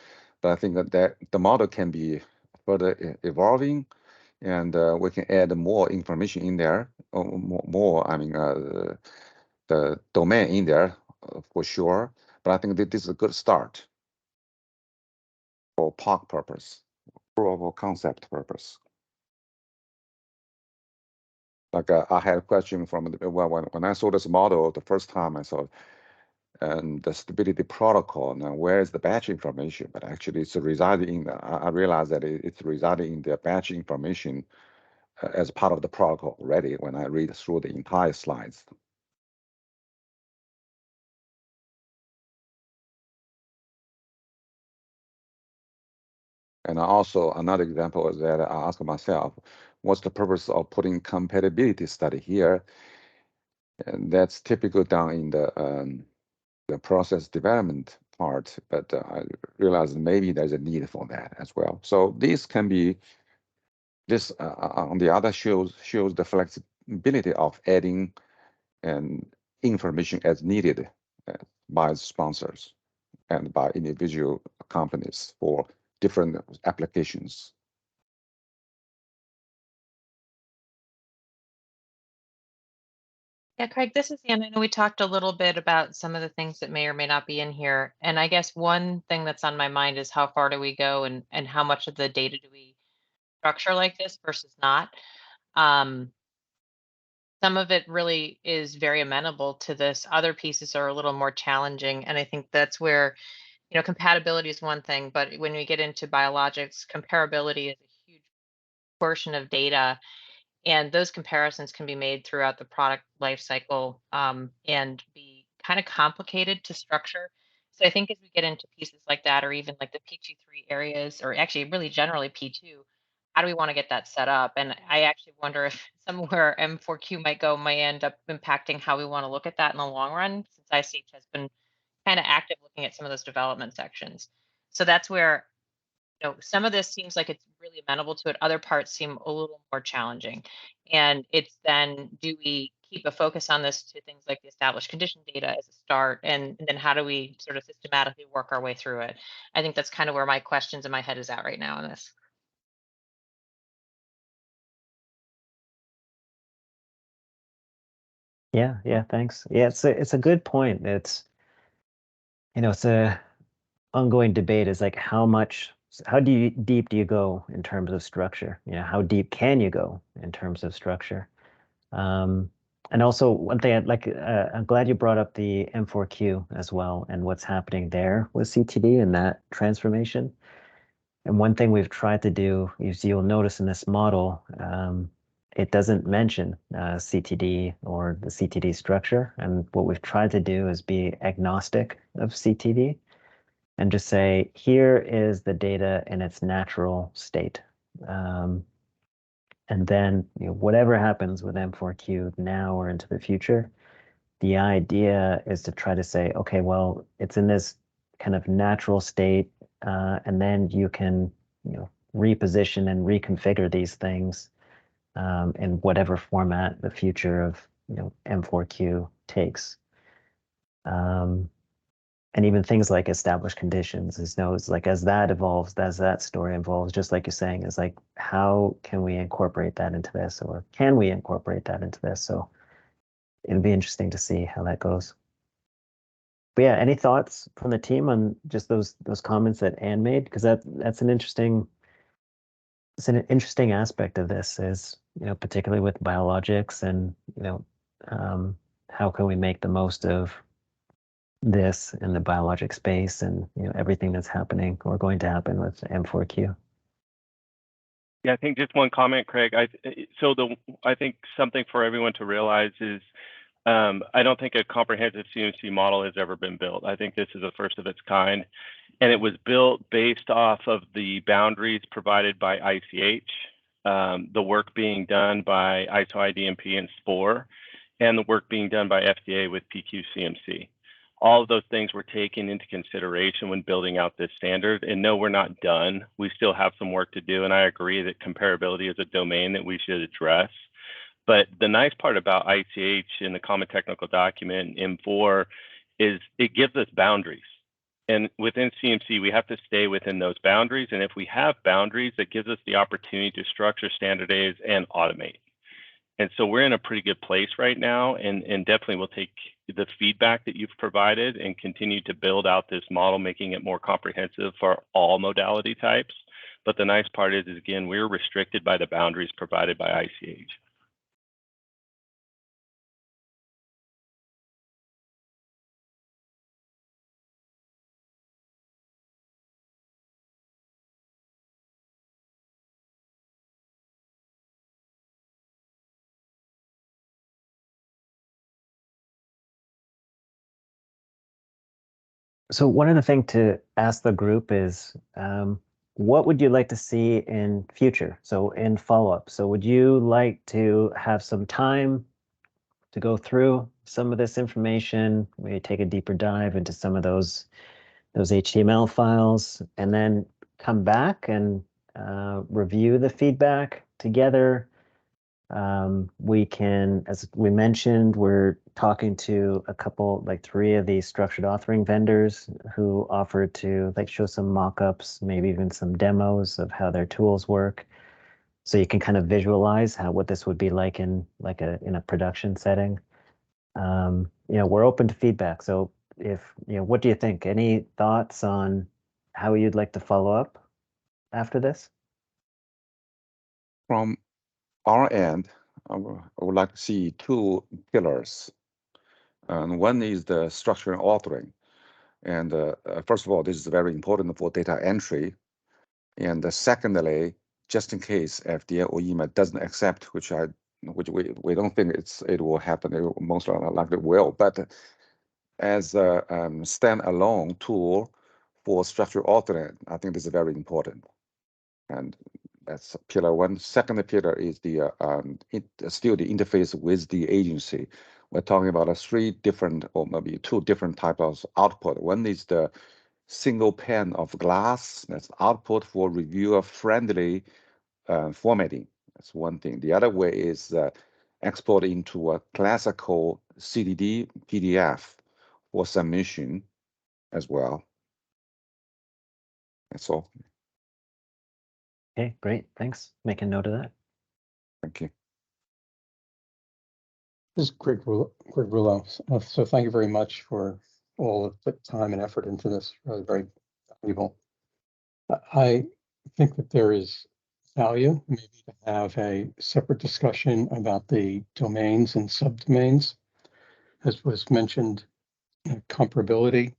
but I think that the model can be further evolving, and we can add more information in there, I mean, the domain in there for sure. But I think that this is a good start for POC purpose, proof of concept purpose. Like I had a question from when I saw this model the first time I saw it, and the stability protocol. Now, where is the batch information? But actually, it's residing in I realized that it's residing in the batch information as part of the protocol already when I read through the entire slides. And also another example is that I ask myself, what's the purpose of putting compatibility study here? And that's typical down in the process development part, but I realized maybe there's a need for that as well. So this can be, this on the other shows the flexibility of adding and information as needed by sponsors and by individual companies for different applications. Yeah, Craig, this is Ann. I know we talked a little bit about some of the things that may or may not be in here. And I guess one thing that's on my mind is how far do we go and how much of the data do we structure like this versus not? Some of it really is very amenable to this. Other pieces are a little more challenging. And I think that's where, compatibility is one thing, but when we get into biologics, comparability is a huge portion of data. And those comparisons can be made throughout the product life cycle and be kind of complicated to structure. So I think as we get into pieces like that, or even like the P23 areas, or actually really generally P2, how do we want to get that set up? And I actually wonder if somewhere M4Q might go might end up impacting how we want to look at that in the long run, since ICH has been kind of active looking at some of those development sections. So that's where some of this seems like it's really amenable to it. Other parts seem a little more challenging. And it's then, do we keep a focus on this to things like the established condition data as a start? And then how do we sort of systematically work our way through it? I think that's kind of where my questions in my head is at right now on this. Yeah, thanks. Yeah, it's a good point. It's a ongoing debate is like how deep do you go in terms of structure? How deep can you go in terms of structure? And also one thing I'm glad you brought up the M4Q as well and what's happening there with CTD and that transformation. And one thing we've tried to do is you'll notice in this model, it doesn't mention CTD or the CTD structure. And what we've tried to do is be agnostic of CTD and just say, here is the data in its natural state. And then whatever happens with M4Q now or into the future, the idea is to try to say, okay, well, it's in this kind of natural state, and then you can reposition and reconfigure these things in whatever format the future of M4Q takes. And even things like established conditions is like as that evolves, as that story evolves, just like you're saying, is like how can we incorporate that into this, or can we incorporate that into this? So it'll be interesting to see how that goes. But yeah, any thoughts from the team on just those comments that Anne made? Because that's an interesting aspect of this is, particularly with biologics and, how can we make the most of this in the biologic space and, everything that's happening or going to happen with M4Q. Yeah, I think just one comment, Craig. I think something for everyone to realize is I don't think a comprehensive CMC model has ever been built. I think this is the first of its kind, and it was built based off of the boundaries provided by ICH, the work being done by ISO IDMP and SPOR, and the work being done by FDA with PQCMC. All of those things were taken into consideration when building out this standard. And no, we're not done. We still have some work to do. And I agree that comparability is a domain that we should address. But the nice part about ICH in the Common Technical Document, M4, is it gives us boundaries. And within CMC, we have to stay within those boundaries. And if we have boundaries, it gives us the opportunity to structure, standardize, and automate. And so we're in a pretty good place right now, and definitely we'll take the feedback that you've provided and continue to build out this model, making it more comprehensive for all modality types. But the nice part is again, we're restricted by the boundaries provided by ICH. So one of the things to ask the group is, what would you like to see in future? So in follow-up. So would you like to have some time to go through some of this information, maybe take a deeper dive into some of those HTML files, and then come back and review the feedback together? We can, as we mentioned, we're talking to a couple, like 3 of these structured authoring vendors who offer to like show some mock-ups, maybe even some demos of how their tools work. So you can kind of visualize what this would be like in a production setting. We're open to feedback. So what do you think? Any thoughts on how you'd like to follow up after this? From our end, I would like to see 2 pillars. And one is the structure and authoring. And first of all, this is very important for data entry. And secondly, just in case FDA or EMA doesn't accept, which we don't think it will happen, it most likely will, but as a standalone tool for structural authoring, I think this is very important. And that's pillar 1. Second pillar is still the interface with the agency. We're talking about 3 different, or maybe 2 different types of output. One is the single pane of glass. That's output for reviewer-friendly formatting. That's one thing. The other way is export into a classical CDD PDF for submission as well. That's all. Okay, great. Thanks. Make a note of that. Thank you. This is Greg Rouleau. So thank you very much for all of the time and effort into this. Really very valuable. I think that there is value maybe to have a separate discussion about the domains and subdomains. As was mentioned, comparability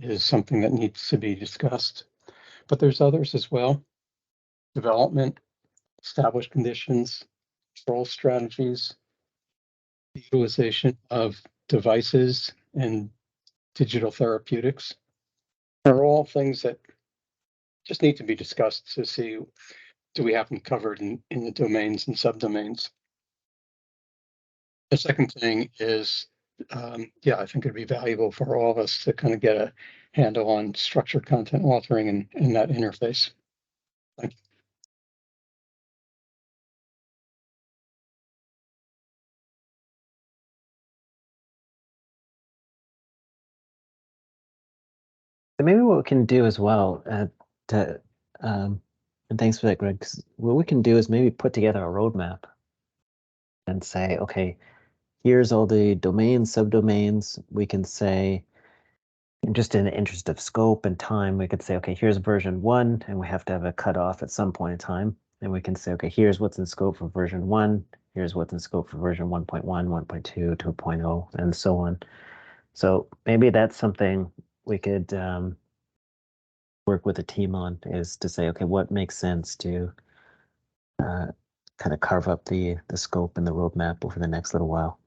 is something that needs to be discussed, but there's others as well. Development, established conditions, control strategies, the utilization of devices and digital therapeutics are all things that just need to be discussed to see, do we have them covered in the domains and subdomains? The second thing is, I think it'd be valuable for all of us to kind of get a handle on structured content authoring and that interface. Thank you. So maybe what we can do as well, and thanks for that, Greg. 'Cause what we can do is maybe put together a roadmap and say, okay, here's all the domains, subdomains. We can say, just in the interest of scope and time, we could say, okay, here's version 1, and we have to have a cutoff at some point in time. And we can say, okay, here's what's in scope for version 1. Here's what's in scope for version 1.1, 1.2, 2.0, and so on. So maybe that's something we could work with a team on, is to say, okay, what makes sense to kind of carve up the scope and the roadmap over the next little while.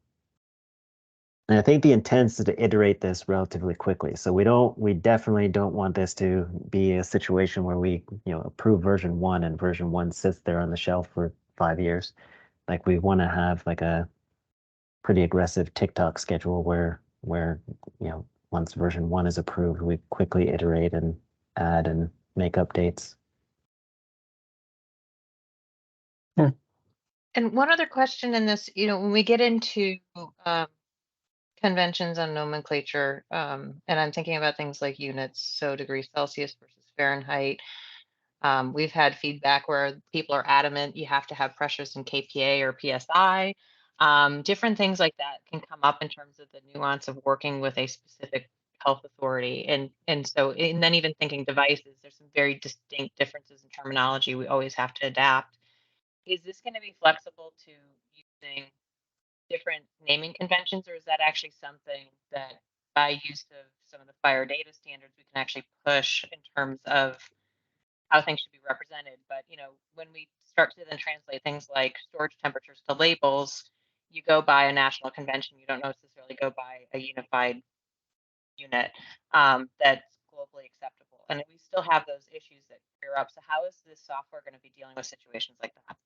And I think the intent is to iterate this relatively quickly. So we definitely don't want this to be a situation where we, approve version 1 and version 1 sits there on the shelf for 5 years. Like, we want to have like a pretty aggressive TikTok schedule where once version 1 is approved, we quickly iterate and add and make updates. And one other question in this, when we get into conventions on nomenclature, and I'm thinking about things like units, so degrees Celsius versus Fahrenheit. We've had feedback where people are adamant you have to have pressures in KPA or PSI. Different things like that can come up in terms of the nuance of working with a specific health authority. And then even thinking devices, there's some very distinct differences in terminology we always have to adapt. Is this going to be flexible to using different naming conventions, or is that actually something that by use of some of the FHIR data standards we can actually push in terms of how things should be represented? But when we start to then translate things like storage temperatures to labels, you go by a national convention, you don't necessarily go by a unified unit that's globally acceptable, and we still have those issues that clear up. So how is this software going to be dealing with situations like that?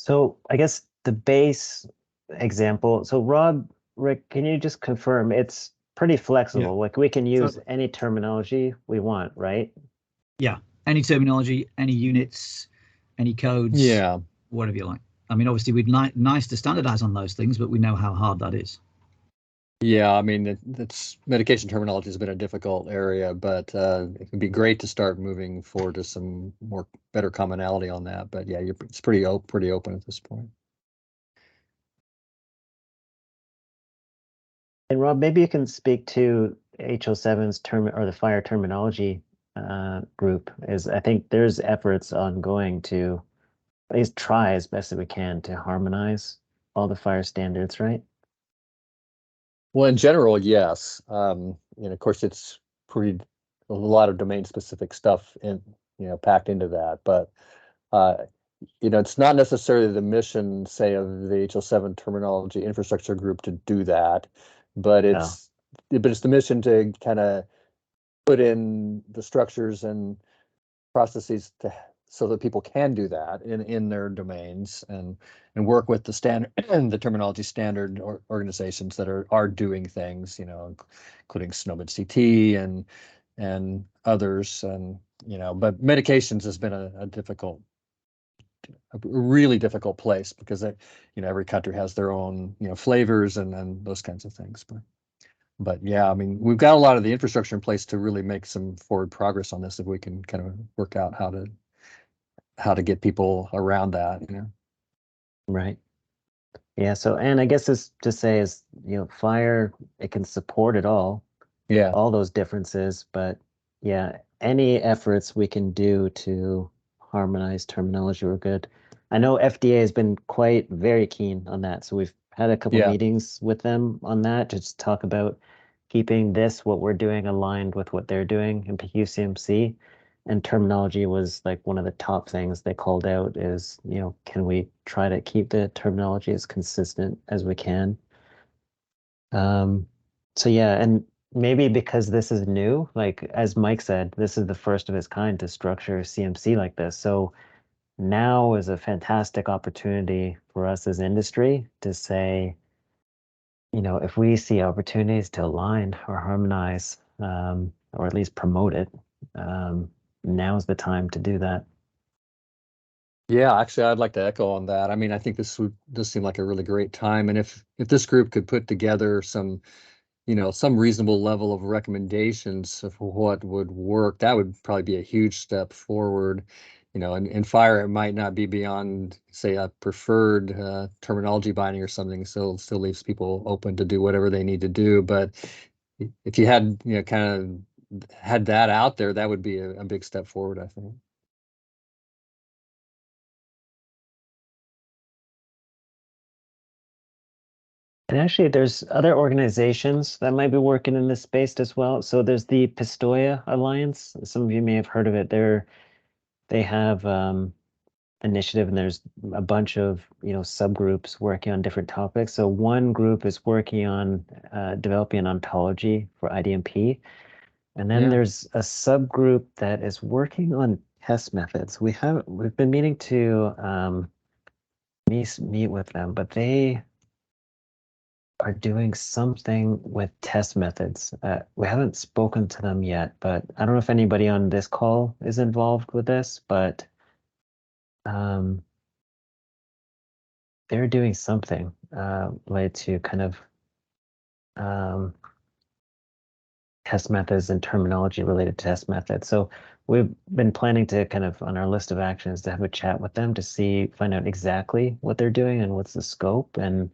So I guess the base example, so Rob, Rick, can you just confirm it's pretty flexible? Like we can use any terminology we want, right? Yeah, any terminology, any units, any codes, Yeah. whatever you like. I mean, obviously, we'd nice to standardize on those things, but we know how hard that is. Yeah, I mean, it's medication terminology has been a difficult area, but it would be great to start moving forward to some better commonality on that. But yeah, it's pretty open at this point. And Rob, maybe you can speak to HO7's term or the FHIR terminology group. I think there's efforts ongoing to at least try as best as we can to harmonize all the FHIR standards, right? Well, in general, yes. Of course, it's a lot of domain-specific stuff packed into that. But it's not necessarily the mission, say, of the HL7 terminology infrastructure group to do that, but it's the mission to kind of put in the structures and processes so that people can do that in their domains and work with the standard and the terminology standard organizations that are doing things, including SNOMED CT and others. And but medications has been a really difficult place because every country has their own flavors and those kinds of things. But yeah, I mean, we've got a lot of the infrastructure in place to really make some forward progress on this if we can kind of work out how to get people around that, Right. Yeah. So, and I guess this to say is, FHIR, it can support it all. Yeah. All those differences, but yeah, any efforts we can do to harmonize terminology are good. I know FDA has been very keen on that. So we've had a couple meetings with them on that to just talk about keeping what we're doing aligned with what they're doing in PQCMC. And terminology was like one of the top things they called out is, can we try to keep the terminology as consistent as we can? So yeah, and maybe because this is new, like as Mike said, this is the first of its kind to structure CMC like this. So now is a fantastic opportunity for us as industry to say, if we see opportunities to align or harmonize, or at least promote it, now's the time to do that. Yeah, actually, I'd like to echo on that. I mean, I think this seem like a really great time, and if this group could put together some reasonable level of recommendations of what would work, that would probably be a huge step forward. And FHIR, it might not be beyond, say, a preferred terminology binding or something, so it still leaves people open to do whatever they need to do. But if you had, kind of had that out there, that would be a big step forward, I think. And actually, there's other organizations that might be working in this space as well. So there's the Pistoia Alliance. Some of you may have heard of it. They have initiative, and there's a bunch of subgroups working on different topics. So one group is working on developing an ontology for IDMP, and then there's a subgroup that is working on test methods. We've been meaning to meet with them, but they are doing something with test methods. We haven't spoken to them yet, but I don't know if anybody on this call is involved with this, but they're doing something. related to kind of test methods and terminology related to test methods. So we've been planning to kind of on our list of actions to have a chat with them to find out exactly what they're doing and what's the scope, and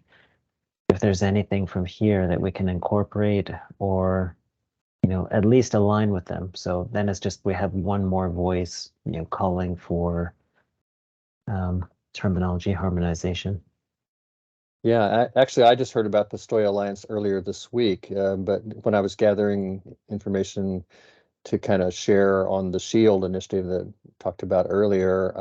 if there's anything from here that we can incorporate or, at least align with them. So then it's just, we have one more voice, calling for terminology harmonization. Yeah, actually, I just heard about the Stoy Alliance earlier this week, but when I was gathering information to kind of share on the SHIELD initiative that I talked about earlier,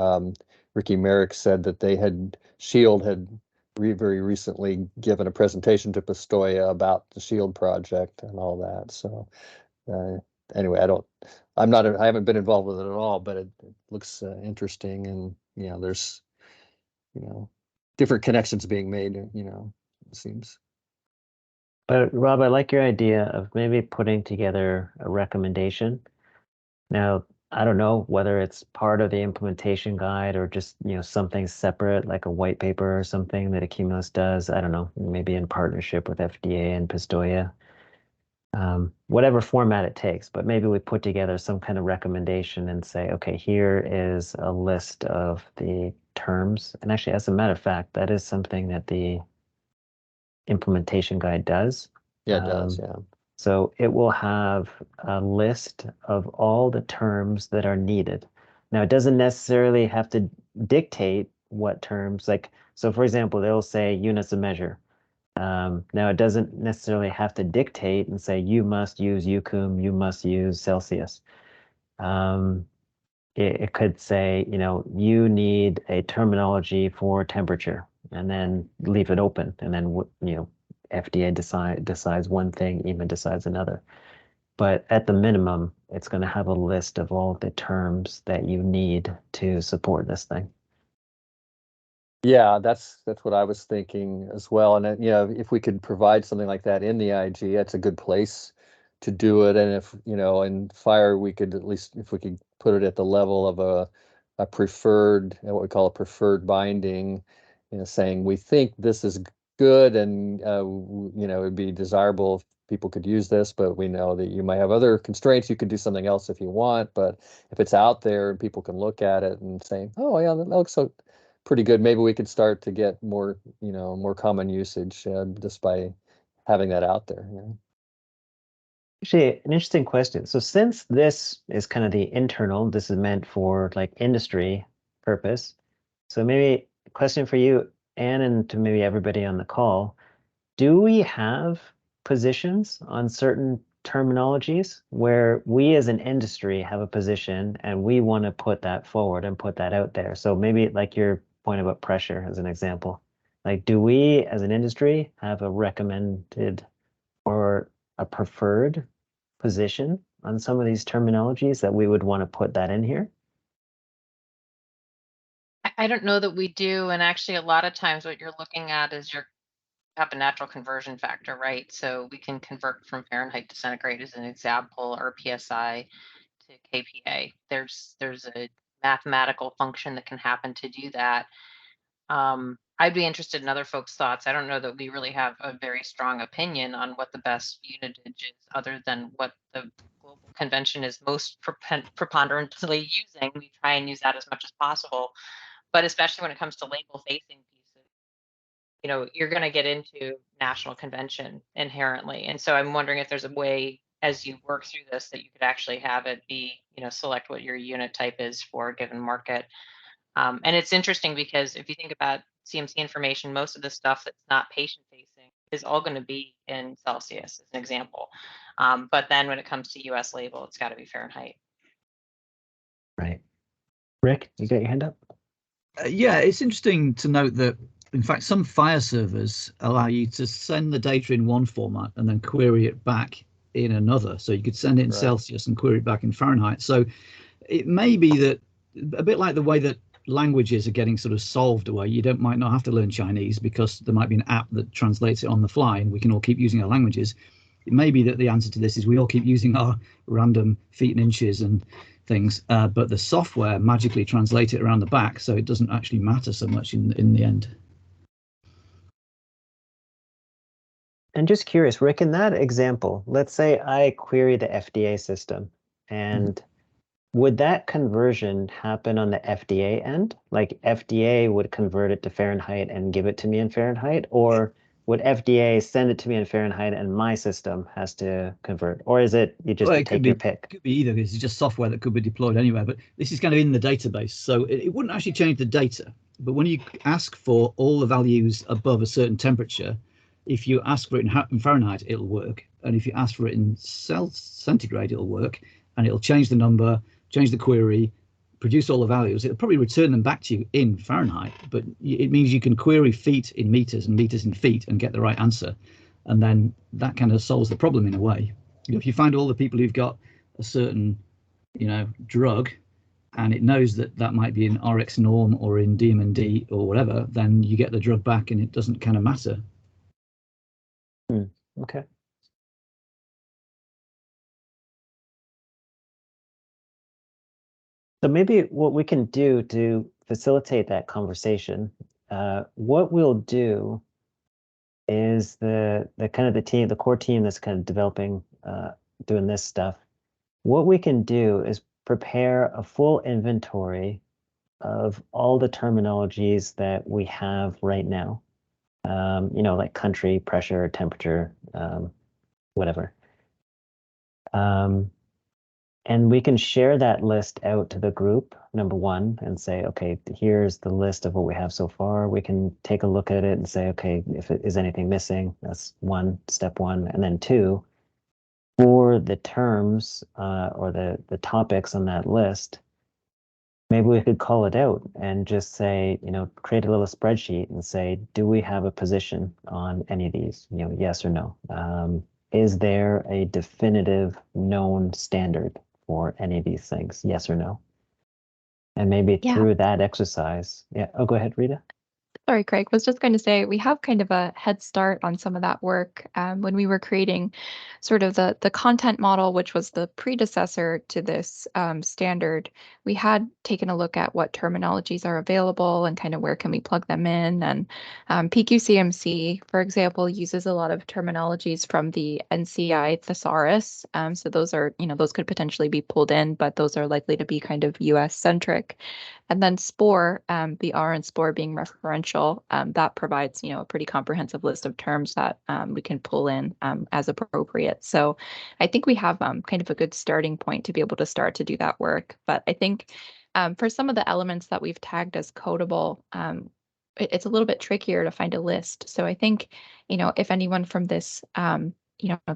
Ricky Merrick said that SHIELD had very recently given a presentation to Pistoia about the SHIELD project and all that. So anyway, I haven't been involved with it at all, but it looks interesting, and there's different connections being made, it seems. But Rob, I like your idea of maybe putting together a recommendation. Now, I don't know whether it's part of the implementation guide or just, something separate, like a white paper or something that Accumulus does. I don't know, maybe in partnership with FDA and Pistoia. Whatever format it takes, but maybe we put together some kind of recommendation and say, okay, here is a list of the terms. And actually, as a matter of fact, that is something that the implementation guide does. Yeah, it does, yeah. So it will have a list of all the terms that are needed. Now, it doesn't necessarily have to dictate what terms, so for example, they'll say units of measure. Now, it doesn't necessarily have to dictate and say, you must use UCUM, you must use Celsius. It could say, you need a terminology for temperature, and then leave it open. And then, FDA decides one thing, even decides another. But at the minimum, it's going to have a list of all the terms that you need to support this thing. Yeah, that's what I was thinking as well. And if we could provide something like that in the IG, that's a good place to do it. And if in FHIR, we could at least, if we could put it at the level of a preferred, what we call a preferred binding, saying we think this is good, and it'd be desirable if people could use this, but we know that you might have other constraints. You could do something else if you want, but if it's out there and people can look at it and say, oh yeah, that looks so pretty good, maybe we could start to get more, more common usage just by having that out there. Actually, an interesting question. So since this is kind of the internal, this is meant for like industry purpose. So maybe a question for you, Anne, and to maybe everybody on the call. Do we have positions on certain terminologies where we as an industry have a position and we want to put that forward and put that out there? So maybe like your point about pressure as an example. Like, do we as an industry have a recommended or a preferred position on some of these terminologies that we would want to put that in here? I don't know that we do. And actually, a lot of times what you're looking at is you have a natural conversion factor, right? So we can convert from Fahrenheit to centigrade as an example, or PSI to KPA. There's a mathematical function that can happen to do that. I'd be interested in other folks' thoughts. I don't know that we really have a very strong opinion on what the best unitage is, other than what the global convention is most preponderantly using. We try and use that as much as possible. But especially when it comes to label facing pieces, you're going to get into national convention inherently. And so I'm wondering if there's a way, as you work through this, that you could actually have it be, select what your unit type is for a given market. And it's interesting because if you think about CMC information, most of the stuff that's not patient facing is all going to be in Celsius, as an example. But then when it comes to US label, it's got to be Fahrenheit. Right. Rick, you got your hand up? Yeah, it's interesting to note that, in fact, some FHIR servers allow you to send the data in one format and then query it back in another. So you could send it in Celsius and query it back in Fahrenheit. So it may be that, a bit like the way that languages are getting sort of solved away, you might not have to learn Chinese because there might be an app that translates it on the fly and we can all keep using our languages. It may be that the answer to this is we all keep using our random feet and inches and things, but the software magically translates it around the back, so it doesn't actually matter so much in the end. And just curious, Rick, in that example, let's say I query the FDA system, and would that conversion happen on the FDA end? Like FDA would convert it to Fahrenheit and give it to me in Fahrenheit, or would FDA send it to me in Fahrenheit and my system has to convert? Or is it you just Well, it take your pick? could be either. This is just software that could be deployed anywhere, but this is kind of in the database, so it wouldn't actually change the data. But when you ask for all the values above a certain temperature, if you ask for it in Fahrenheit, it'll work, and if you ask for it in centigrade, it'll work, and it'll change the number, change the query, produce all the values. It'll probably return them back to you in Fahrenheit, but it means you can query feet in meters and meters in feet and get the right answer, and then that kind of solves the problem in a way. If you find all the people who've got a certain, drug, and it knows that that might be in RX norm or in DM&D or whatever, then you get the drug back, and it doesn't kind of matter. Okay. So maybe what we can do to facilitate that conversation, what we'll do is the kind of the team, the core team that's kind of developing, doing this stuff. What we can do is prepare a full inventory of all the terminologies that we have right now. Like country, pressure, temperature, whatever. And we can share that list out to the group, number one, and say, okay, here's the list of what we have so far. We can take a look at it and say, okay, if it is anything missing, that's step one. And then two, for the terms or the topics on that list, maybe we could call it out and just say, create a little spreadsheet and say, do we have a position on any of these? Yes or no. Is there a definitive known standard for any of these things? Yes or no? And maybe through that exercise. Yeah. Oh, go ahead, Rita. Sorry, Craig, was just going to say we have kind of a head start on some of that work when we were creating sort of the content model, which was the predecessor to this standard. We had taken a look at what terminologies are available and kind of where can we plug them in. And PQCMC, for example, uses a lot of terminologies from the NCI thesaurus. So those are, those could potentially be pulled in, but those are likely to be kind of US centric. And then SPORE, the R in SPORE being referential, that provides, a pretty comprehensive list of terms that we can pull in as appropriate. So I think we have kind of a good starting point to be able to start to do that work. But I think for some of the elements that we've tagged as codable, it's a little bit trickier to find a list. So I think, if anyone from this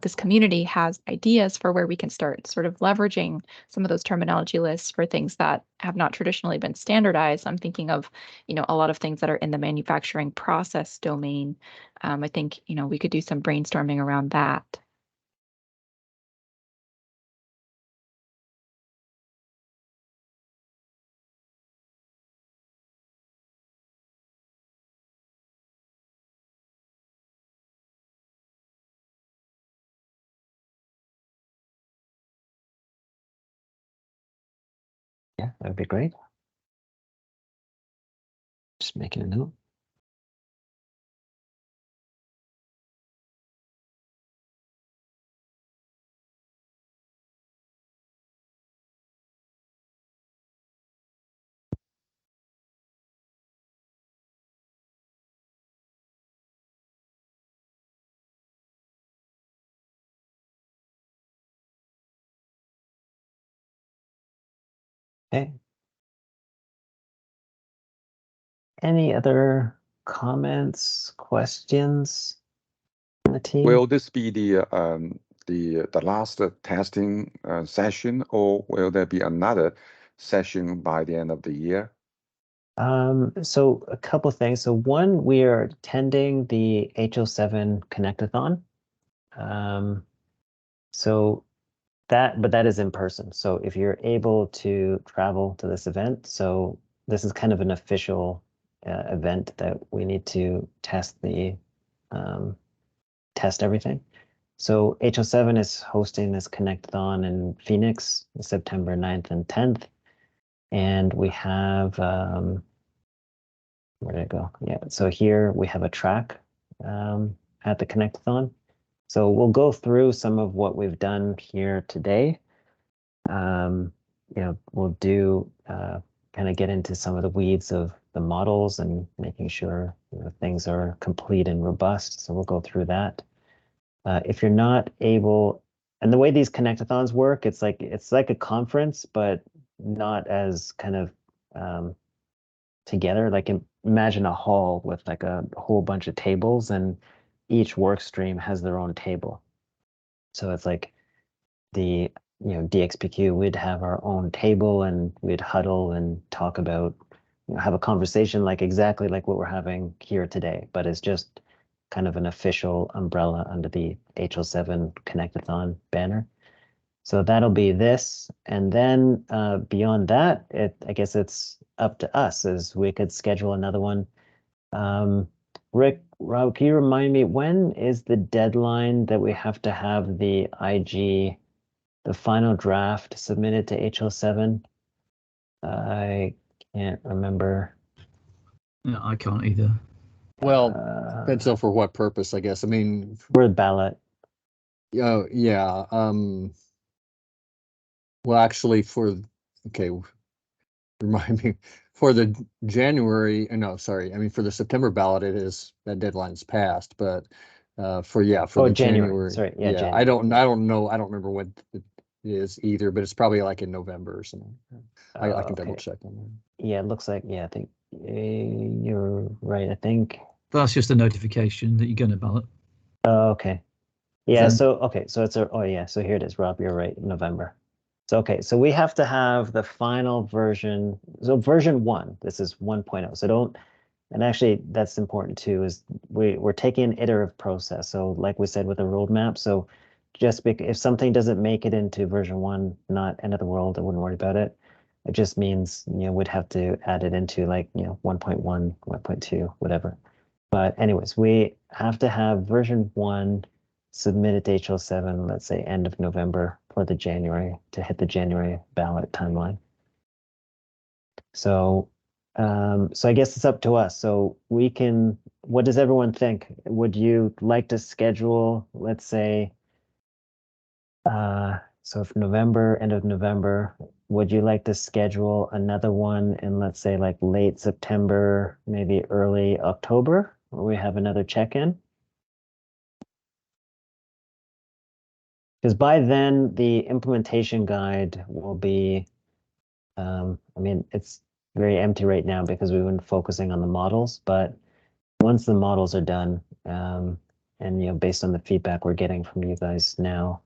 this community has ideas for where we can start sort of leveraging some of those terminology lists for things that have not traditionally been standardized. I'm thinking of, a lot of things that are in the manufacturing process domain. I think, we could do some brainstorming around that. Yeah, that would be great. Just making a note. Okay. Any other comments, questions from the team? Will this be the last testing session, or will there be another session by the end of the year? So a couple things. So one, we are attending the HO7 Connectathon. But that is in person. So if you're able to travel to this event, so this is kind of an official event that we need to test everything. So HO7 is hosting this Connectathon in Phoenix, September 9th and 10th. And we have, where did it go? Yeah, so here we have a track at the Connectathon. So we'll go through some of what we've done here today. We'll do kind of get into some of the weeds of the models and making sure things are complete and robust. So we'll go through that. If you're not able, and the way these connectathons work, it's like a conference, but not as kind of together. Like imagine a hall with like a whole bunch of tables, and each work stream has their own table. So it's like the DXPQ, we'd have our own table and we'd huddle and talk about, have a conversation like exactly like what we're having here today, but it's just kind of an official umbrella under the HL7 Connectathon banner. So that'll be this. And then beyond that, I guess it's up to us as we could schedule another one. Rick, Rob, can you remind me, when is the deadline that we have to have the IG, the final draft submitted to HL7? I can't remember. Yeah, I can't either. Well, depends on for what purpose, I guess. I mean, for the ballot. Yeah. Well, actually, okay, remind me, for the January, no, sorry, I mean, for the September ballot, that deadline's passed, but for the January. Sorry, yeah, January. I don't know. I don't remember what it is either, but it's probably like in November or something. I can double check on that. Yeah, it looks like, I think you're right. I think that's just a notification that you're going to ballot. Oh, okay. Yeah, so it's so here it is, Rob, you're right, November. So so we have to have the final version. So version 1, this is 1.0. So and actually that's important too, is we're taking an iterative process. So like we said with the roadmap, so just if something doesn't make it into version 1, not end of the world, I wouldn't worry about it. It just means, we'd have to add it into 1.1, 1.2, whatever. But anyways, we have to have version 1 submitted to HL7, let's say end of November for the January, to hit the January ballot timeline. So I guess it's up to us. So what does everyone think? Would you like to schedule, let's say, so if end of November, would you like to schedule another one in, let's say, like late September, maybe early October, where we have another check-in? Because by then the implementation guide will be, I mean, it's very empty right now because we've been focusing on the models, but once the models are done, and based on the feedback we're getting from you guys now,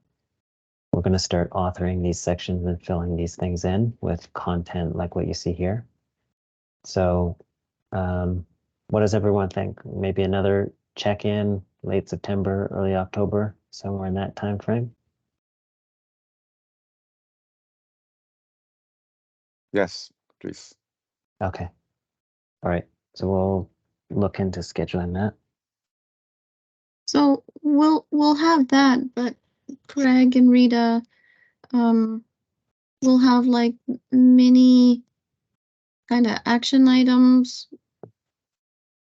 we're going to start authoring these sections and filling these things in with content like what you see here. So what does everyone think? Maybe another check-in late September, early October, somewhere in that time frame? Yes, please. Okay. All right. So we'll look into scheduling that. So we'll have that, but Craig and Rita, we'll have like mini kind of action items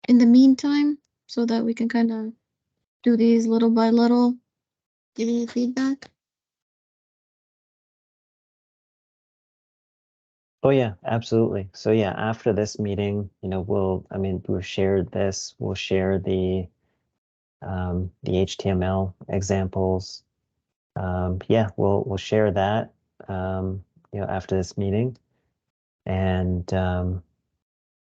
in the meantime, so that we can kind of do these little by little, giving you feedback. Oh yeah, absolutely. So yeah, after this meeting, we've shared this, we'll share the HTML examples. Yeah, we'll share that after this meeting. And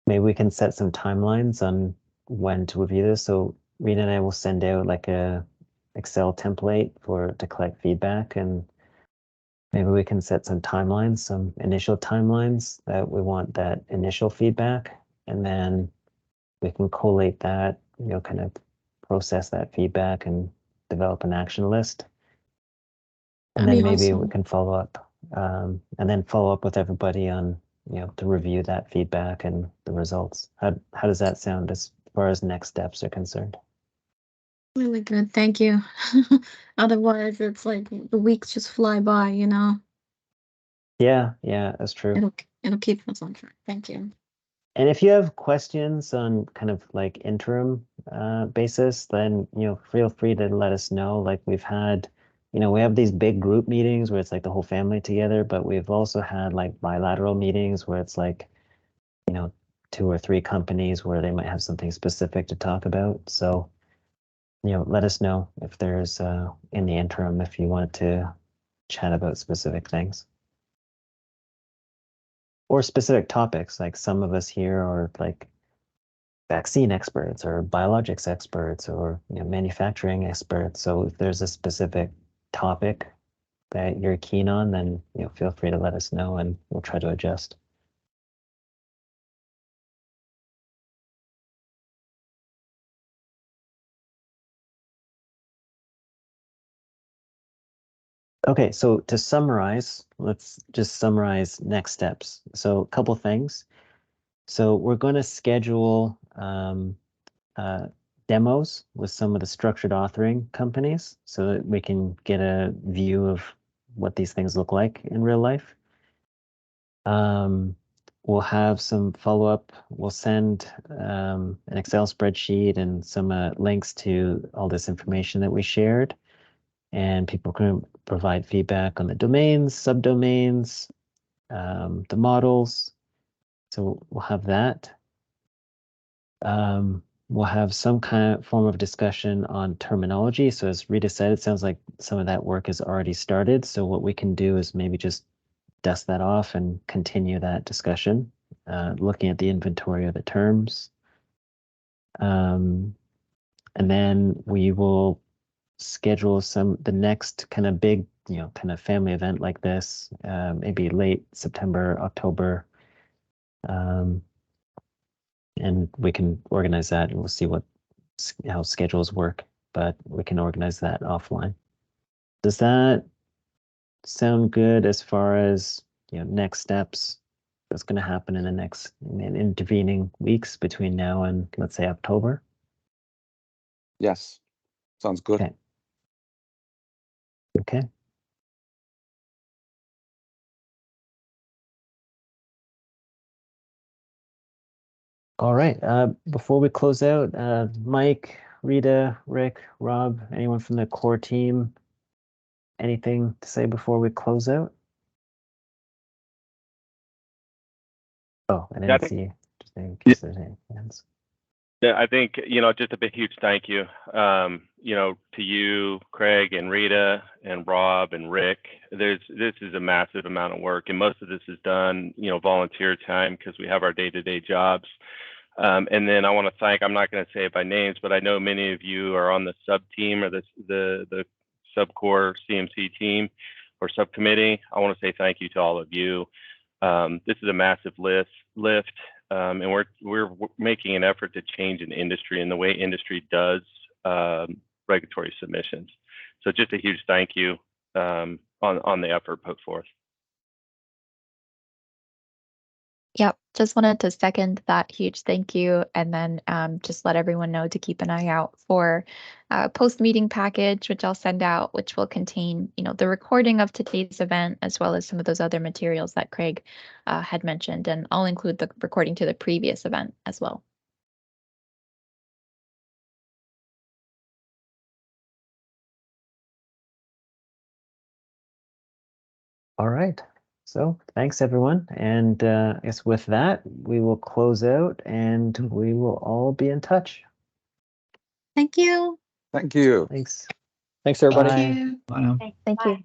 maybe we can set some timelines on when to review this. So Rita and I will send out like a Excel template to collect feedback, and maybe we can set some timelines, some initial timelines that we want that initial feedback, and then we can collate that, kind of process that feedback and develop an action list. And then maybe we can follow up, and then follow up with everybody on, to review that feedback and the results. How does that sound as far as next steps are concerned? Really good, thank you. Otherwise, it's like the weeks just fly by, Yeah, that's true. It'll keep us on track. Thank you. And if you have questions on kind of like interim basis, then, feel free to let us know. Like we've had, we have these big group meetings where it's like the whole family together, but we've also had like bilateral meetings where it's like, 2 or 3 companies where they might have something specific to talk about. So, let us know if there's in the interim, if you want to chat about specific things. Or specific topics, like some of us here are like vaccine experts or biologics experts or manufacturing experts. So if there's a specific topic that you're keen on, then feel free to let us know and we'll try to adjust. Okay, so to summarize, let's just summarize next steps. So a couple things. So we're going to schedule demos with some of the structured authoring companies so that we can get a view of what these things look like in real life. We'll have some follow-up. We'll send an Excel spreadsheet and some links to all this information that we shared. And people can provide feedback on the domains, subdomains, the models. So we'll have that. We'll have some kind of form of discussion on terminology. So as Rita said, it sounds like some of that work has already started. So what we can do is maybe just dust that off and continue that discussion, looking at the inventory of the terms. And then we will schedule the next kind of big, kind of family event like this, maybe late September, October. And we can organize that and we'll see how schedules work, but we can organize that offline. Does that sound good as far as, next steps that's going to happen in the next intervening weeks between now and let's say October? Yes, sounds good. Okay. Okay. All right. Before we close out, Mike, Rita, Rick, Rob, anyone from the core team, anything to say before we close out? Oh, I didn't see. Just in case there's any hands. Yeah, I think, just a big, huge thank you, to you, Craig and Rita and Rob and Rick. This is a massive amount of work, and most of this is done, volunteer time because we have our day-to-day jobs. And then I want to thank, I'm not going to say it by names, but I know many of you are on the sub team or the subcore CMC team or subcommittee. I want to say thank you to all of you. This is a massive lift. And we're making an effort to change an industry and the way industry does regulatory submissions. So just a huge thank you on the effort put forth. Yep, just wanted to second that huge thank you, and then just let everyone know to keep an eye out for a post-meeting package, which I'll send out, which will contain, the recording of today's event, as well as some of those other materials that Craig had mentioned, and I'll include the recording to the previous event as well. All right. So thanks, everyone. And I guess with that, we will close out and we will all be in touch. Thank you. Thank you. Thanks. Thanks, everybody. Bye. Thank you. Bye now. Thank you.